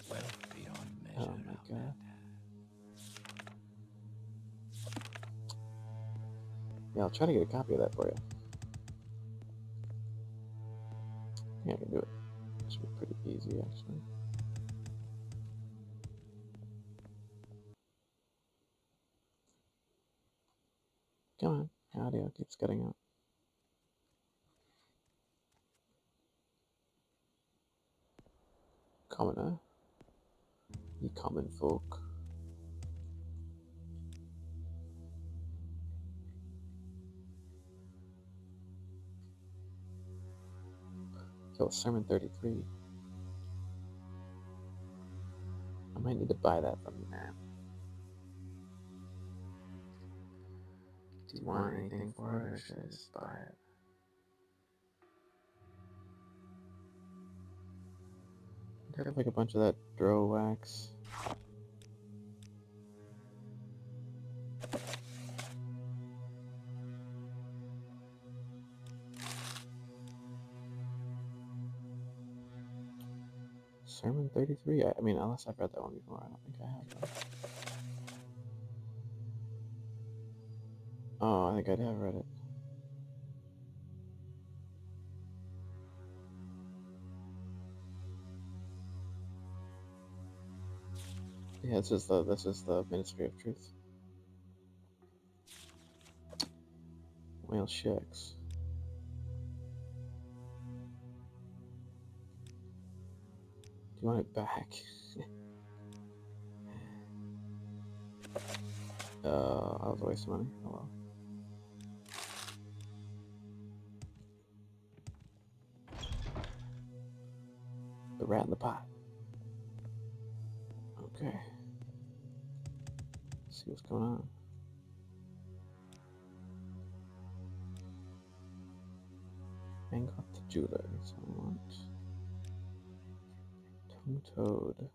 Wealth beyond measure. Oh my god. Yeah, I'll try to get a copy of that for you. I think I can do it. It should be pretty easy, actually. Come on, audio keeps cutting out. Commoner. Ye common folk. So Sermon 33. I might need to buy that from you, man. Do you want anything for it, or should I just buy it? I have like a bunch of that Dro wax. Sermon 33? I mean, unless I've read that one before, I don't think I have though. Oh, I think I have read it. Yeah, this is the Ministry of Truth. Whale Shicks. Do you want it back? I was a waste of money. Oh well. The rat in the pot. Okay. Let's see what's going on. Angot the Jeweler. So I want Tongue Toad.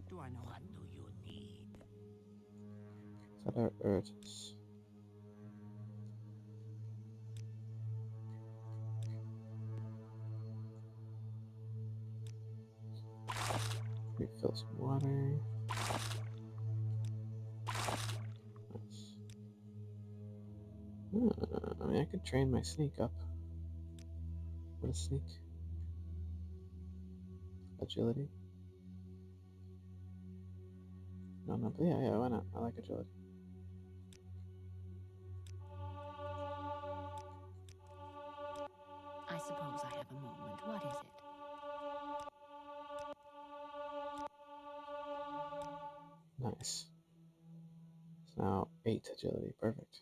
Do I know What you? do you need? Is that our Urtus? Refill some water. Nice. I mean, I could train my sneak up. What is sneak? Agility? No, but yeah, why not? I like agility. I suppose I have a moment. What is it? Nice. So now 8 agility. Perfect.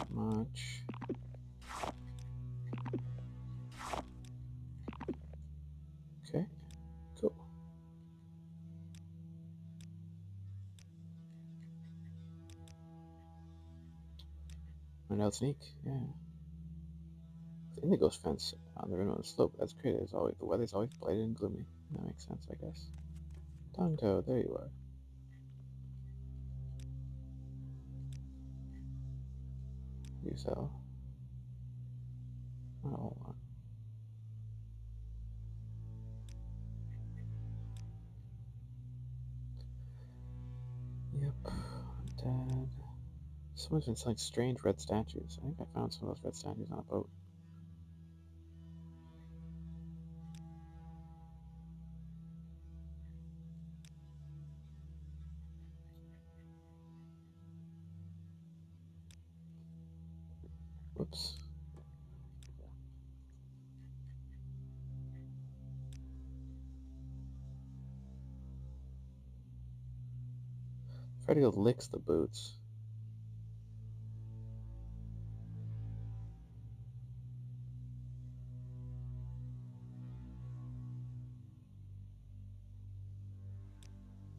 Much. Okay, cool. Find out sneak, yeah. Indigo's fence on the rim of the slope. That's great. It's always the weather's always blighted and gloomy. That makes sense, I guess. Tongue Toad, there you are. You sell. Not a whole lot. Yep, I'm dead. Someone's been selling strange red statues. I think I found some of those red statues on a boat. Whoops. Freddy licks the boots.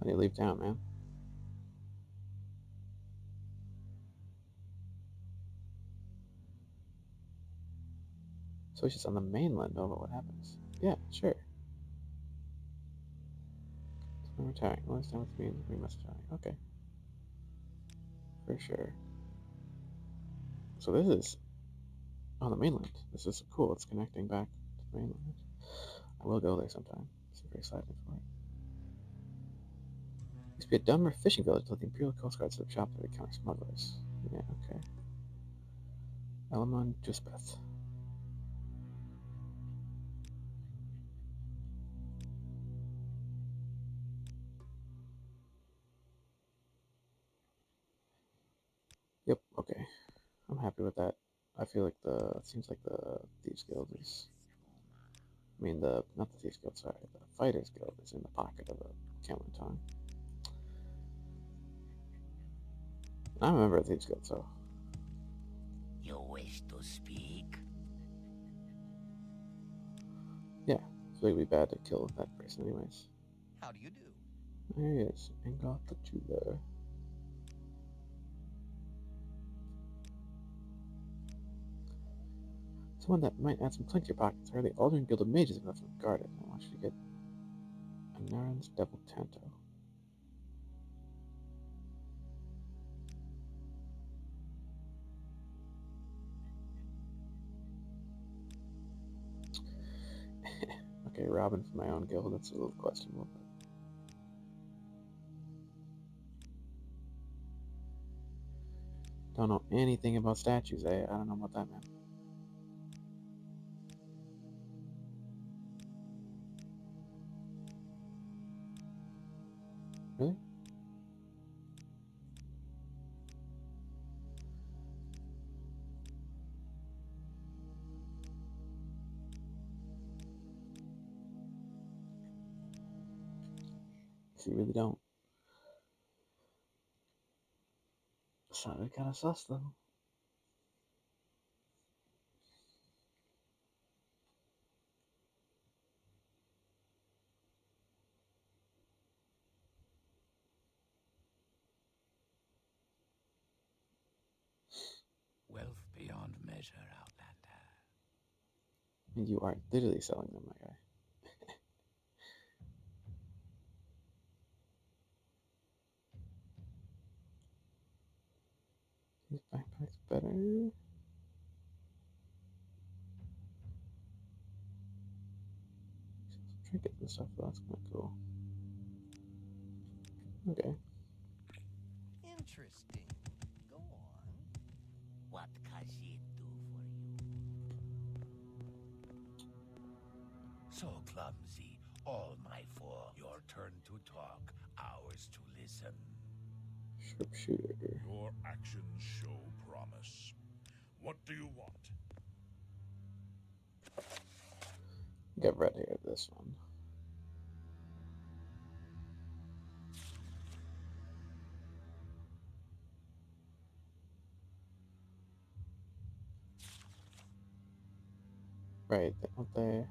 How do you leave town, man? So it's just on the mainland over what happens. Yeah, sure. So I'm retiring. Last time with me, we must retire. Okay. For sure. So this is on the mainland. This is cool. It's connecting back to the mainland. I will go there sometime. Super excited for it. Used to be a dumber fishing village until the Imperial Coast Guard set up shop there to counter smugglers. Yeah, okay. Elamon Juspeth. Yep, okay. I'm happy with that. I feel like it seems like the Thieves Guild is, not the Thieves Guild, sorry, the Fighters Guild is in the pocket of the Kellenton. I'm a member of the Thieves Guild, so. You wish to speak? Yeah, I feel like it'd be bad to kill that person anyways. How do you do? There he is, Angot the Jeweler. Someone that might add some clink to your pockets. Or the Aldern Guild of Mages have left them guarded. I want you to get Anaran's Devil Tanto. Okay, Robin from my own guild. That's a little questionable. But... don't know anything about statues. I don't know about that, man. Really? You really don't. Sounded kind of sus, though. pleasure, Outlander. And you are literally selling them, my guy. These backpacks better. Trinkets and stuff, that's kind of cool. Okay. Interesting. Go on. What can she do for you? So clumsy, all my fault. Your turn to talk, ours to listen. Sharpshooter. Your actions show promise. What do you want? Get red hair this one. Right, don't they?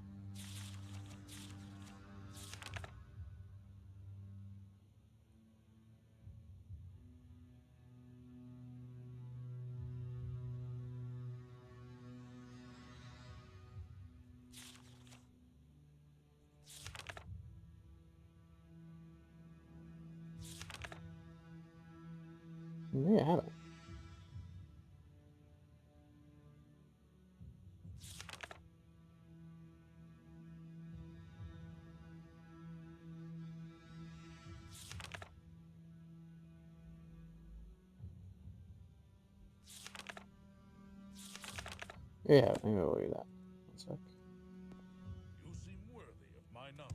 There you have it. There you have it. Maybe I'll do that. 1 sec. You seem worthy of my knowledge.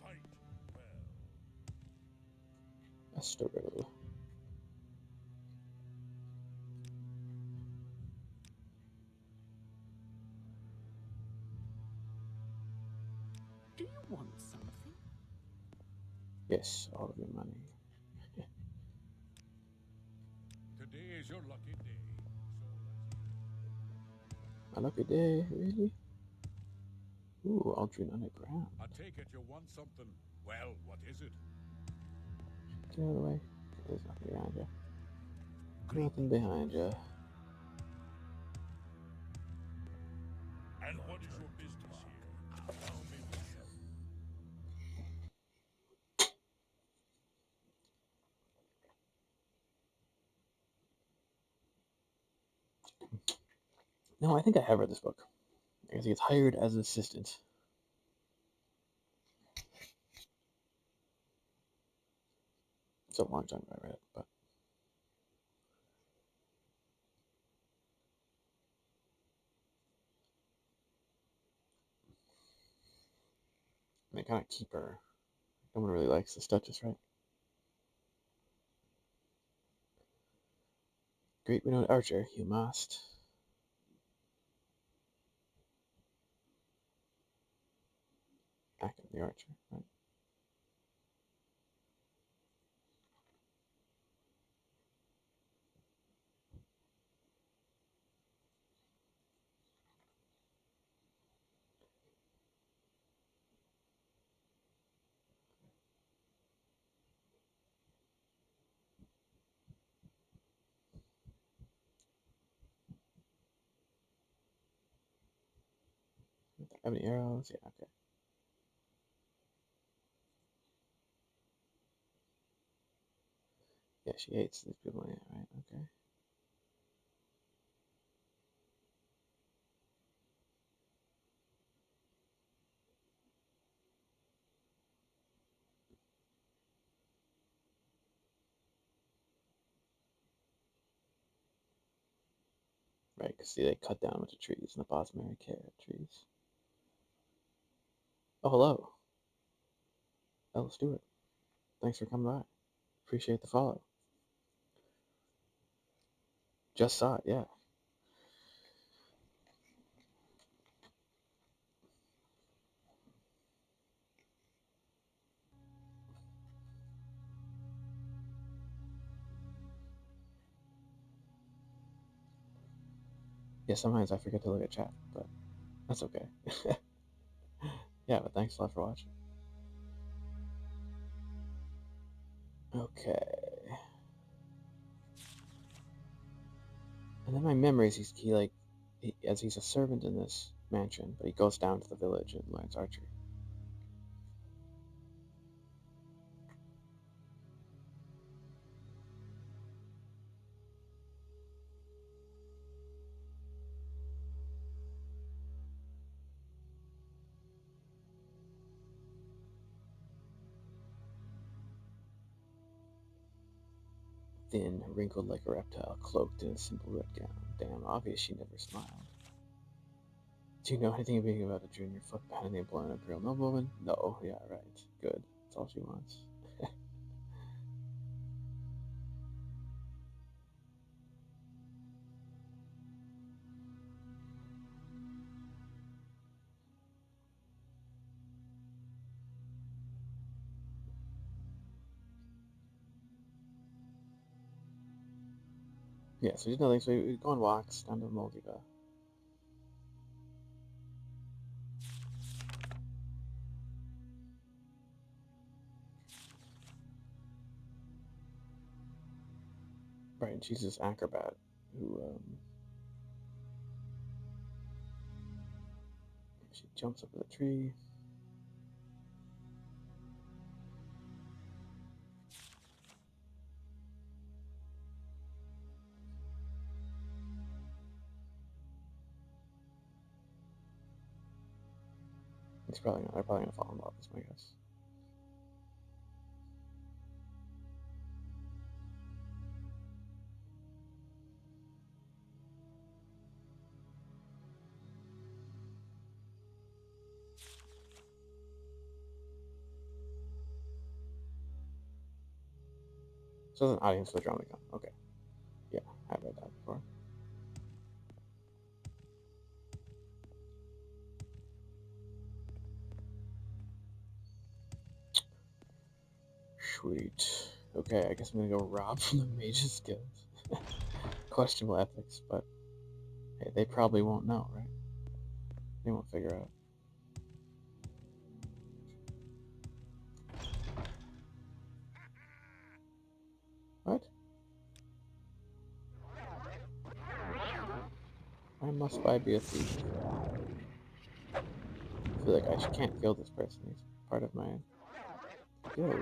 Fight well. Estero. Do you want something? Yes, all of your money. Today is your lucky day. My lucky day, really? Ooh, Aldrin Underground. I take it you want something. Well, what is it? Get out of the way. There's nothing behind you. Nothing behind you. And what is your business here? Allow me to show. No, I think I have read this book. I guess he gets hired as an assistant. It's a long time ago I read it, but they kind of keep her. No one really likes the Duchess, right? Great renowned archer, you must. Act of the archer, right? Ebony arrows, yeah, okay. Yeah, she hates these people, yeah, right, okay. Right, because see, they cut down a bunch of trees in the Bosmary carrot trees. Oh, hello. Ella Stewart. Thanks for coming by. Appreciate the follow. Just saw it, yeah. Yeah, sometimes I forget to look at chat, but that's okay. Yeah, but thanks a lot for watching. Okay. And then my memories, as he's a servant in this mansion, but he goes down to the village and learns archery. Thin, wrinkled like a reptile, cloaked in a simple red gown. Damn, obvious she never smiled. Do you know anything about a junior footpad in the employment of a real noblewoman? No, yeah, right. Good. That's all she wants. Yeah, so he's nothing. So we go on walks down to the Moldova. Right, and she's this acrobat who, she jumps up in the tree. They're probably gonna fall in love, is my guess. So there's an audience for the drama gun. Okay. Yeah, I've read that before. Sweet. Okay, I guess I'm gonna go rob from the Mage's Guild. Questionable ethics, but hey, they probably won't know, right? They won't figure out. What? Why must I be a thief? I feel like I can't kill this person. He's part of my guild.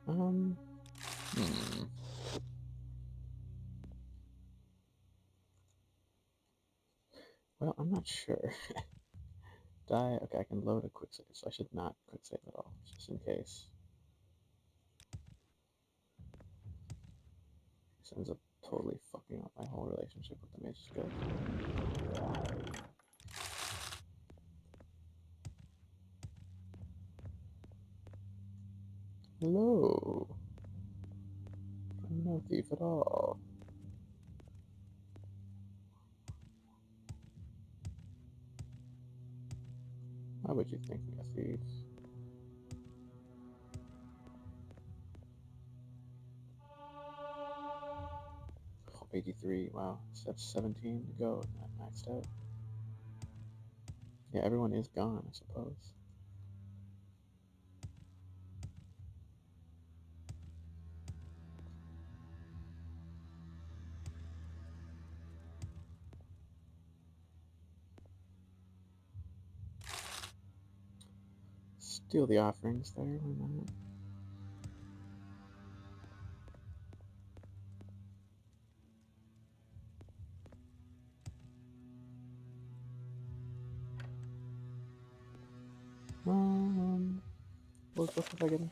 Hmm. Well, I'm not sure. Die. Okay, I can load a quick save, so I should not quick save at all, just in case. This ends up totally fucking up my whole relationship with the Mage's Guild. Hello. I'm no thief at all. Why would you think me a thief? Oh, 83, wow. So that's 17 to go, not maxed out. Yeah, everyone is gone, I suppose. Steal the offerings there, why not? What if I get him?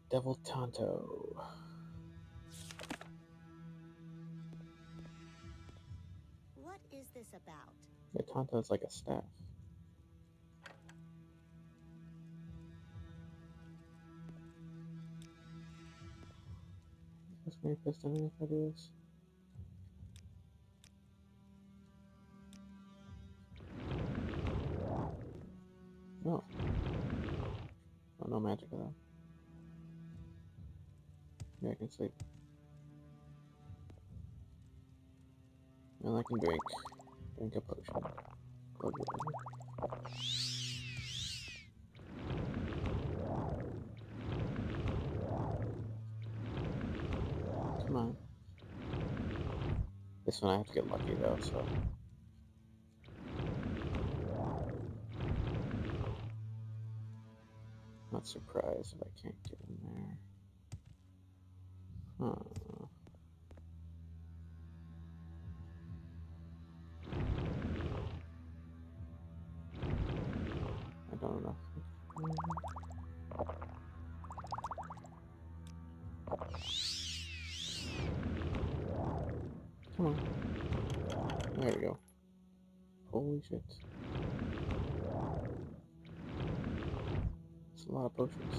Devil Tonto. What is this about? Yeah, Tonto's like a staff. Is my piston if I do this? No. Oh, no magic at all. Yeah, I can sleep. And I can drink. Drink a potion. Plug it in. Come on. This one I have to get lucky though, so. Not surprised if I can't get in there. Huh. I don't know. Come on. There we go. Holy shit. It's a lot of potions.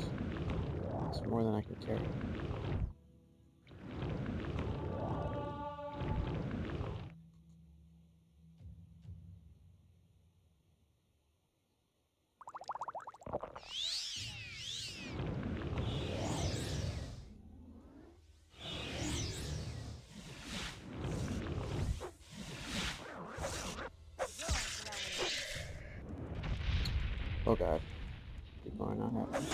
It's more than I can carry. Oh god. People are not happy.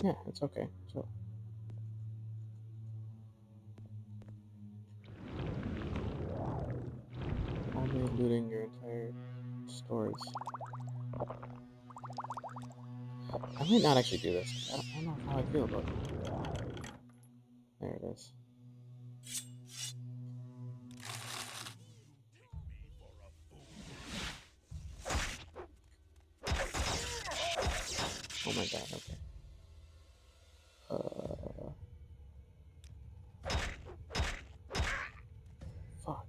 Yeah, it's okay. So. Only looting your entire stores. I might not actually do this. I don't know how I feel about it. There it is. Oh my god, okay. Fuck.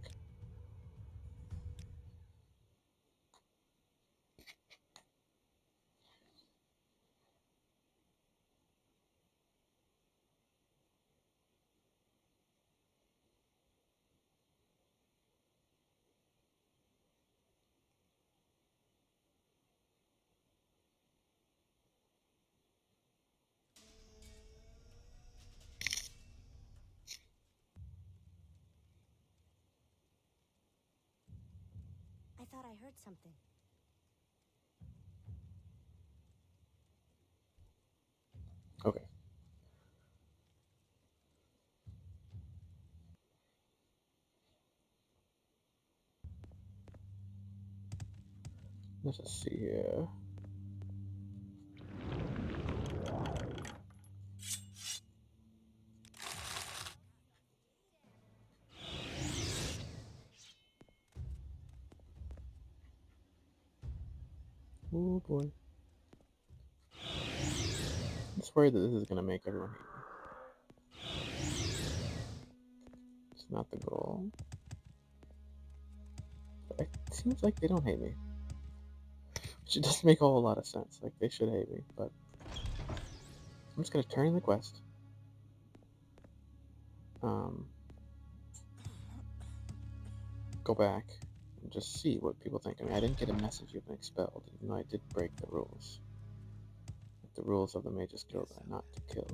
I thought I heard something. Okay. Let's just see here. Oh boy. I'm just worried that this is gonna make everyone hate me. It's not the goal. But it seems like they don't hate me. Which it doesn't make a whole lot of sense. Like, they should hate me, but I'm just gonna turn in the quest. Go back and just see what people think. I mean, I didn't get a message you've been expelled, even though I did break the rules. Like the rules of the Mages Guild are not to kill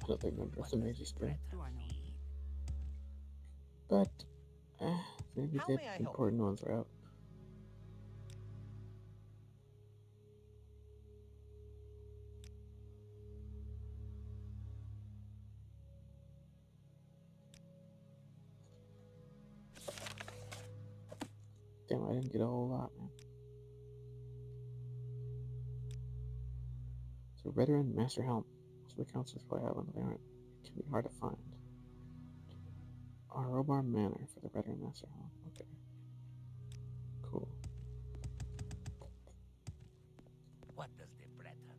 another member of the Mages Guild. Do I know? But, maybe How the may I help important ones are out. Damn, I didn't get a whole lot, man. So, Veteran Master Helm. So the counselors probably have one, but they aren't. It can be hard to find. Robar Manor for the Veteran Master Helm. Okay. Cool. What does the Breton mean?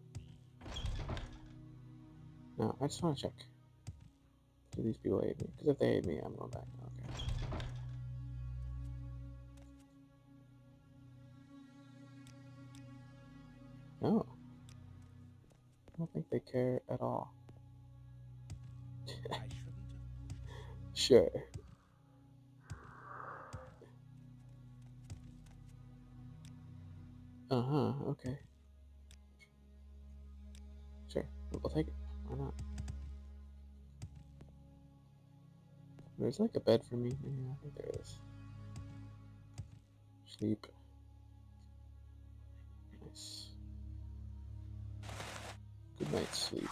Now, I just want to check. Do these people hate me? Because if they hate me, I'm going back. Okay. No. I don't think they care at all. I shouldn't have. Sure. Uh-huh, okay. Sure, we'll take it. Why not? There's like a bed for me. Yeah, I think there is. Sleep. Nice. Good night's sleep.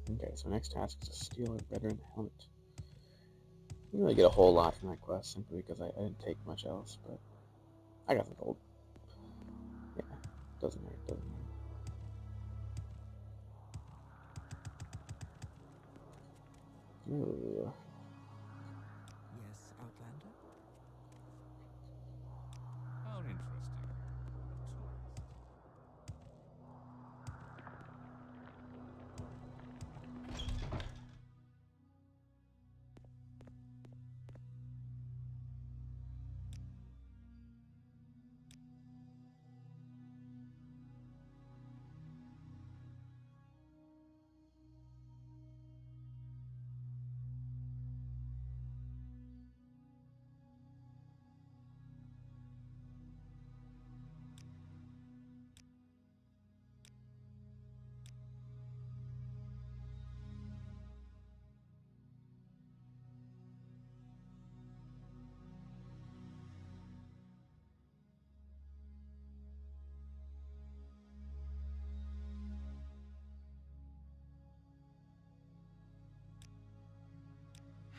Okay, so next task is to steal a veteran helmet. I didn't really get a whole lot from that quest simply because I didn't take much else, but I got some gold. Yeah, doesn't hurt, doesn't hurt. Ooh. Yes, Outlander? How interesting. A tourist.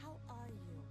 How are you?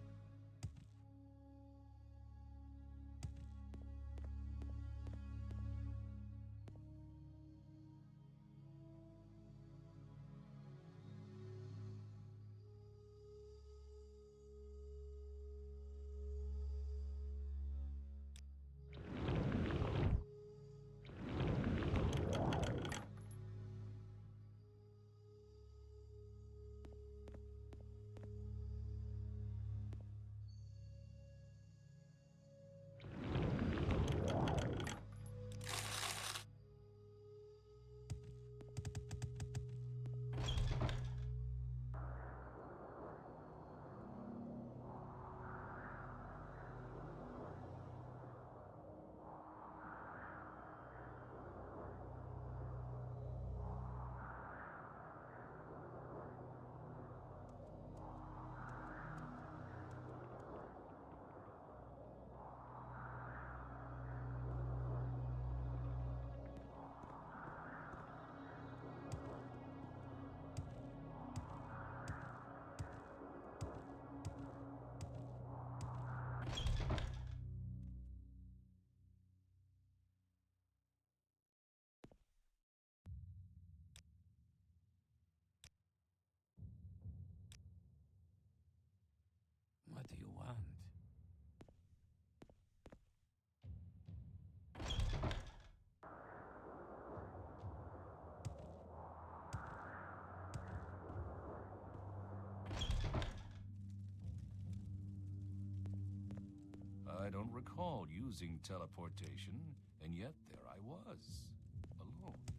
What do you want? I don't recall using teleportation, and yet there I was, alone, naked.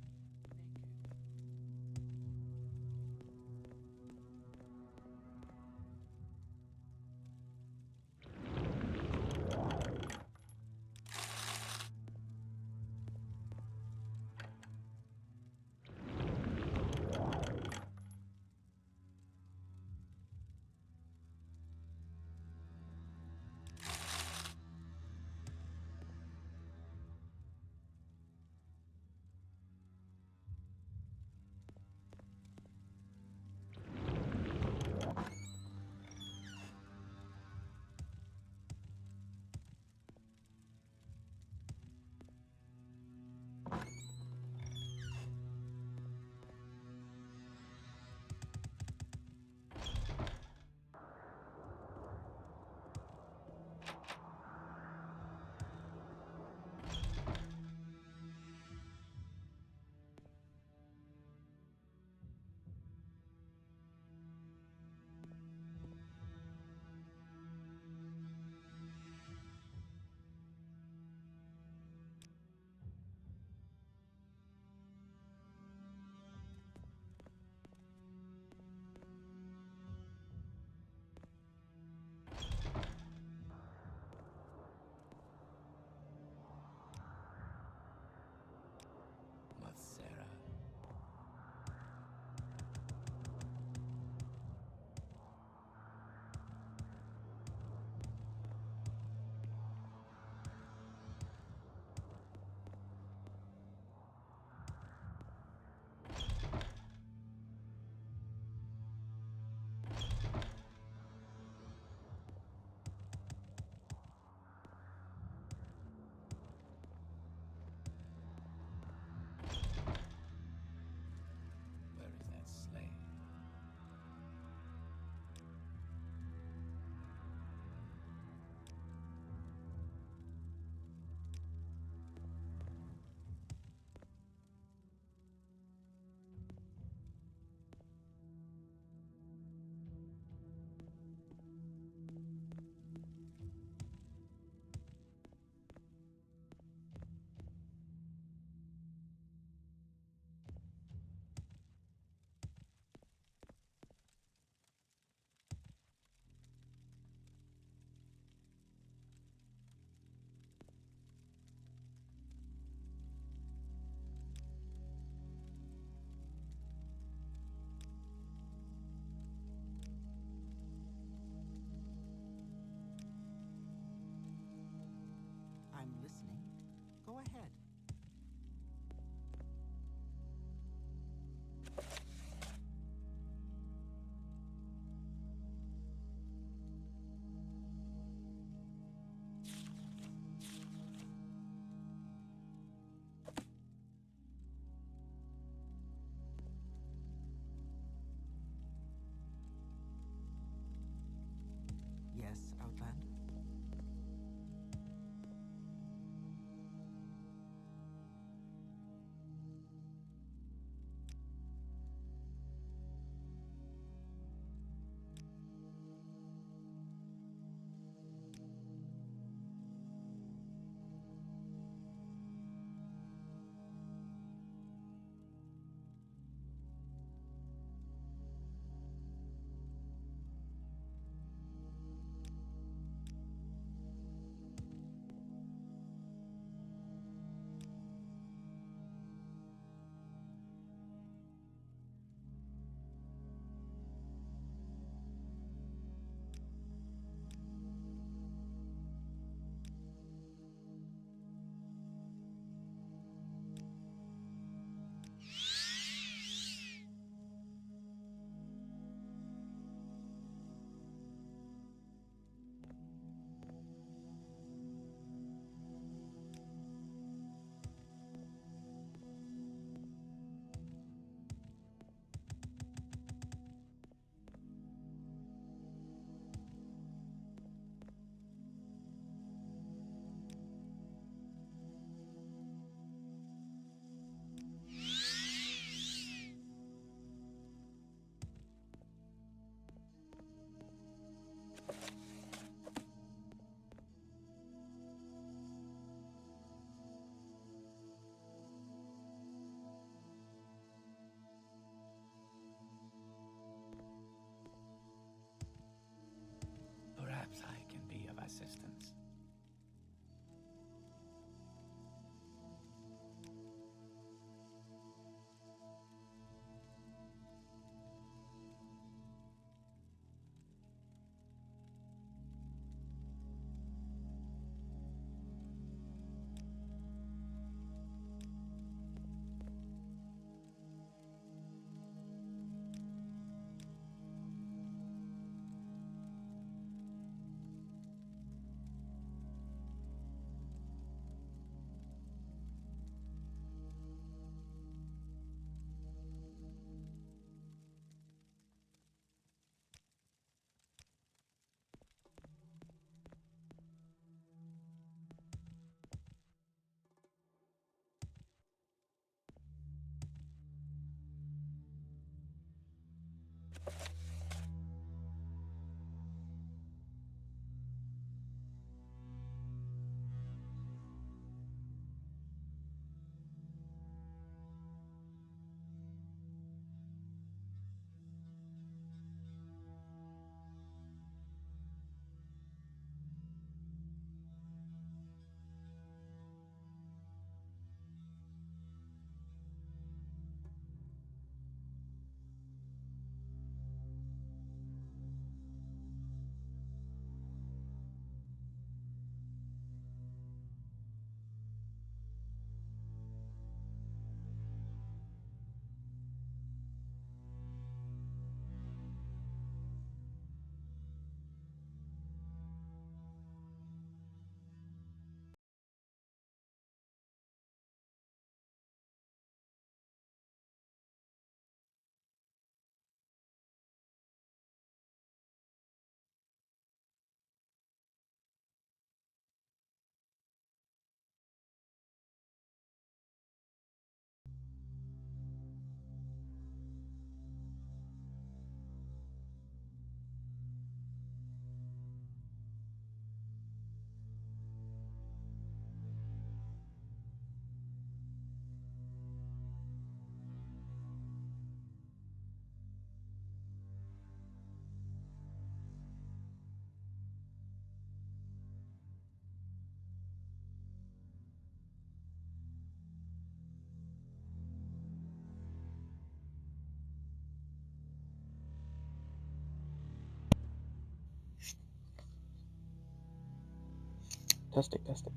Testing, testing.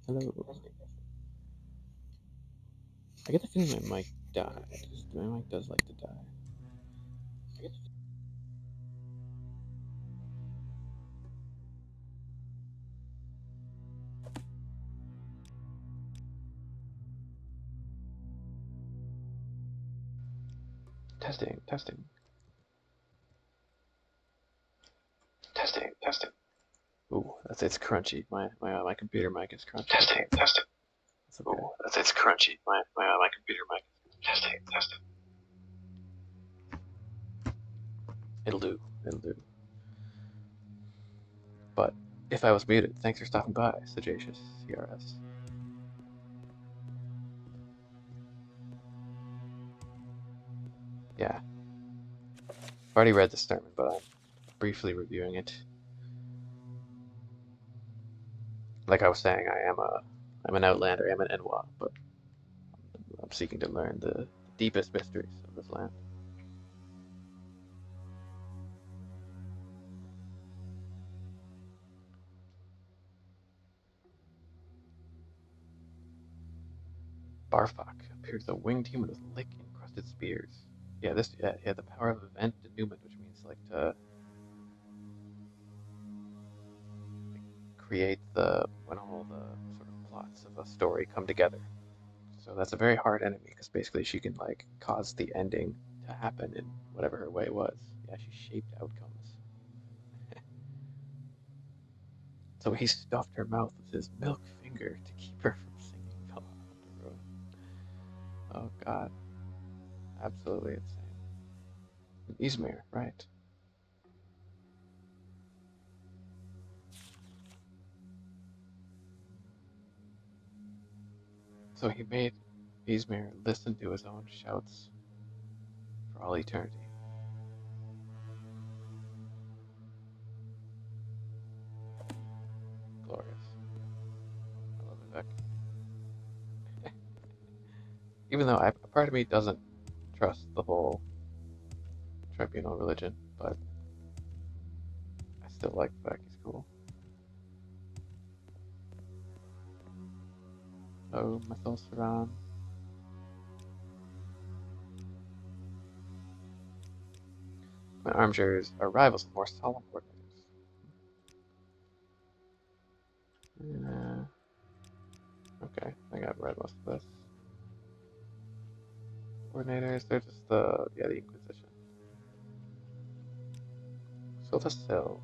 Hello. I get the feeling my mic died. My mic does like to die. Testing, testing. Testing, testing. Ooh, it's crunchy. My computer mic is crunchy. Testing, testing. It's okay. Ooh, it's crunchy. My computer mic. Testing, testing. It'll do. It'll do. But if I was muted, thanks for stopping by, Sagacious CRS. Yeah. I've already read the sermon, but I'm briefly reviewing it. Like I was saying, I'm an outlander, I'm an Enwa, but I'm seeking to learn the deepest mysteries of this land. Barfok appeared as a winged human with lick-encrusted spears. Yeah, he had the power of event denouement, which means like to create when all the sort of plots of a story come together. So that's a very hard enemy because basically she can like cause the ending to happen in whatever her way was. Yeah, she shaped outcomes. So he stuffed her mouth with his milk finger to keep her from singing Valhalla. Oh God, absolutely insane. Izmir, right? So he made Izmir listen to his own shouts for all eternity. Glorious. I love Vivek. Even though a part of me doesn't trust the whole tribunal religion, but I still like Vivek. He's cool. Oh, Methyl Saran. My armchairs are rivals of more solemn coordinators. Okay, I think I've read most of this. Coordinators, they're just the Inquisition. Silvasil.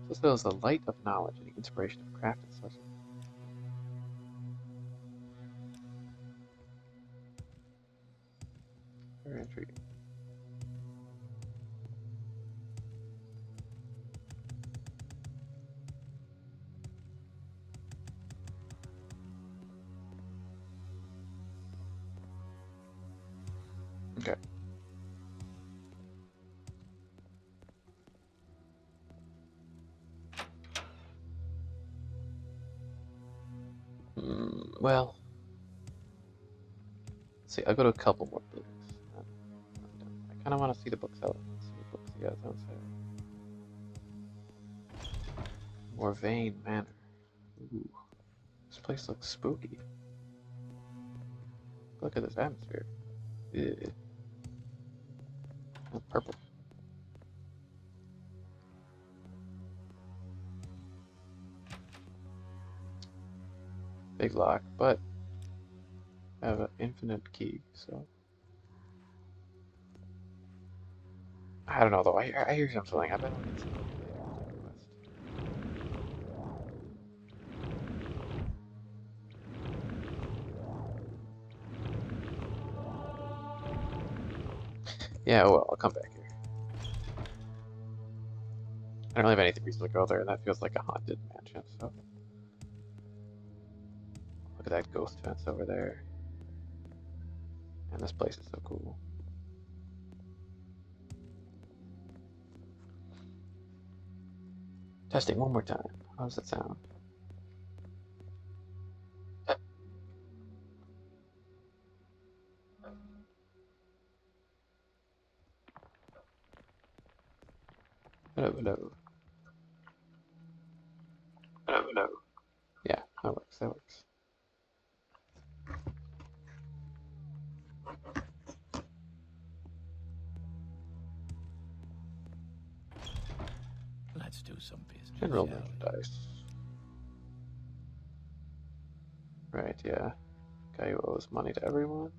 Silvasil is the light of knowledge and the inspiration of craft and sorcery. Very intriguing. Okay. Well, let's see. I'll go to a couple more things. I kind of want to see the books out. See what books you guys don't say. Morrowind Manor. Ooh, this place looks spooky. Look at this atmosphere. Ew. Oh, purple. Big lock, but I have an infinite key, so I don't know though. I hear something. I bet I'll get something later after the quest. Yeah, well, I'll come back here. I don't really have anything reason to go there, and that feels like a haunted mansion, so. Look at that ghost fence over there. And this place is so cool. Testing one more time. How does that sound? Hello, hello. Hello, hello. Yeah, that works, that works. Let's do some business. General shall we? merchandise. Right, yeah. Guy who owes money to everyone.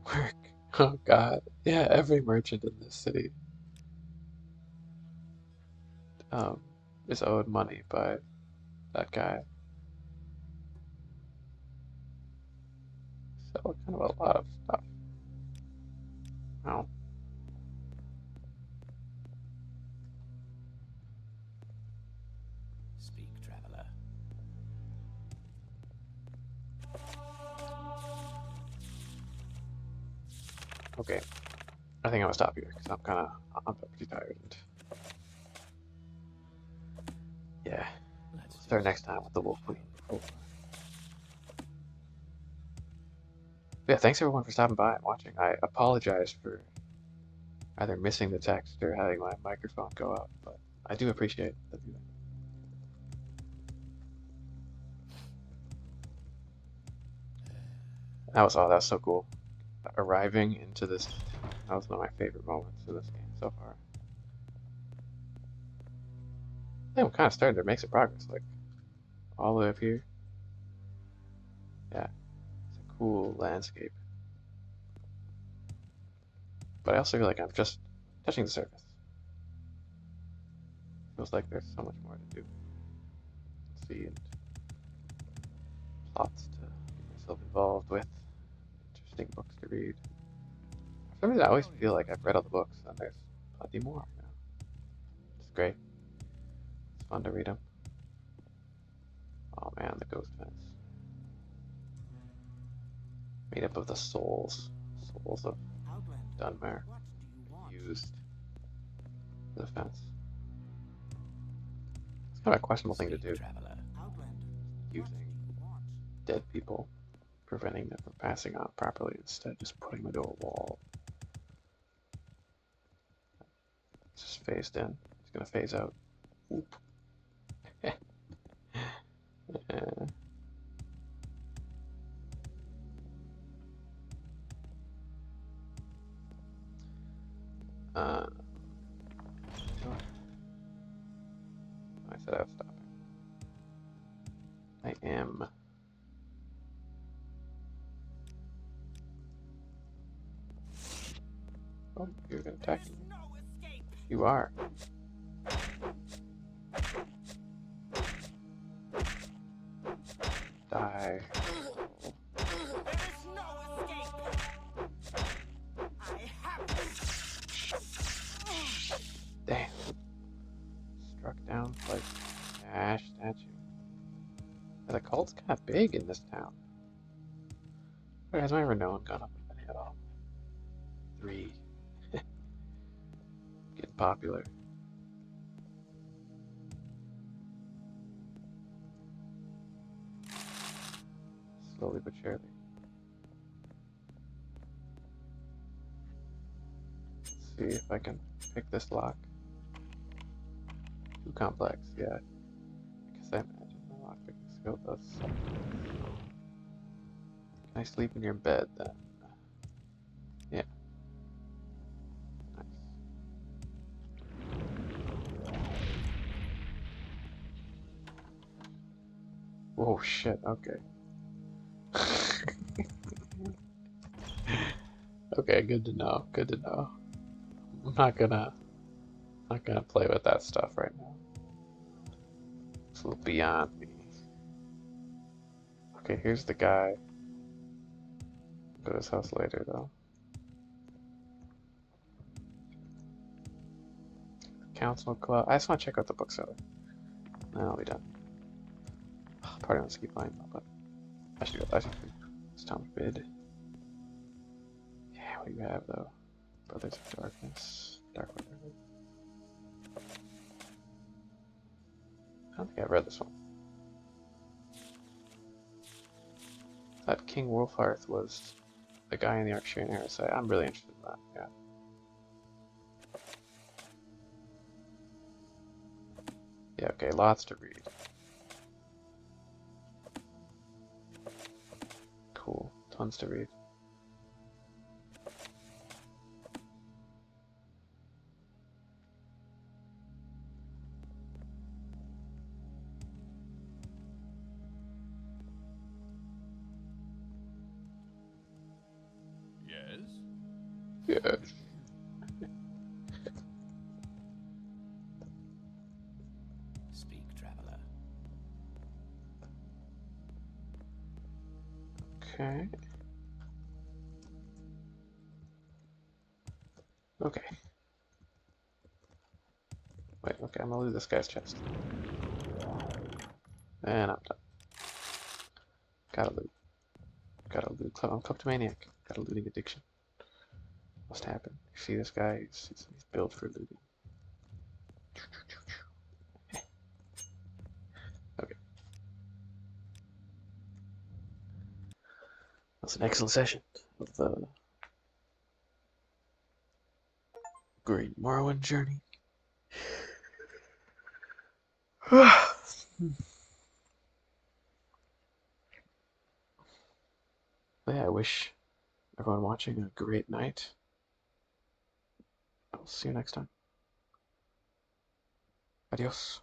Work. Oh god. Yeah, every merchant in this city is owed money by that guy. Sell kind of a lot of stuff. Wow. Speak, traveler. Okay. I think I'm gonna stop here because I'm pretty tired. And yeah. Let's We'll do start some next time with the Wolf business, Queen. shall Yeah, thanks everyone for stopping by and watching. I apologize for either missing the text or having my microphone go out, but I do appreciate the viewing. That was so cool. Arriving into this, that was one of my favorite moments in this game so far. I think I'm kind of starting to make some progress, like all the way up here. Yeah, it's a cool landscape. But I also feel like I'm just touching the surface. Feels like there's so much more to do, see, and plots to get myself involved with, interesting books to read. For some reason, I always feel like I've read all the books, and there's plenty more. You know? It's great. It's fun to read them. Oh man, the ghost fence. Made up of the souls of Dunmer What do you want? used for the fence. It's kind of a questionable thing to Speak, do, traveler. Outlander, what using do you want? dead people, preventing them from passing on properly, instead just putting them into a wall. It's just phased in. It's gonna phase out. Oop. Uh, I said I was stopping. I am. Oh, you're gonna attack me. No escape. You are. Die. There is no The cult's kind of big in this town. Where has my renown gone up any at all? 3. Getting popular. Slowly but surely. Let's see if I can pick this lock. Too complex, yeah. I guess I imagine the lockpicking skill does something. Can I sleep in your bed then? Yeah. Nice. Oh shit, okay. Okay, good to know. Good to know. I'm not gonna play with that stuff right now. It's a little beyond me. Okay, here's the guy. Go to his house later though. Council Club. I just want to check out the bookseller. Then I'll be done. Party wants to keep playing, but I should go. It's time to bid. Yeah, what do you have though? Brothers of Darkness. Dark Whatever. I don't think I've read this one. I thought King Wolfhearth was the guy in the Arcturian era, so I'm really interested in that, yeah. Yeah, okay, lots to read. Cool, tons to read. Yes? Yes. Speak, traveler. Okay. Okay. Wait, okay, I'm gonna loot this guy's chest. And I'm done. Gotta loot. Gotta loot. I'm kleptomaniac. Got a looting addiction. Must happen. You see this guy? He's built for looting. Okay. That's an excellent session of the Great Morrowind journey. Yeah, I wish everyone watching a great night. I'll see you next time. Adios.